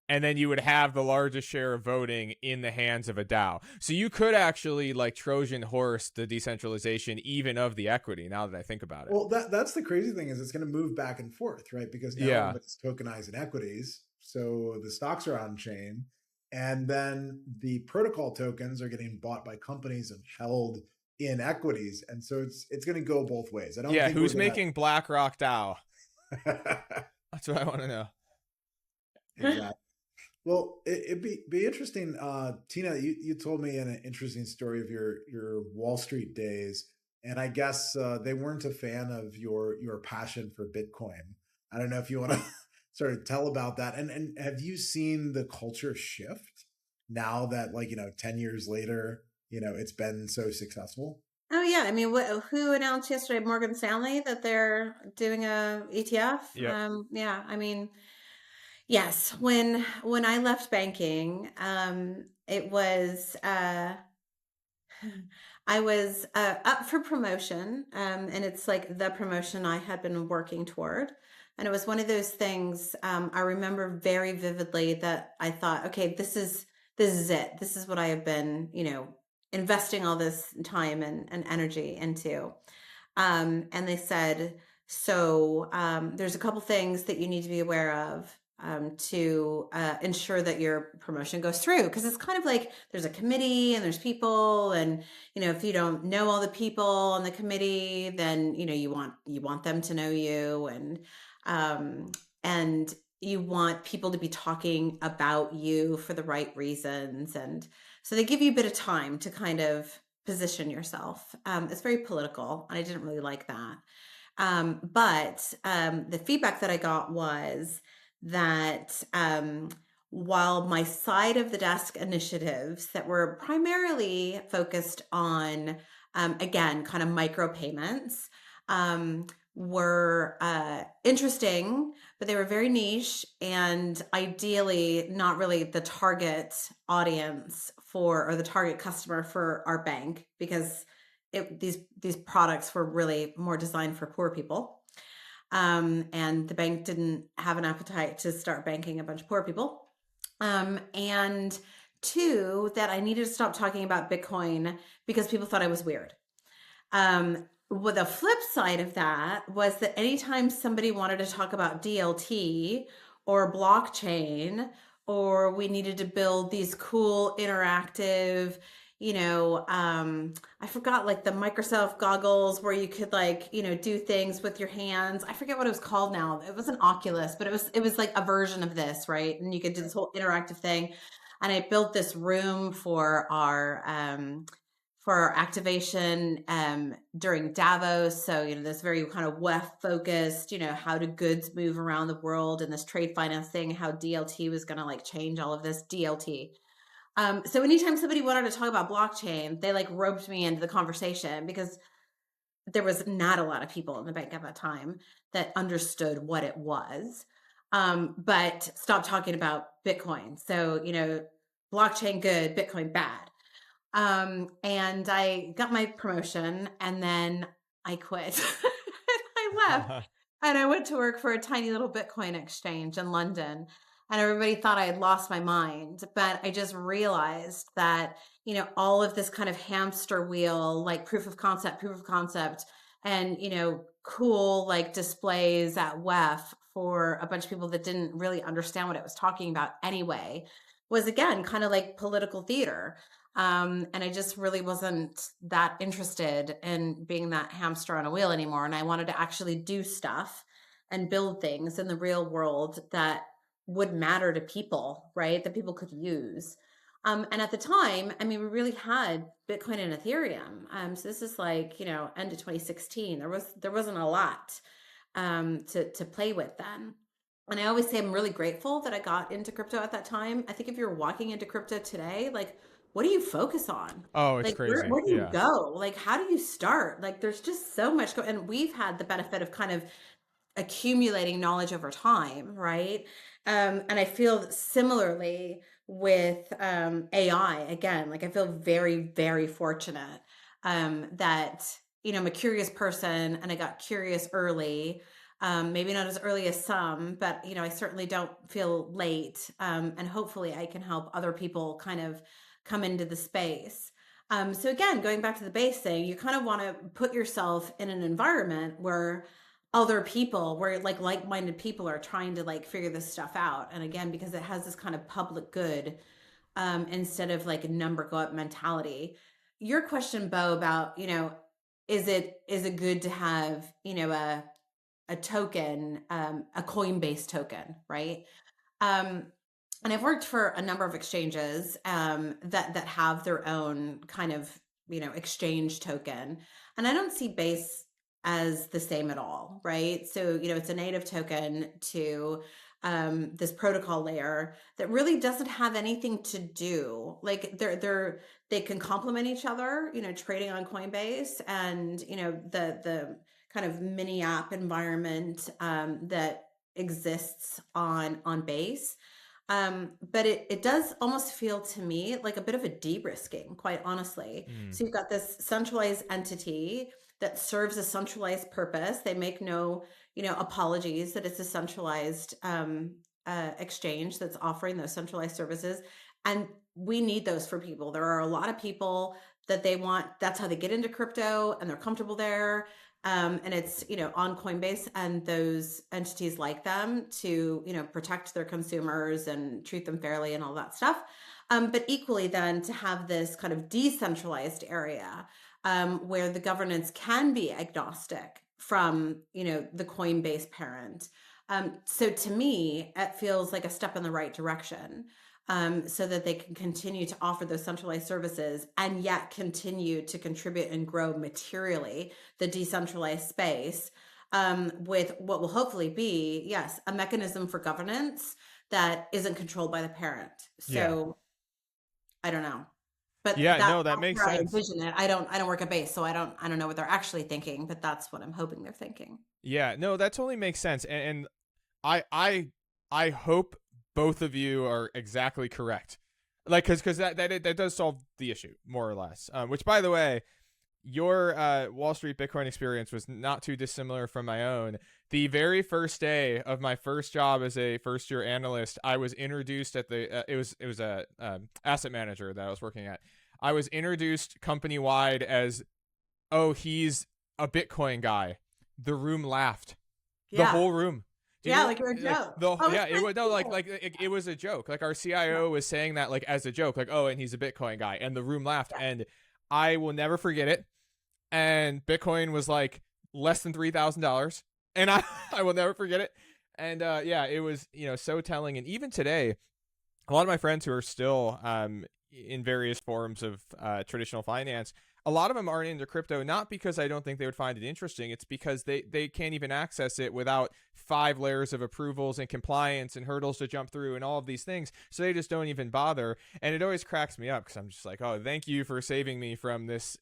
Speaker 3: and then you would have the largest share of voting in the hands of a DAO. So you could actually like Trojan horse the decentralization even of the equity, now that I think about it.
Speaker 4: Well, that's the crazy thing, is it's going to move back and forth, right? Because now everybody's tokenizing equities. So the stocks are on chain, and then the protocol tokens are getting bought by companies and held in equities. And so it's going to go both ways. I don't think
Speaker 3: who's making BlackRock DAO? That's what I want to know.
Speaker 4: Exactly. Well, it'd be interesting. Teana, you told me an interesting story of your Wall Street days, and I guess they weren't a fan of your passion for Bitcoin. I don't know if you want to sort of tell about that. And have you seen the culture shift now that 10 years later, it's been so successful?
Speaker 5: Oh yeah, I mean, who announced yesterday? Morgan Stanley, that they're doing a ETF. Yeah, I mean, yes. When I left banking, it was I was up for promotion, and it's like the promotion I had been working toward. And it was one of those things, I remember very vividly that I thought, okay, this is it. This is what I have been, investing all this time and energy into. And they said, so there's a couple things that you need to be aware of to ensure that your promotion goes through, because it's kind of like there's a committee and there's people, and if you don't know all the people on the committee, then you want them to know you, and you want people to be talking about you for the right reasons, and so they give you a bit of time to kind of position yourself. It's very political, and I didn't really like that. But the feedback that I got was that while my side of the desk initiatives that were primarily focused on, again, kind of micropayments, were interesting, but they were very niche and ideally not really the target audience or the target customer for our bank, because these products were really more designed for poor people. And the bank didn't have an appetite to start banking a bunch of poor people. And two, that I needed to stop talking about Bitcoin because people thought I was weird. Well, the flip side of that was that anytime somebody wanted to talk about DLT or blockchain, or we needed to build these cool interactive, I forgot, like the Microsoft goggles where you could do things with your hands. I forget what it was called now. It wasn't Oculus, but it was like a version of this, right? And you could do this whole interactive thing. And I built this room for our activation during Davos. So, this very kind of WEF focused, how do goods move around the world, and this trade finance thing, how DLT was going to change all of this DLT. So anytime somebody wanted to talk about blockchain, they roped me into the conversation, because there was not a lot of people in the bank at that time that understood what it was, but stopped talking about Bitcoin. So, blockchain good, Bitcoin bad. And I got my promotion, and then I quit. I left and I went to work for a tiny little Bitcoin exchange in London, and everybody thought I had lost my mind. But I just realized that, all of this kind of hamster wheel, like proof of concept, and, cool, displays at WEF for a bunch of people that didn't really understand what it was talking about anyway, was again, kind of like political theater. And I just really wasn't that interested in being that hamster on a wheel anymore. And I wanted to actually do stuff and build things in the real world that would matter to people, right? That people could use. And at the time, I mean, we really had Bitcoin and Ethereum. So this is like, end of 2016. There wasn't a lot to play with then. And I always say I'm really grateful that I got into crypto at that time. I think if you're walking into crypto today, like, what do you focus on?
Speaker 3: Oh, it's
Speaker 5: Like,
Speaker 3: crazy.
Speaker 5: where do you
Speaker 3: Yeah.
Speaker 5: go? Like, how do you start? Like, there's just so much and we've had the benefit of kind of accumulating knowledge over time, right? And I feel similarly with AI. Again, like I feel very, very fortunate that I'm a curious person, and I got curious early. Maybe not as early as some, but I certainly don't feel late. And hopefully, I can help other people kind of come into the space. So again, going back to the base thing, you kind of want to put yourself in an environment where other people, where like-minded people are trying to like figure this stuff out. And again, because it has this kind of public good, instead of like a number go up mentality. Your question, Bo, about, is it good to have, a token, a Coinbase token, right? Um, and I've worked for a number of exchanges that have their own kind of exchange token, and I don't see Base as the same at all, right? So it's a native token to this protocol layer that really doesn't have anything to do, like they can complement each other, trading on Coinbase, and the kind of mini app environment that exists on Base. But it does almost feel to me like a bit of a de-risking, quite honestly. So you've got this centralized entity that serves a centralized purpose. They make no, apologies that it's a centralized exchange that's offering those centralized services. And we need those for people. There are a lot of people that they want, that's how they get into crypto and they're comfortable there. And it's, on Coinbase and those entities like them to, protect their consumers and treat them fairly and all that stuff. But equally then to have this kind of decentralized area where the governance can be agnostic from, the Coinbase parent. So to me, it feels like a step in the right direction. So that they can continue to offer those centralized services and yet continue to contribute and grow materially the decentralized space, with what will hopefully be, yes, a mechanism for governance that isn't controlled by the parent. So I don't know. But
Speaker 3: Yeah,
Speaker 5: that's
Speaker 3: no, that makes
Speaker 5: where I
Speaker 3: sense.
Speaker 5: envision it. I don't work at Base, so I don't know what they're actually thinking, but that's what I'm hoping they're thinking.
Speaker 3: Yeah, no, that totally makes sense. And I hope both of you are exactly correct. Like, because that does solve the issue more or less. Which, by the way, your Wall Street Bitcoin experience was not too dissimilar from my own. The very first day of my first job as a first year analyst, I was introduced at the it was a asset manager that I was working at. I was introduced company wide as, oh, he's a Bitcoin guy. The room laughed. The
Speaker 5: Yeah.
Speaker 3: whole room.
Speaker 5: Yeah, like you're a joke.
Speaker 3: It was no it was a joke. Like our CIO was saying that like as a joke, like, oh, and he's a Bitcoin guy, and the room laughed, and I will never forget it. And Bitcoin was like less than $3,000, and I will never forget it. And it was so telling. And even today, a lot of my friends who are still in various forms of traditional finance, a lot of them aren't into crypto, not because I don't think they would find it interesting. It's because they can't even access it without 5 layers of approvals and compliance and hurdles to jump through and all of these things. So they just don't even bother. And it always cracks me up because I'm just like, oh, thank you for saving me from this,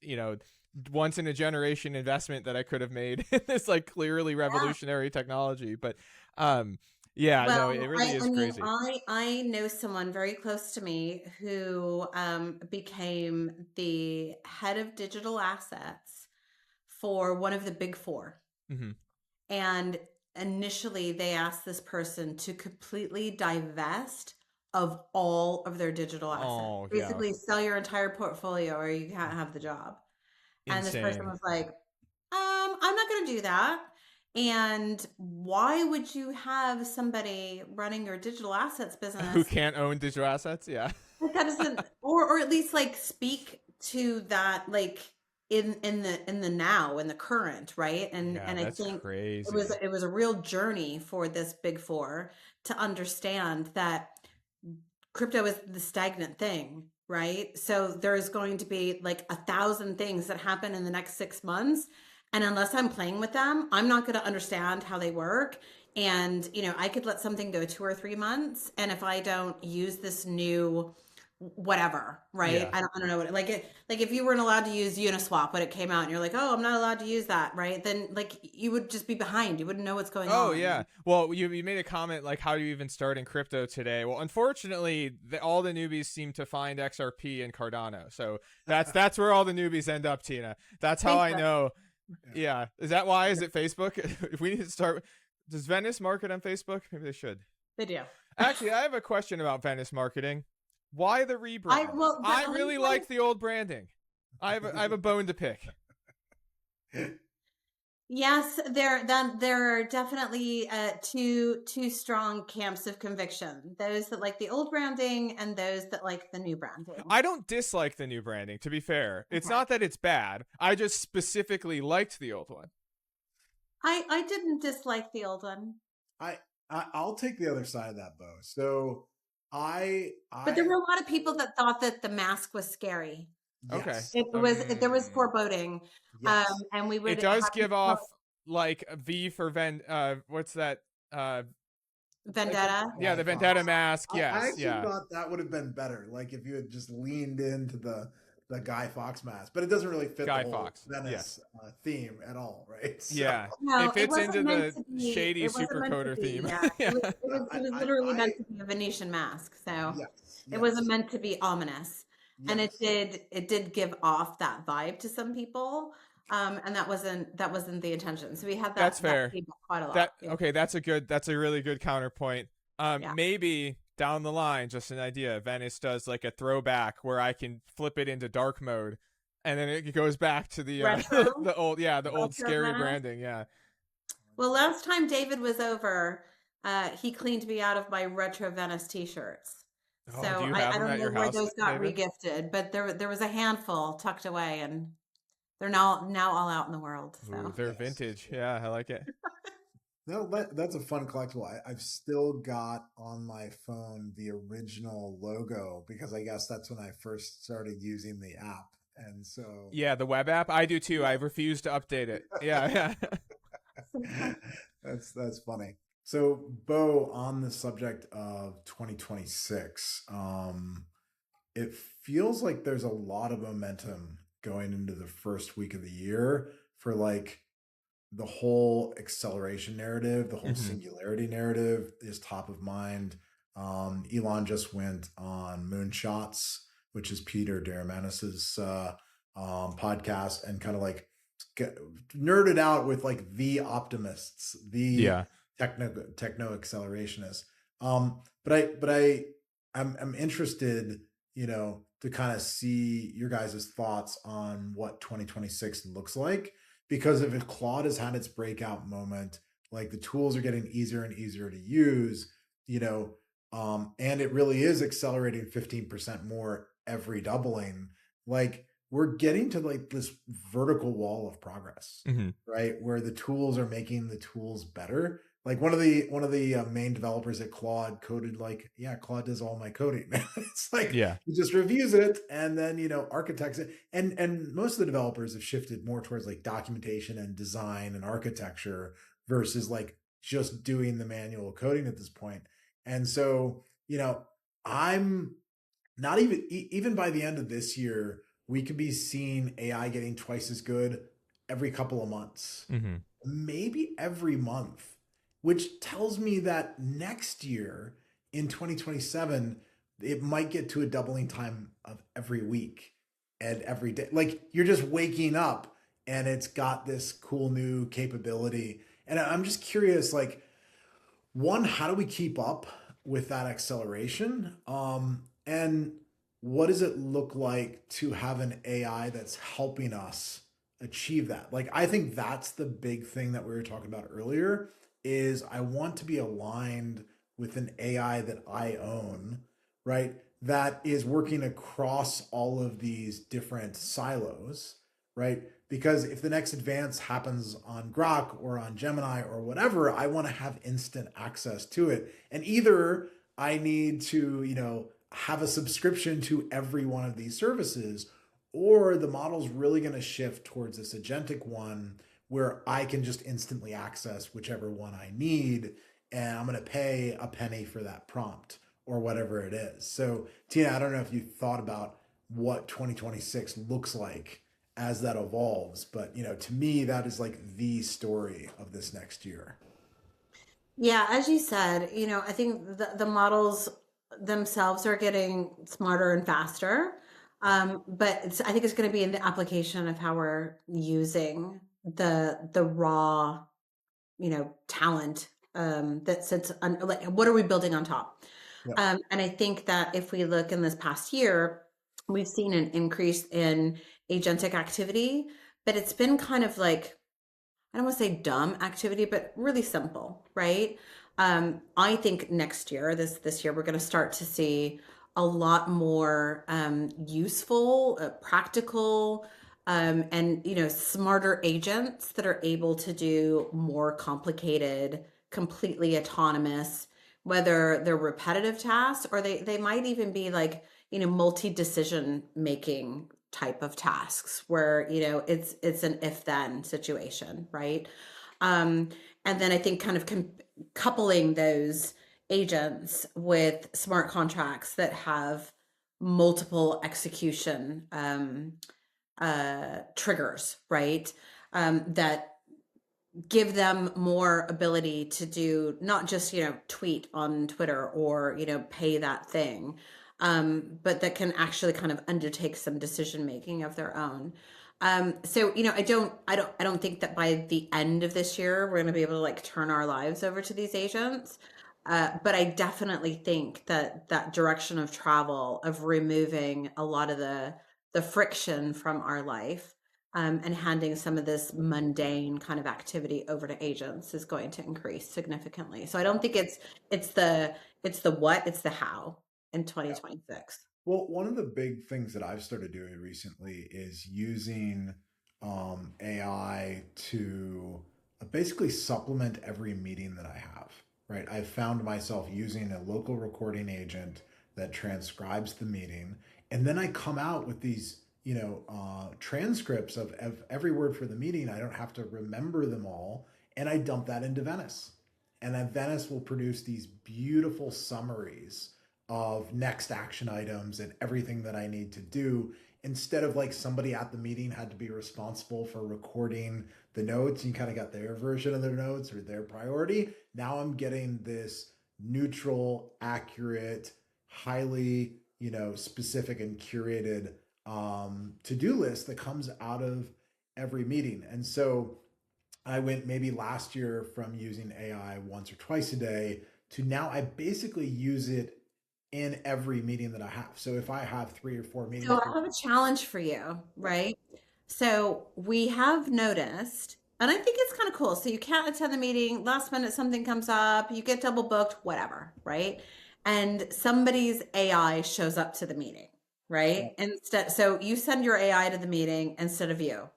Speaker 3: once in a generation investment that I could have made in this like clearly revolutionary technology. But no, it really is crazy.
Speaker 5: I know someone very close to me who became the head of digital assets for one of the big 4.
Speaker 3: Mm-hmm.
Speaker 5: And initially they asked this person to completely divest of all of their digital assets.
Speaker 3: Oh,
Speaker 5: Basically sell your entire portfolio or you can't have the job.
Speaker 3: Insane.
Speaker 5: And this person was like, I'm not going to do that. And why would you have somebody running your digital assets business
Speaker 3: who can't own digital assets? Yeah.
Speaker 5: that doesn't, or at least like speak to that, like, in the now, in the current, right?
Speaker 3: Yeah,
Speaker 5: And I
Speaker 3: that's
Speaker 5: think
Speaker 3: crazy.
Speaker 5: it was a real journey for this big four to understand that crypto is the stagnant thing, right? So there's going to be like 1,000 things that happen in the next 6 months. And unless I'm playing with them, I'm not going to understand how they work. And, I could let something go 2 or 3 months. And if I don't use this new whatever, right?
Speaker 3: Yeah.
Speaker 5: I don't know what like if you weren't allowed to use Uniswap when it came out and you're like, oh, I'm not allowed to use that, right? Then like you would just be behind. You wouldn't know what's going
Speaker 3: Oh
Speaker 5: on.
Speaker 3: yeah. Well, you made a comment like, how do you even start in crypto today? Well, unfortunately, all the newbies seem to find XRP and Cardano, so that's where all the newbies end up, Tina. That's how I
Speaker 5: Facebook.
Speaker 3: know. Yeah. Is that why? Is it Facebook? If we need to start, does Venice market on Facebook? Maybe they should.
Speaker 5: They do.
Speaker 3: Actually, I have a question about Venice marketing. Why the rebrand? I really like the old branding. I have a bone to pick.
Speaker 5: Yes, there are definitely two strong camps of conviction. Those that like the old branding and those that like the new branding.
Speaker 3: I don't dislike the new branding, to be fair. It's
Speaker 5: Okay.
Speaker 3: not that it's bad. I just specifically liked the old one.
Speaker 5: I didn't dislike the old one.
Speaker 4: I'll take the other side of that, Bo. So
Speaker 5: But there were a lot of people that thought that the mask was scary.
Speaker 4: yes,
Speaker 5: There was foreboding.
Speaker 4: yes.
Speaker 5: And we would
Speaker 3: It does
Speaker 5: have
Speaker 3: give off like a V for what's that?
Speaker 5: vendetta.
Speaker 3: Yeah, the vendetta mask.
Speaker 4: I
Speaker 3: Yes,
Speaker 4: actually
Speaker 3: yeah.
Speaker 4: thought that would have been better, like if you had just leaned into the Guy Fawkes mask, but it doesn't really fit
Speaker 3: Guy
Speaker 4: the whole
Speaker 3: Fawkes,
Speaker 4: Venice theme at all, right? So,
Speaker 3: Yeah,
Speaker 5: No,
Speaker 3: it fits
Speaker 5: wasn't
Speaker 3: into
Speaker 5: meant
Speaker 3: the
Speaker 5: to be-
Speaker 3: shady
Speaker 5: it wasn't meant to
Speaker 3: supercoder
Speaker 5: be,
Speaker 3: theme.
Speaker 5: Yeah.
Speaker 3: Yeah.
Speaker 5: It was literally meant to be a Venetian mask, so
Speaker 4: yes,
Speaker 5: it wasn't meant to be ominous. And
Speaker 4: yes.
Speaker 5: it did give off that vibe to some people. And that wasn't the intention. So we had
Speaker 3: That's fair.
Speaker 5: that feedback quite a lot.
Speaker 3: That
Speaker 5: Yeah.
Speaker 3: okay, that's a really good counterpoint.
Speaker 5: Yeah.
Speaker 3: Maybe down the line, just an idea, Venice does like a throwback where I can flip it into dark mode, and then it goes back to the
Speaker 5: Retro?
Speaker 3: the old
Speaker 5: Retro
Speaker 3: scary
Speaker 5: Venice?
Speaker 3: branding. Yeah.
Speaker 5: Well, last time David was over, he cleaned me out of my retro Venice t-shirts.
Speaker 3: Oh,
Speaker 5: So
Speaker 3: do you
Speaker 5: I
Speaker 3: have them
Speaker 5: don't
Speaker 3: at
Speaker 5: know
Speaker 3: your
Speaker 5: where
Speaker 3: house,
Speaker 5: those got
Speaker 3: David?
Speaker 5: regifted, but there was a handful tucked away, and they're now all out in the world. So
Speaker 3: Ooh, they're
Speaker 4: Yes.
Speaker 3: vintage. Yeah, I like it.
Speaker 4: No, that's a fun collectible. I've still got on my phone the original logo because I guess that's when I first started using the app, and so
Speaker 3: Yeah, the web app. I do too. I refuse to update it. Yeah, yeah.
Speaker 4: that's funny. So, Bo, on the subject of 2026, it feels like there's a lot of momentum going into the first week of the year for like the whole acceleration narrative, the whole
Speaker 3: Mhm.
Speaker 4: singularity narrative is top of mind. Elon just went on Moonshots, which is Peter Deramanis's podcast, and kind of like nerded out with like the optimists, the
Speaker 3: Yeah.
Speaker 4: techno accelerationists. I'm interested, to kind of see your guys' thoughts on what 2026 looks like, because if Claude has had its breakout moment, like the tools are getting easier and easier to use, and it really is accelerating 15% more every doubling. Like we're getting to like this vertical wall of progress,
Speaker 3: Mhm.
Speaker 4: right? Where the tools are making the tools better. Like one of the main developers at Claude coded like, yeah, Claude does all my coding. It's like
Speaker 3: Yeah.
Speaker 4: he just reviews it and then architects it. And most of the developers have shifted more towards like documentation and design and architecture versus like just doing the manual coding at this point. And so, I'm not even by the end of this year, we could be seeing AI getting twice as good every couple of months,
Speaker 3: Mhm.
Speaker 4: maybe every month, which tells me that next year in 2027, it might get to a doubling time of every week and every day. Like you're just waking up and it's got this cool new capability. And I'm just curious, like, one, how do we keep up with that acceleration? And what does it look like to have an AI that's helping us achieve that? Like, I think that's the big thing that we were talking about earlier is I want to be aligned with an AI that I own, right? That is working across all of these different silos, right? Because if the next advance happens on Grok or on Gemini or whatever, I want to have instant access to it. And either I need to, have a subscription to every one of these services, or the model's really going to shift towards this agentic one where I can just instantly access whichever one I need, and I'm going to pay a penny for that prompt or whatever it is. So, Tina, I don't know if you thought about what 2026 looks like as that evolves, but to me, that is like the story of this next year.
Speaker 5: Yeah, as you said, I think the models themselves are getting smarter and faster. But I think it's going to be in the application of how we're using the raw, talent that sits on, like, what are we building on top?
Speaker 4: Yeah.
Speaker 5: And I think that if we look in this past year, we've seen an increase in agentic activity, but it's been kind of like, I don't want to say dumb activity, but really simple, right? I think next year, this year, we're going to start to see a lot more useful, practical, and smarter agents that are able to do more complicated, completely autonomous, whether they're repetitive tasks or they might even be like multi-decision making type of tasks where it's an if then situation, right? um and then I think kind of coupling those agents with smart contracts that have multiple execution triggers, right? That give them more ability to do not just tweet on Twitter or pay that thing, but that can actually kind of undertake some decision making of their own. So I don't think that by the end of this year we're going to be able to like turn our lives over to these agents. But I definitely think that that direction of travel of removing a lot of the friction from our life, and handing some of this mundane kind of activity over to agents is going to increase significantly. So I don't think it's the what, it's the how in 2026.
Speaker 4: Well, one of the big things that I've started doing recently is using AI to basically supplement every meeting that I have, right? I've found myself using a local recording agent that transcribes the meeting. And then I come out with these, transcripts of every word for the meeting. I don't have to remember them all. And I dump that into Venice. And then Venice will produce these beautiful summaries of next action items and everything that I need to do, instead of like somebody at the meeting had to be responsible for recording the notes and kind of got their version of their notes or their priority. Now I'm getting this neutral, accurate, highly, specific and curated to-do list that comes out of every meeting. And so I went maybe last year from using AI once or twice a day to now I basically use it in every meeting that I have. So if I have 3 or 4 meetings,
Speaker 5: So I have a challenge for you, right? So we have noticed, and I think it's kind of cool. So you can't attend the meeting, last minute something comes up, you get double booked, whatever, right? And somebody's AI shows up to the meeting, right? Instead, so you send your AI to the meeting instead of you.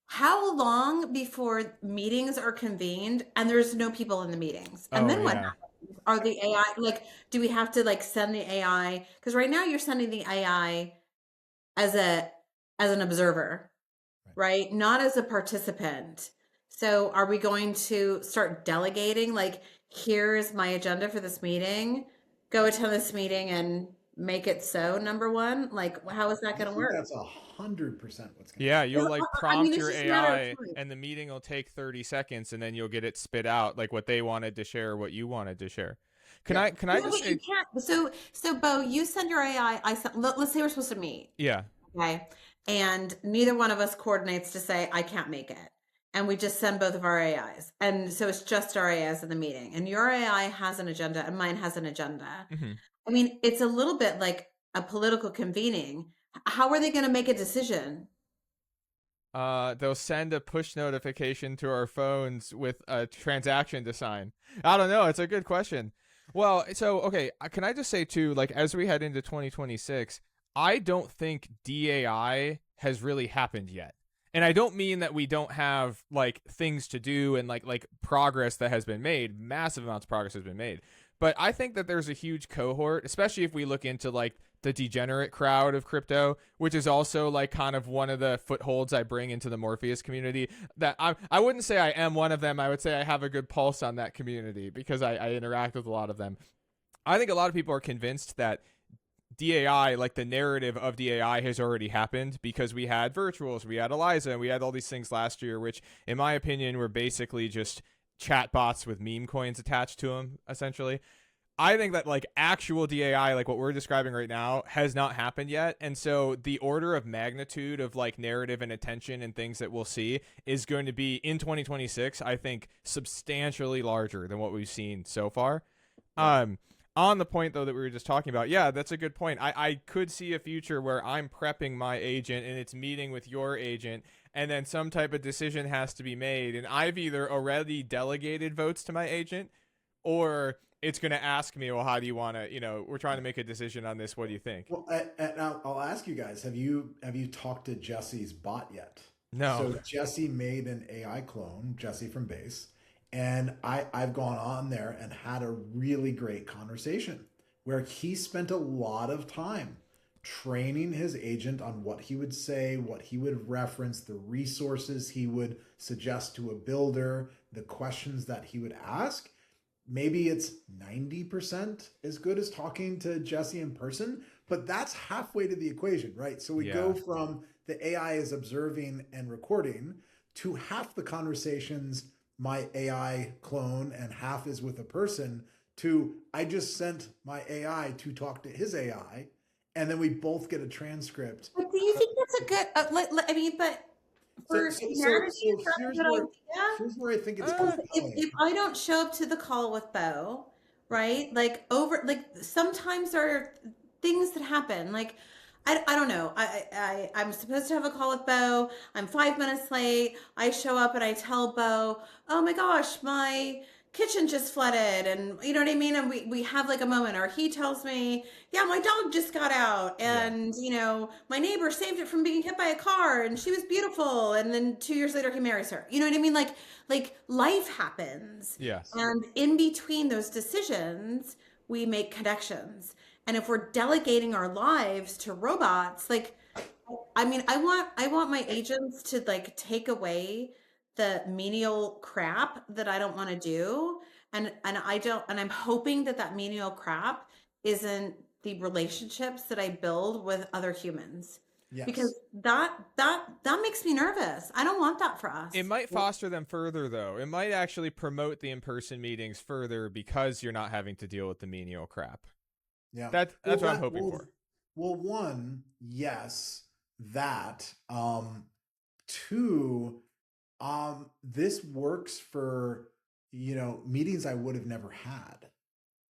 Speaker 5: How long before meetings are convened and there's no people in the meetings? And
Speaker 3: Oh
Speaker 5: then what
Speaker 3: yeah.
Speaker 5: happens? Are the AI like, do we have to like send the AI? Because right now you're sending the AI as an observer, right? Not as a participant. So are we going to start delegating like, here's my agenda for this meeting, go attend this meeting and make it so, number one? Like, how is that
Speaker 4: I
Speaker 5: going to
Speaker 4: think
Speaker 5: work?
Speaker 4: that's 100% what's going to
Speaker 3: Yeah,
Speaker 4: happen.
Speaker 3: you'll like
Speaker 5: I mean,
Speaker 3: prompt
Speaker 5: it's
Speaker 3: your
Speaker 5: just a matter of
Speaker 3: AI
Speaker 5: time.
Speaker 3: and the meeting will take 30 seconds and then you'll get it spit out like what they wanted to share, what you wanted to share. Can
Speaker 4: Yeah.
Speaker 3: I
Speaker 5: Yeah,
Speaker 3: just
Speaker 5: but you
Speaker 3: say
Speaker 5: can't. So Bo, you send your AI. Let's say we're supposed to meet,
Speaker 3: yeah.
Speaker 5: okay? And neither one of us coordinates to say I can't make it, and we just send both of our AIs, and so it's just our AIs in the meeting. And your AI has an agenda, and mine has an agenda.
Speaker 3: Mhm.
Speaker 5: I mean, it's a little bit like a political convening. How are they going to make a decision?
Speaker 3: They'll send a push notification to our phones with a transaction to sign. I don't know. It's a good question. Well, so okay, can I just say too, like as we head into 2026, I don't think DAI has really happened yet. And I don't mean that we don't have like things to do and like progress that has been made. Massive amounts of progress has been made. But I think that there's a huge cohort, especially if we look into like the degenerate crowd of crypto, which is also like kind of one of the footholds I bring into the Morpheus community. That I wouldn't say I am one of them. I would say I have a good pulse on that community because I interact with a lot of them. I think a lot of people are convinced that DAI, like the narrative of DAI, has already happened because we had virtuals, we had Eliza, and we had all these things last year, which, in my opinion, were basically just chatbots with meme coins attached to them, essentially. I think that like actual DAI, like what we're describing right now, has not happened yet. And so the order of magnitude of like narrative and attention and things that we'll see is going to be in 2026, I think, substantially larger than what we've seen so far. On the point though that we were just talking about, yeah, that's a good point. I could see a future where I'm prepping my agent and it's meeting with your agent, and then some type of decision has to be made, and I've either already delegated votes to my agent, or it's going to ask me, well, how do you want to, we're trying to make a decision on this. What do you think?
Speaker 4: Well, I'll ask you guys: have you talked to Jesse's bot yet?
Speaker 3: No.
Speaker 4: So Jesse made an AI clone, Jesse from Base, and I've gone on there and had a really great conversation where he spent a lot of time training his agent on what he would say, what he would reference, the resources he would suggest to a builder, the questions that he would ask. Maybe it's 90% as good as talking to Jesse in person, but that's halfway to the equation, right? So we go from the AI is observing and recording to half the conversations my AI clone and half is with a person, to I just sent my AI to talk to his AI, and then we both get a transcript.
Speaker 5: But do you think that's a good? I mean, but for humanity, is that a good idea?
Speaker 4: Here's where I think it's
Speaker 5: If I don't show up to the call with Bo, right? Like sometimes there are things that happen. Like I don't know. I'm supposed to have a call with Bo. I'm 5 minutes late. I show up and I tell Bo, oh my gosh, my kitchen just flooded, and you know what I mean? And we have like a moment, or he tells me, yeah, my dog just got out, and my neighbor saved it from being hit by a car and she was beautiful, and then 2 years later he marries her. You know what I mean? Like life happens.
Speaker 3: Yes.
Speaker 5: And in between those decisions, we make connections. And if we're delegating our lives to robots, like, I mean, I want my agents to like take away the menial crap that I don't want to do. And I'm hoping that menial crap isn't the relationships that I build with other humans.
Speaker 4: Yes.
Speaker 5: Because that makes me nervous. I don't want that for us.
Speaker 3: It might foster them further, though. It might actually promote the in-person meetings further because you're not having to deal with the menial crap.
Speaker 4: Yeah,
Speaker 3: that's what I'm hoping for.
Speaker 4: Well, one, yes, that. Two, this works for meetings I would have never had.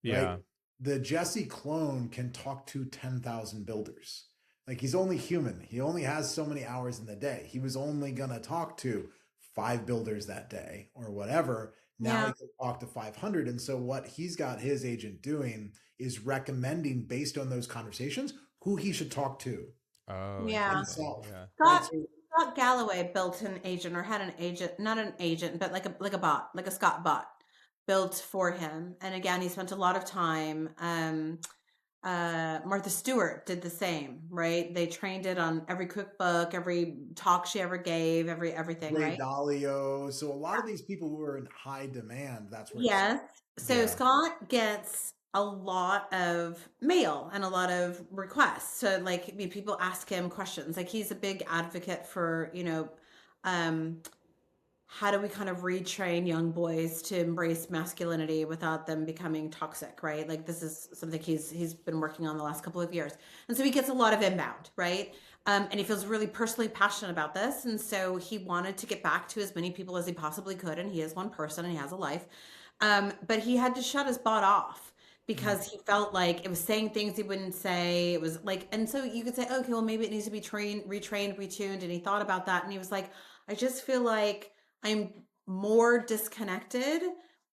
Speaker 3: Yeah.
Speaker 4: Right? The Jesse clone can talk to 10,000 builders. Like, he's only human. He only has so many hours in the day. He was only gonna talk to 5 builders that day or whatever. Now he can talk to 500. And so what he's got his agent doing is recommending, based on those conversations, who he should talk to.
Speaker 3: Oh,
Speaker 5: yeah. Scott Galloway built an agent, or had an agent, not an agent, but like a bot, like a Scott bot built for him. And again, he spent a lot of time. Martha Stewart did the same, right? They trained it on every cookbook, every talk she ever gave, everything,
Speaker 4: Ray
Speaker 5: right?
Speaker 4: Dalio. So a lot of these people who are in high demand, that's where.
Speaker 5: Yes. So Scott gets a lot of mail and a lot of requests. So like people ask him questions. Like, he's a big advocate for, how do we kind of retrain young boys to embrace masculinity without them becoming toxic, right? Like, this is something he's been working on the last couple of years. And so he gets a lot of inbound, right? And he feels really personally passionate about this. And so he wanted to get back to as many people as he possibly could. And he is one person and he has a life. But he had to shut his bot off because he felt like it was saying things he wouldn't say. It was like, and so you could say, okay, well, maybe it needs to be retrained, retuned. And he thought about that. And he was like, I just feel like I'm more disconnected.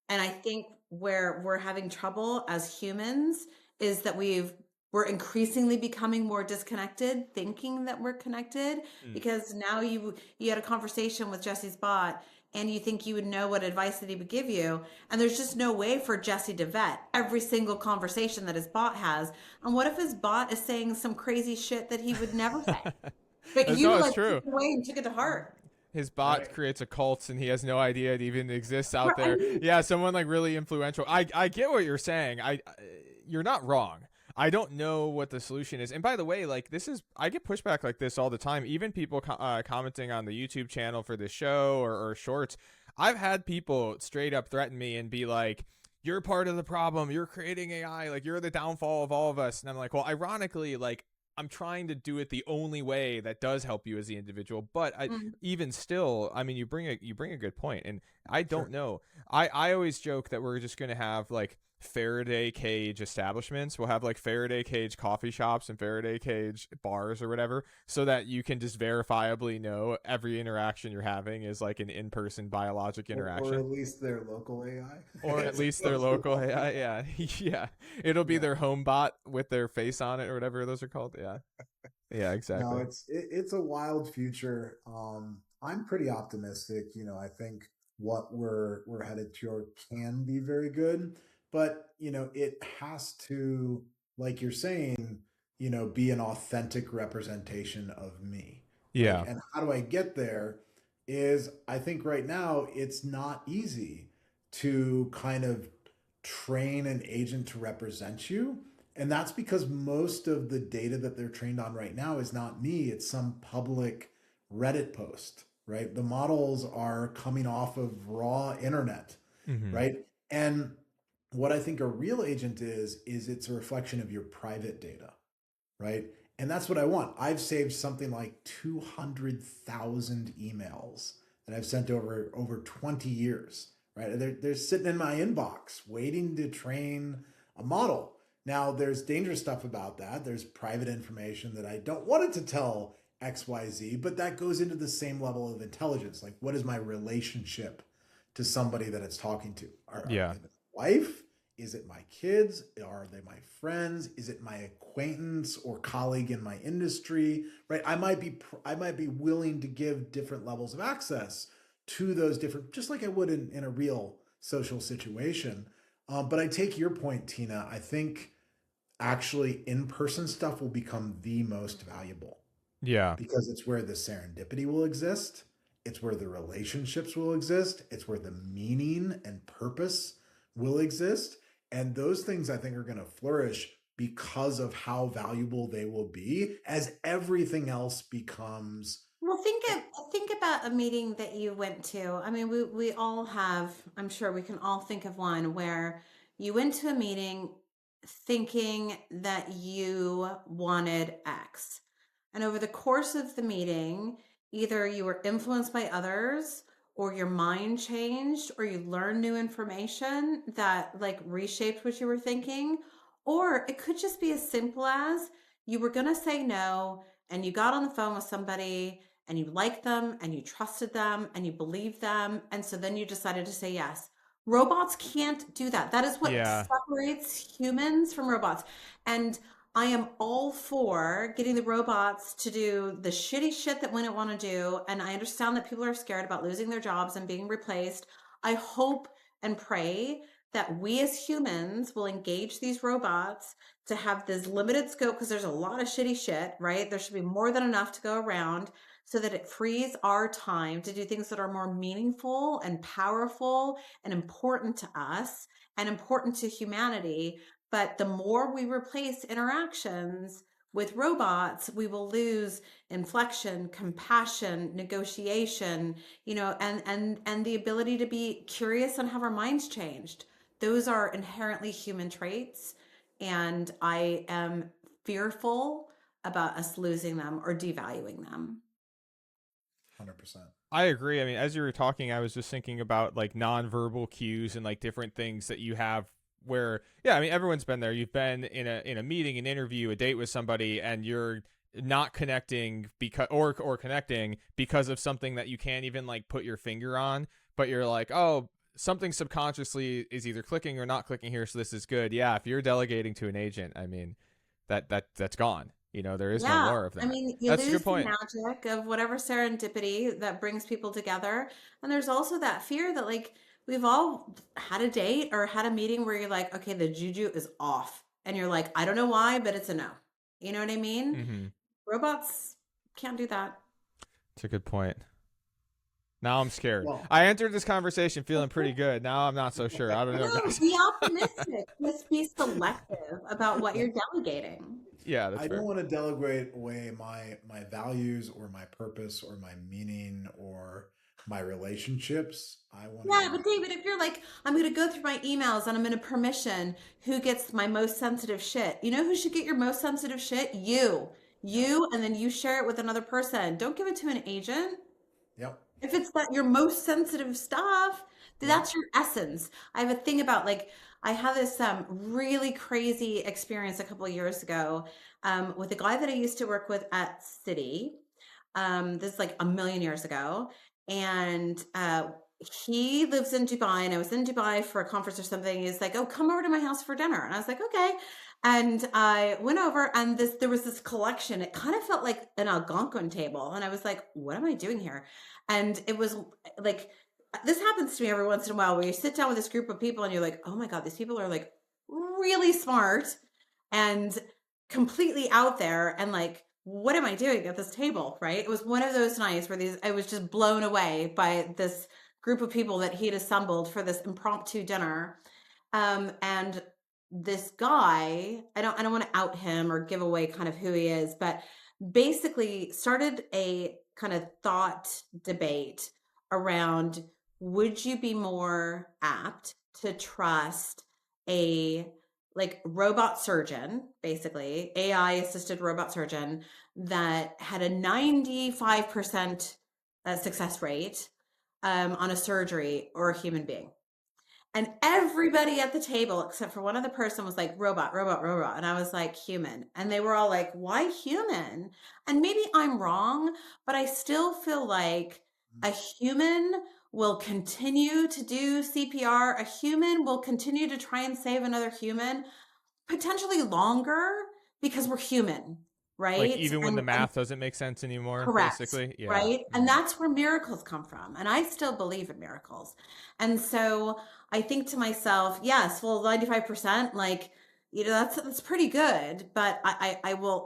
Speaker 5: And I think where we're having trouble as humans is that we're we're increasingly becoming more disconnected, thinking that we're connected,
Speaker 3: Mm.
Speaker 5: because now you had a conversation with Jesse's bot and you think you would know what advice that he would give you, and there's just no way for Jesse to vet every single conversation that his bot has. And what if his bot is saying some crazy shit that he would never say, but
Speaker 3: No,
Speaker 5: you
Speaker 3: it's
Speaker 5: like took
Speaker 3: true.
Speaker 5: it away and took it to heart?
Speaker 3: His bot
Speaker 4: Right.
Speaker 3: creates a cult and he has no idea it even exists out there.
Speaker 5: Right.
Speaker 3: Yeah, someone like really influential. I get what you're saying. You're not wrong. I don't know what the solution is. And by the way, like I get pushback like this all the time. Even people commenting on the YouTube channel for this show or shorts. I've had people straight up threaten me and be like, "You're part of the problem. You're creating AI. Like you're the downfall of all of us." And I'm like, well, ironically, like I'm trying to do it the only way that does help you as the individual. But even still, I mean, you bring a good point, and I don't know. I always joke that we're just gonna have like Faraday cage establishments. We'll have like Faraday cage coffee shops and Faraday cage bars or whatever, so that you can just verifiably know every interaction you're having is like an in-person biologic interaction.
Speaker 4: Or at least their local AI.
Speaker 3: Or at
Speaker 4: As
Speaker 3: least their
Speaker 4: opposed to
Speaker 3: local
Speaker 4: public.
Speaker 3: AI. Yeah. Yeah. It'll be
Speaker 4: Yeah.
Speaker 3: their home bot with their face on it or whatever those are called. Yeah. Yeah,
Speaker 4: No,
Speaker 3: exactly.
Speaker 4: it's a wild future. I'm pretty optimistic. I think what we're headed toward can be very good, but it has to, like you're saying, be an authentic representation of me. Like,
Speaker 3: Yeah.
Speaker 4: and how do I get there? Is I think right now it's not easy to kind of train an agent to represent you. And that's because most of the data that they're trained on right now is not me, it's some public Reddit post, right? The models are coming off of raw internet,
Speaker 3: Mm-hmm.
Speaker 4: right? And what I think a real agent is it's a reflection of your private data, right? And that's what I want. I've saved something like 200,000 emails that I've sent over 20 years, right? They're sitting in my inbox waiting to train a model. Now, there's dangerous stuff about that. There's private information that I don't want it to tell XYZ, but that goes into the same level of intelligence. Like, what is my relationship to somebody that it's talking to? Are
Speaker 3: Yeah.
Speaker 4: they my wife? Is it my kids? Are they my friends? Is it my acquaintance or colleague in my industry? Right? I might be willing to give different levels of access to those different, just like I would in a real social situation. But I take your point, Tina. I think actually in-person stuff will become the most valuable
Speaker 3: Yeah.
Speaker 4: because it's where the serendipity will exist. It's where the relationships will exist. It's where the meaning and purpose will exist. And those things I think are going to flourish because of how valuable they will be as everything else becomes.
Speaker 5: Well, think about a meeting that you went to. I mean, we all have, I'm sure we can all think of one where you went to a meeting thinking that you wanted X. And over the course of the meeting, either you were influenced by others or your mind changed or you learned new information that like reshaped what you were thinking, or it could just be as simple as you were going to say no and you got on the phone with somebody and you liked them and you trusted them and you believed them. And so then you decided to say yes. Robots can't do that. That is what
Speaker 3: Yeah.
Speaker 5: separates humans from robots. And I am all for getting the robots to do the shitty shit that we don't want to do. And I understand that people are scared about losing their jobs and being replaced. I hope and pray that we as humans will engage these robots to have this limited scope because there's a lot of shitty shit, right? There should be more than enough to go around so that it frees our time to do things that are more meaningful and powerful and important to us and important to humanity. But the more we replace interactions with robots, we will lose inflection, compassion, negotiation, and the ability to be curious and have our minds changed. Those are inherently human traits, and I am fearful about us losing them or devaluing them.
Speaker 4: 100%.
Speaker 3: I agree. I mean, as you were talking, I was just thinking about like nonverbal cues and like different things that you have where, yeah, I mean, everyone's been there. You've been in a meeting, an interview, a date with somebody, and you're not connecting because or connecting because of something that you can't even like put your finger on, but you're like, oh, something subconsciously is either clicking or not clicking here, so this is good. Yeah, if you're delegating to an agent, I mean, that's gone. There is no
Speaker 5: Yeah.
Speaker 3: more of
Speaker 5: I
Speaker 3: that.
Speaker 5: mean, you
Speaker 3: That's a
Speaker 5: lose
Speaker 3: good
Speaker 5: the
Speaker 3: point.
Speaker 5: magic of whatever serendipity that brings people together. And there's also that fear that, like, we've all had a date or had a meeting where you're like, okay, the juju is off. And you're like, I don't know why, but it's a no. You know what I mean?
Speaker 3: Mm-hmm.
Speaker 5: Robots can't do that.
Speaker 3: It's a good point. Now I'm scared.
Speaker 4: Well,
Speaker 3: I entered this conversation feeling pretty good. Now I'm not so sure. I don't know,
Speaker 5: No,
Speaker 3: guys.
Speaker 5: be optimistic. Just be selective about what you're delegating.
Speaker 3: Yeah, that's
Speaker 4: I don't
Speaker 3: fair.
Speaker 4: want to delegate away my values or my purpose or my meaning or my relationships. I want
Speaker 5: Yeah,
Speaker 4: to.
Speaker 5: but David, if you're like, I'm going to go through my emails and I'm going to permission who gets my most sensitive shit. You know who should get your most sensitive shit? You.
Speaker 4: Yep.
Speaker 5: You, and then you share it with another person. Don't give it to an agent.
Speaker 4: Yep.
Speaker 5: If it's that your most sensitive stuff,
Speaker 4: Yep.
Speaker 5: that's your essence. I have a thing about, like, I had this really crazy experience a couple of years ago with a guy that I used to work with at Citi. This is like a million years ago. And he lives in Dubai, and I was in Dubai for a conference or something. He's like, "Oh, come over to my house for dinner." And I was like, "Okay." And I went over, and there was this collection. It kind of felt like an Algonquin table. And I was like, what am I doing here? And it was like, this happens to me every once in a while where you sit down with this group of people and you're like, oh my God, these people are like really smart and completely out there. And like, what am I doing at this table? Right. It was one of those nights where I was just blown away by this group of people that he'd assembled for this impromptu dinner. And this guy, I don't want to out him or give away kind of who he is, but basically started a kind of thought debate around, would you be more apt to trust a like robot surgeon, basically AI assisted robot surgeon that had a 95% success rate on a surgery, or a human being? And everybody at the table, except for one other person, was like, robot, robot, robot. And I was like, human. And they were all like, why human? And maybe I'm wrong, but I still feel like a human will continue to do CPR. A human will continue to try and save another human, potentially longer, because we're human,
Speaker 3: Like
Speaker 5: right?
Speaker 3: even when the
Speaker 5: And
Speaker 3: math doesn't make sense anymore,
Speaker 5: correct.
Speaker 3: basically. Yeah.
Speaker 5: Right. And
Speaker 3: Mhm.
Speaker 5: that's where miracles come from. And I still believe in miracles. And so I think to myself, yes, well, 95%, like, that's pretty good. But I will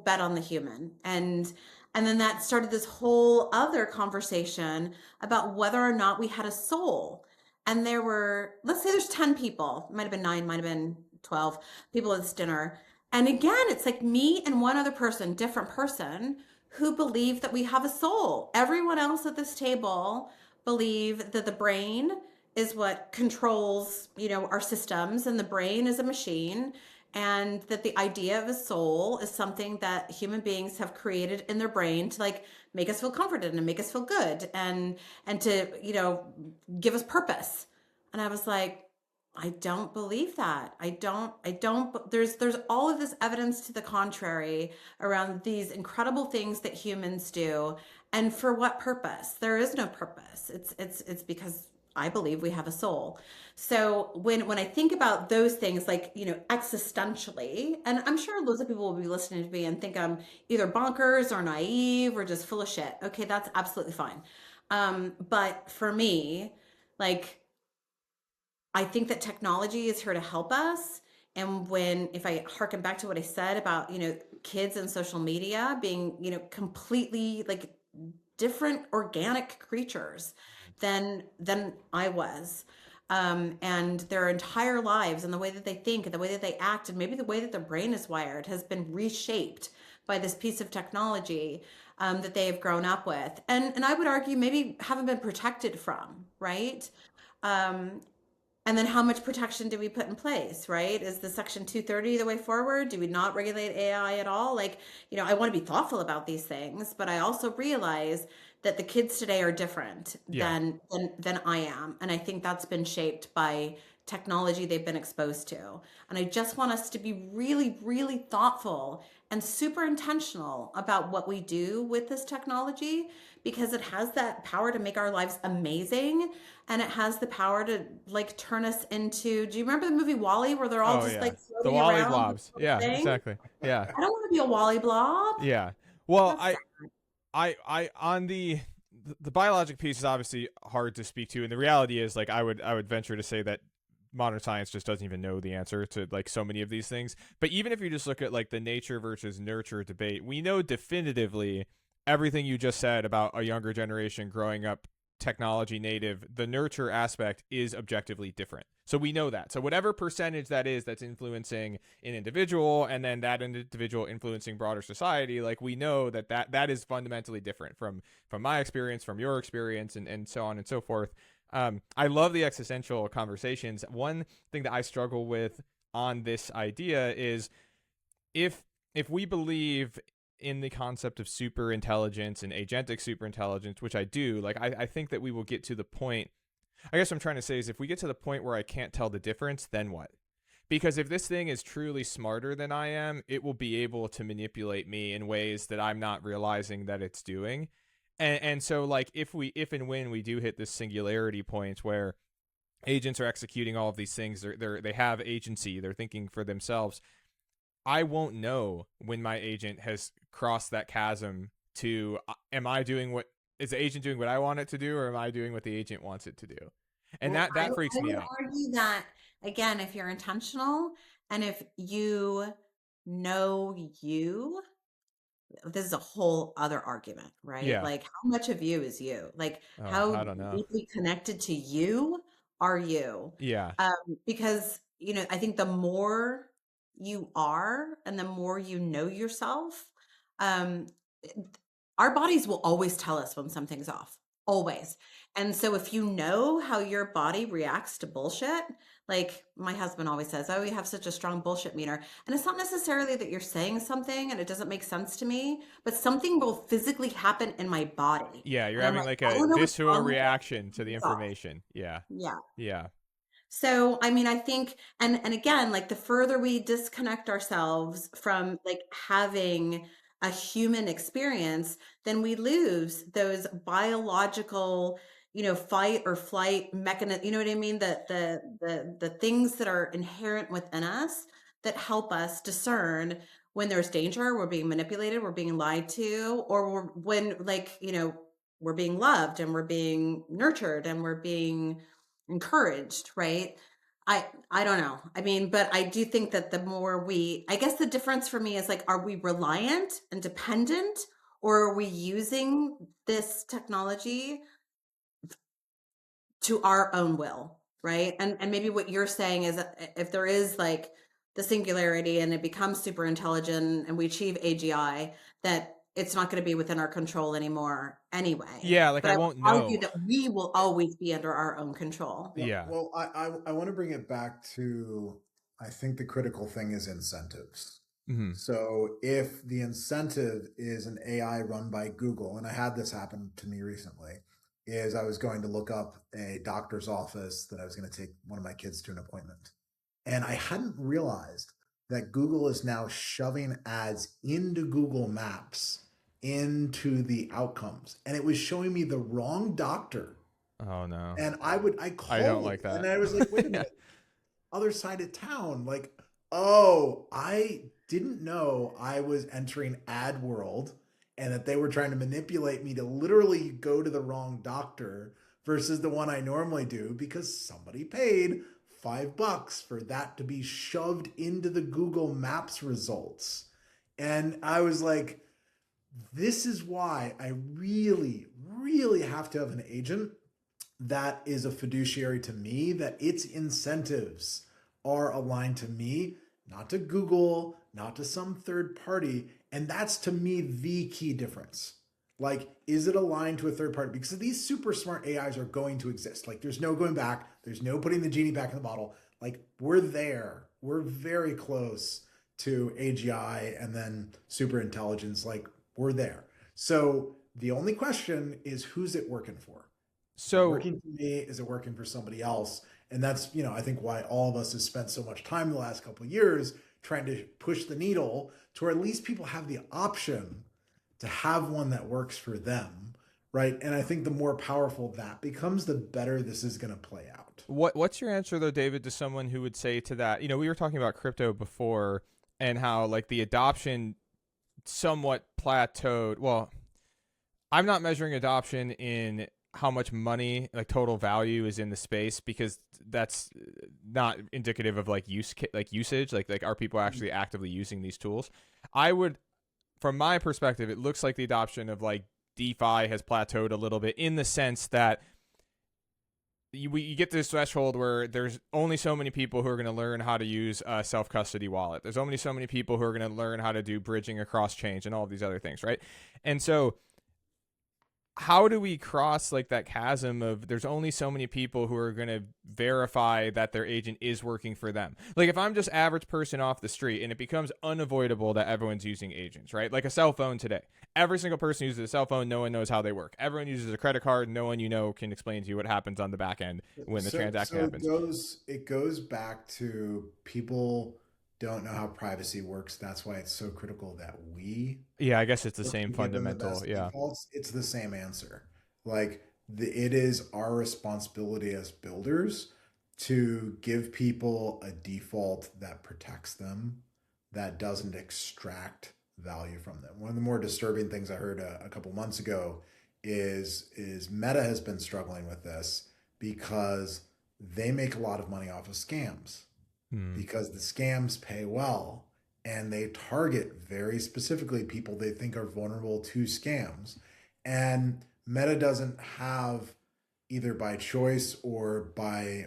Speaker 5: bet on the human. And then that started this whole other conversation about whether or not we had a soul. And there were, let's say there's 10 people, might have been nine, might have been 12 people at this dinner. And again, it's like me and one other person, different person, who believe that we have a soul. Everyone else at this table believe that the brain is what controls, our systems, and the brain is a machine, and that the idea of a soul is something that human beings have created in their brain to, like, make us feel comforted and make us feel good, and to, give us purpose. And I was like, I don't believe that. There's all of this evidence to the contrary around these incredible things that humans do. And for what purpose? There is no purpose. It's because I believe we have a soul. So when I think about those things, like, existentially, and I'm sure loads of people will be listening to me and think I'm either bonkers or naive or just full of shit. Okay, that's absolutely fine. But for me, like, I think that technology is here to help us. And if I harken back to what I said about, kids and social media being, completely like different organic creatures than I was. And their entire lives and the way that they think and the way that they act and maybe the way that their brain is wired has been reshaped by this piece of technology that they have grown up with. And I would argue maybe haven't been protected from, right? Um, and then how much protection do we put in place, right? Is the Section 230 the way forward? Do we not regulate AI at all? Like, I want to be thoughtful about these things, but I also realize that the kids today are different
Speaker 3: Yeah.
Speaker 5: than I am. And I think that's been shaped by technology they've been exposed to. And I just want us to be really, really thoughtful and super intentional about what we do with this technology, because it has that power to make our lives amazing, and it has the power to like turn us into, do you remember the movie Wall-E where they're all
Speaker 3: Oh
Speaker 5: just
Speaker 3: yeah,
Speaker 5: like
Speaker 3: the
Speaker 5: floating
Speaker 3: Wally
Speaker 5: around this
Speaker 3: blobs.
Speaker 5: little
Speaker 3: Yeah,
Speaker 5: thing?
Speaker 3: exactly. Yeah,
Speaker 5: I don't want to be a Wall-E blob.
Speaker 3: yeah. Well,
Speaker 5: That's sad.
Speaker 3: I on the biologic piece is obviously hard to speak to, and the reality is like I would venture to say that modern science just doesn't even know the answer to like so many of these things. But even if you just look at like the nature versus nurture debate, we know definitively everything you just said about a younger generation growing up technology native. The nurture aspect is objectively different. So we know that. So whatever percentage that is that's influencing an individual and then that individual influencing broader society, like we know that is fundamentally different from my experience, from your experience, and so on and so forth. I love the existential conversations. One thing that I struggle with on this idea is if we believe in the concept of super intelligence and agentic super intelligence, which I do, like I think that we will get to the point. I guess what I'm trying to say is if we get to the point where I can't tell the difference, then what? Because if this thing is truly smarter than I am, it will be able to manipulate me in ways that I'm not realizing that it's doing. And so like if and when we do hit this singularity point where agents are executing all of these things, they have agency, they're thinking for themselves, I won't know when my agent has crossed that chasm to am I doing what is the agent doing what I want it to do, or am I doing what the agent wants it to do? And
Speaker 5: Well,
Speaker 3: that freaks
Speaker 5: I
Speaker 3: me
Speaker 5: would
Speaker 3: out.
Speaker 5: argue that, again, if you're intentional and if you know you, this is a whole other argument, right?
Speaker 3: Yeah.
Speaker 5: Like, how much of you is you? Like,
Speaker 3: Oh, I
Speaker 5: how
Speaker 3: don't know.
Speaker 5: deeply connected to you are you?
Speaker 3: Yeah.
Speaker 5: Because, I think the more you are and the more you know yourself, um, our bodies will always tell us when something's off, always. And so if you know how your body reacts to bullshit, like my husband always says, oh, you have such a strong bullshit meter. And it's not necessarily that you're saying something and it doesn't make sense to me, but something will physically happen in my body.
Speaker 3: Yeah, you're
Speaker 5: And I'm
Speaker 3: having
Speaker 5: like,
Speaker 3: like
Speaker 5: I
Speaker 3: a
Speaker 5: don't know what's
Speaker 3: visceral
Speaker 5: wrong with
Speaker 3: reaction to
Speaker 5: it.
Speaker 3: the
Speaker 5: It's off.
Speaker 3: information. Yeah.
Speaker 5: Yeah.
Speaker 3: Yeah.
Speaker 5: So, I mean, I think, and again, like the further we disconnect ourselves from like having a human experience, then we lose those biological, fight or flight mechanism. You know what I mean? The things that are inherent within us that help us discern when there's danger, we're being manipulated, we're being lied to, or when like, we're being loved and we're being nurtured and we're being encouraged, right? I don't know. I mean, but I do think that the more I guess the difference for me is like, are we reliant and dependent, or are we using this technology to our own will, right? And maybe what you're saying is that if there is like the singularity and it becomes super intelligent and we achieve AGI, that it's not going to be within our control anymore anyway.
Speaker 3: Yeah, like
Speaker 5: But
Speaker 3: I
Speaker 5: I would
Speaker 3: won't
Speaker 5: argue
Speaker 3: know.
Speaker 5: that we will always be under our own control.
Speaker 4: Well,
Speaker 3: Yeah.
Speaker 4: well, I want to bring it back to, I think the critical thing is incentives.
Speaker 3: Mhm.
Speaker 4: So if the incentive is an AI run by Google, and I had this happen to me recently, is I was going to look up a doctor's office that I was going to take one of my kids to an appointment. And I hadn't realized that Google is now shoving ads into Google Maps into the outcomes. And it was showing me the wrong doctor.
Speaker 3: Oh no.
Speaker 4: And I
Speaker 3: I don't
Speaker 4: called them
Speaker 3: like
Speaker 4: and
Speaker 3: that.
Speaker 4: I was like, wait a
Speaker 3: Yeah.
Speaker 4: minute, other side of town. Like, oh, I didn't know I was entering ad world and that they were trying to manipulate me to literally go to the wrong doctor versus the one I normally do because somebody paid $5 for that to be shoved into the Google Maps results. And I was like, this is why I really, really have to have an agent that is a fiduciary to me, that its incentives are aligned to me, not to Google, not to some third party. And that's to me the key difference. Like, is it aligned to a third party? Because these super smart AIs are going to exist. Like, there's no going back, there's no putting the genie back in the bottle. Like, we're there, we're very close to AGI and then super intelligence. Like, we're there. So the only question is, who's it working for? Is it
Speaker 3: So
Speaker 4: working for me? Is it working for somebody else? And that's, I think why all of us have spent so much time the last couple of years trying to push the needle to where at least people have the option to have one that works for them, right? And I think the more powerful that becomes, the better this is going to play out.
Speaker 3: What's your answer though, David, to someone who would say to that? We were talking about crypto before and how like the adoption somewhat plateaued. Well, I'm not measuring adoption in how much money, like total value, is in the space, because that's not indicative of like usage. Like are people actually actively using these tools? I would, from my perspective, it looks like the adoption of like DeFi has plateaued a little bit, in the sense that you get this threshold where there's only so many people who are going to learn how to use a self-custody wallet. There's only so many people who are going to learn how to do bridging across chains and all of these other things, right? And so how do we cross like that chasm of there's only so many people who are going to verify that their agent is working for them? Like if I'm just average person off the street and it becomes unavoidable that everyone's using agents, right? Like a cell phone today. Every single person uses a cell phone. No one knows how they work. Everyone uses a credit card. No one can explain to you what happens on the back end when the transaction happens.
Speaker 4: It goes back to people don't know how privacy works. That's why it's so critical that we
Speaker 3: Yeah, I guess it's the same
Speaker 4: give them the
Speaker 3: fundamental.
Speaker 4: best
Speaker 3: Yeah.
Speaker 4: defaults. It's the same answer. Like it is our responsibility as builders to give people a default that protects them, that doesn't extract value from them. One of the more disturbing things I heard a couple months ago is Meta has been struggling with this because they make a lot of money off of scams, because the scams pay well and they target very specifically people they think are vulnerable to scams. And Meta doesn't have, either by choice or by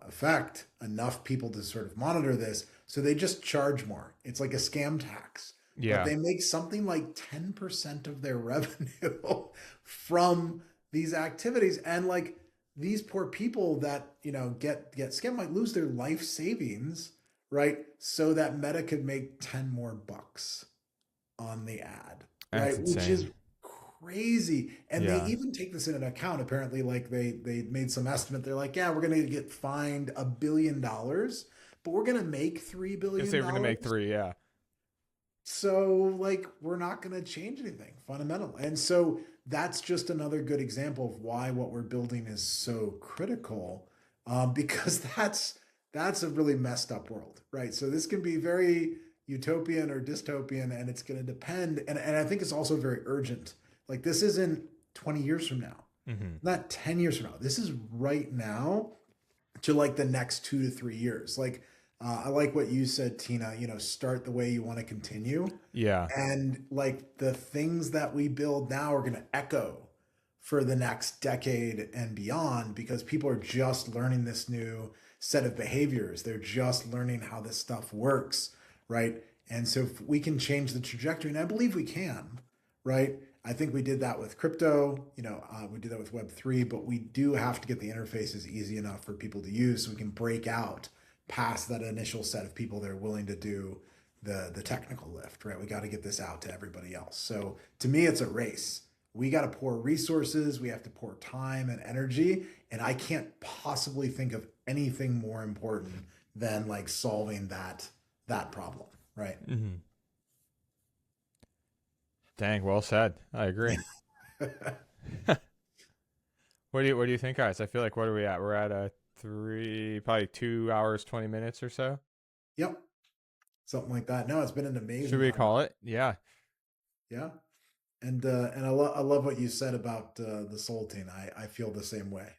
Speaker 4: effect, enough people to sort of monitor this, so they just charge more. It's like a scam tax, but
Speaker 3: Yeah.
Speaker 4: they make something like 10% of their revenue from these activities. And like these poor people that get scammed might lose their life savings, right? So that Meta could make 10 more bucks on the ad,
Speaker 3: That's
Speaker 4: right? Which is
Speaker 3: insane.
Speaker 4: crazy. And they
Speaker 3: Yeah.
Speaker 4: even take this into account. Apparently, like they made some estimate. They're like, yeah, we're gonna get fined $1 billion, but we're gonna make $3
Speaker 3: If
Speaker 4: billion
Speaker 3: they were going to make
Speaker 4: dollars.
Speaker 3: three, yeah.
Speaker 4: So like we're not gonna change anything fundamental. And so that's just another good example of why what we're building is so critical, because that's a really messed up world, right? So this can be very utopian or dystopian, and it's going to depend. And I think it's also very urgent. Like this isn't 20 years from now, not 10 years from now. This is right now to like the next 2 to 3 years. Like I like what you said, Tina. Start the way you want to continue,
Speaker 3: Yeah.
Speaker 4: and like the things that we build now are going to echo for the next decade and beyond, because people are just learning this new set of behaviors. They're just learning how this stuff works, right? And so if we can change the trajectory, and I believe we can, right? I think we did that with crypto. We did that with Web3, but we do have to get the interfaces easy enough for people to use so we can break out past that initial set of people that are willing to do the technical lift, right? We got to get this out to everybody else. So to me, it's a race. We got to pour resources, we have to pour time and energy, and I can't possibly think of anything more important than like solving that problem, right?
Speaker 3: Dang, well said. I agree. What do you think, guys? I feel like, what are we at? We're at probably 2 hours 20 minutes or so.
Speaker 4: Yep, something like that. No, it's been an
Speaker 3: Should
Speaker 4: amazing
Speaker 3: we
Speaker 4: conversation.
Speaker 3: call it? Yeah.
Speaker 4: Yeah, and I love what you said about the soul team. I feel the same way,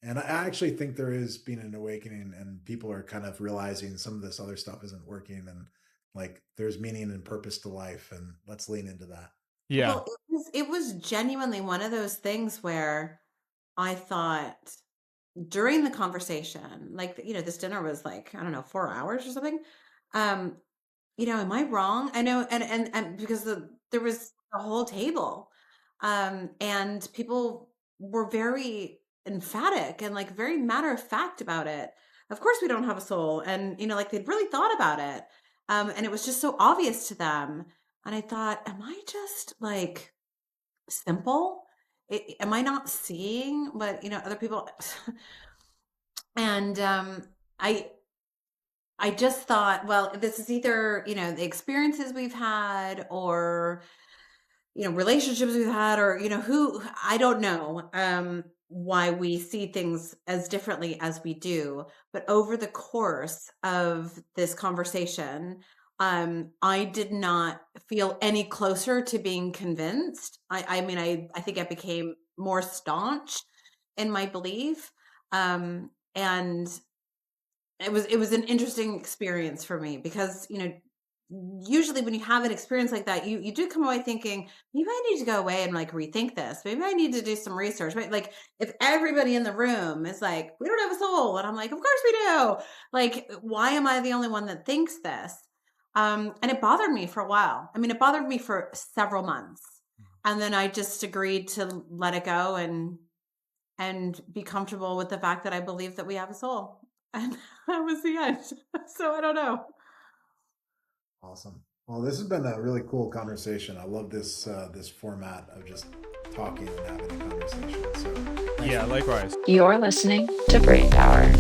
Speaker 4: and I actually think there is being an awakening, and people are kind of realizing some of this other stuff isn't working, and like there's meaning and purpose to life, and let's lean into that.
Speaker 3: Yeah.
Speaker 5: Well, it was genuinely one of those things where I thought during the conversation, like, this dinner was like, I don't know, 4 hours or something. Um, am I wrong? I know, and because there was a whole table, and people were very emphatic and like very matter of fact about it. Of course, we don't have a soul, and like they'd really thought about it, and it was just so obvious to them. And I thought, am I just like simple? Am I not seeing what other people? And I I just thought, well, this is either, the experiences we've had or, relationships we've had or, who, I don't know, why we see things as differently as we do. But over the course of this conversation, I did not feel any closer to being convinced. I mean, I think I became more staunch in my belief. And it was an interesting experience for me because usually when you have an experience like that you do come away thinking maybe I need to go away and like rethink this, maybe I need to do some research, right? Like if everybody in the room is like we don't have a soul and I'm like of course we do, like why am I the only one that thinks this? And it bothered me for a while. I mean, it bothered me for several months, and then I just agreed to let it go and be comfortable with the fact that I believe that we have a soul. And that was the end. So I don't know.
Speaker 4: Awesome. Well, this has been a really cool conversation. I love this this format of just talking and having a conversation. So
Speaker 3: Yeah, likewise.
Speaker 1: You're listening to Brain Power.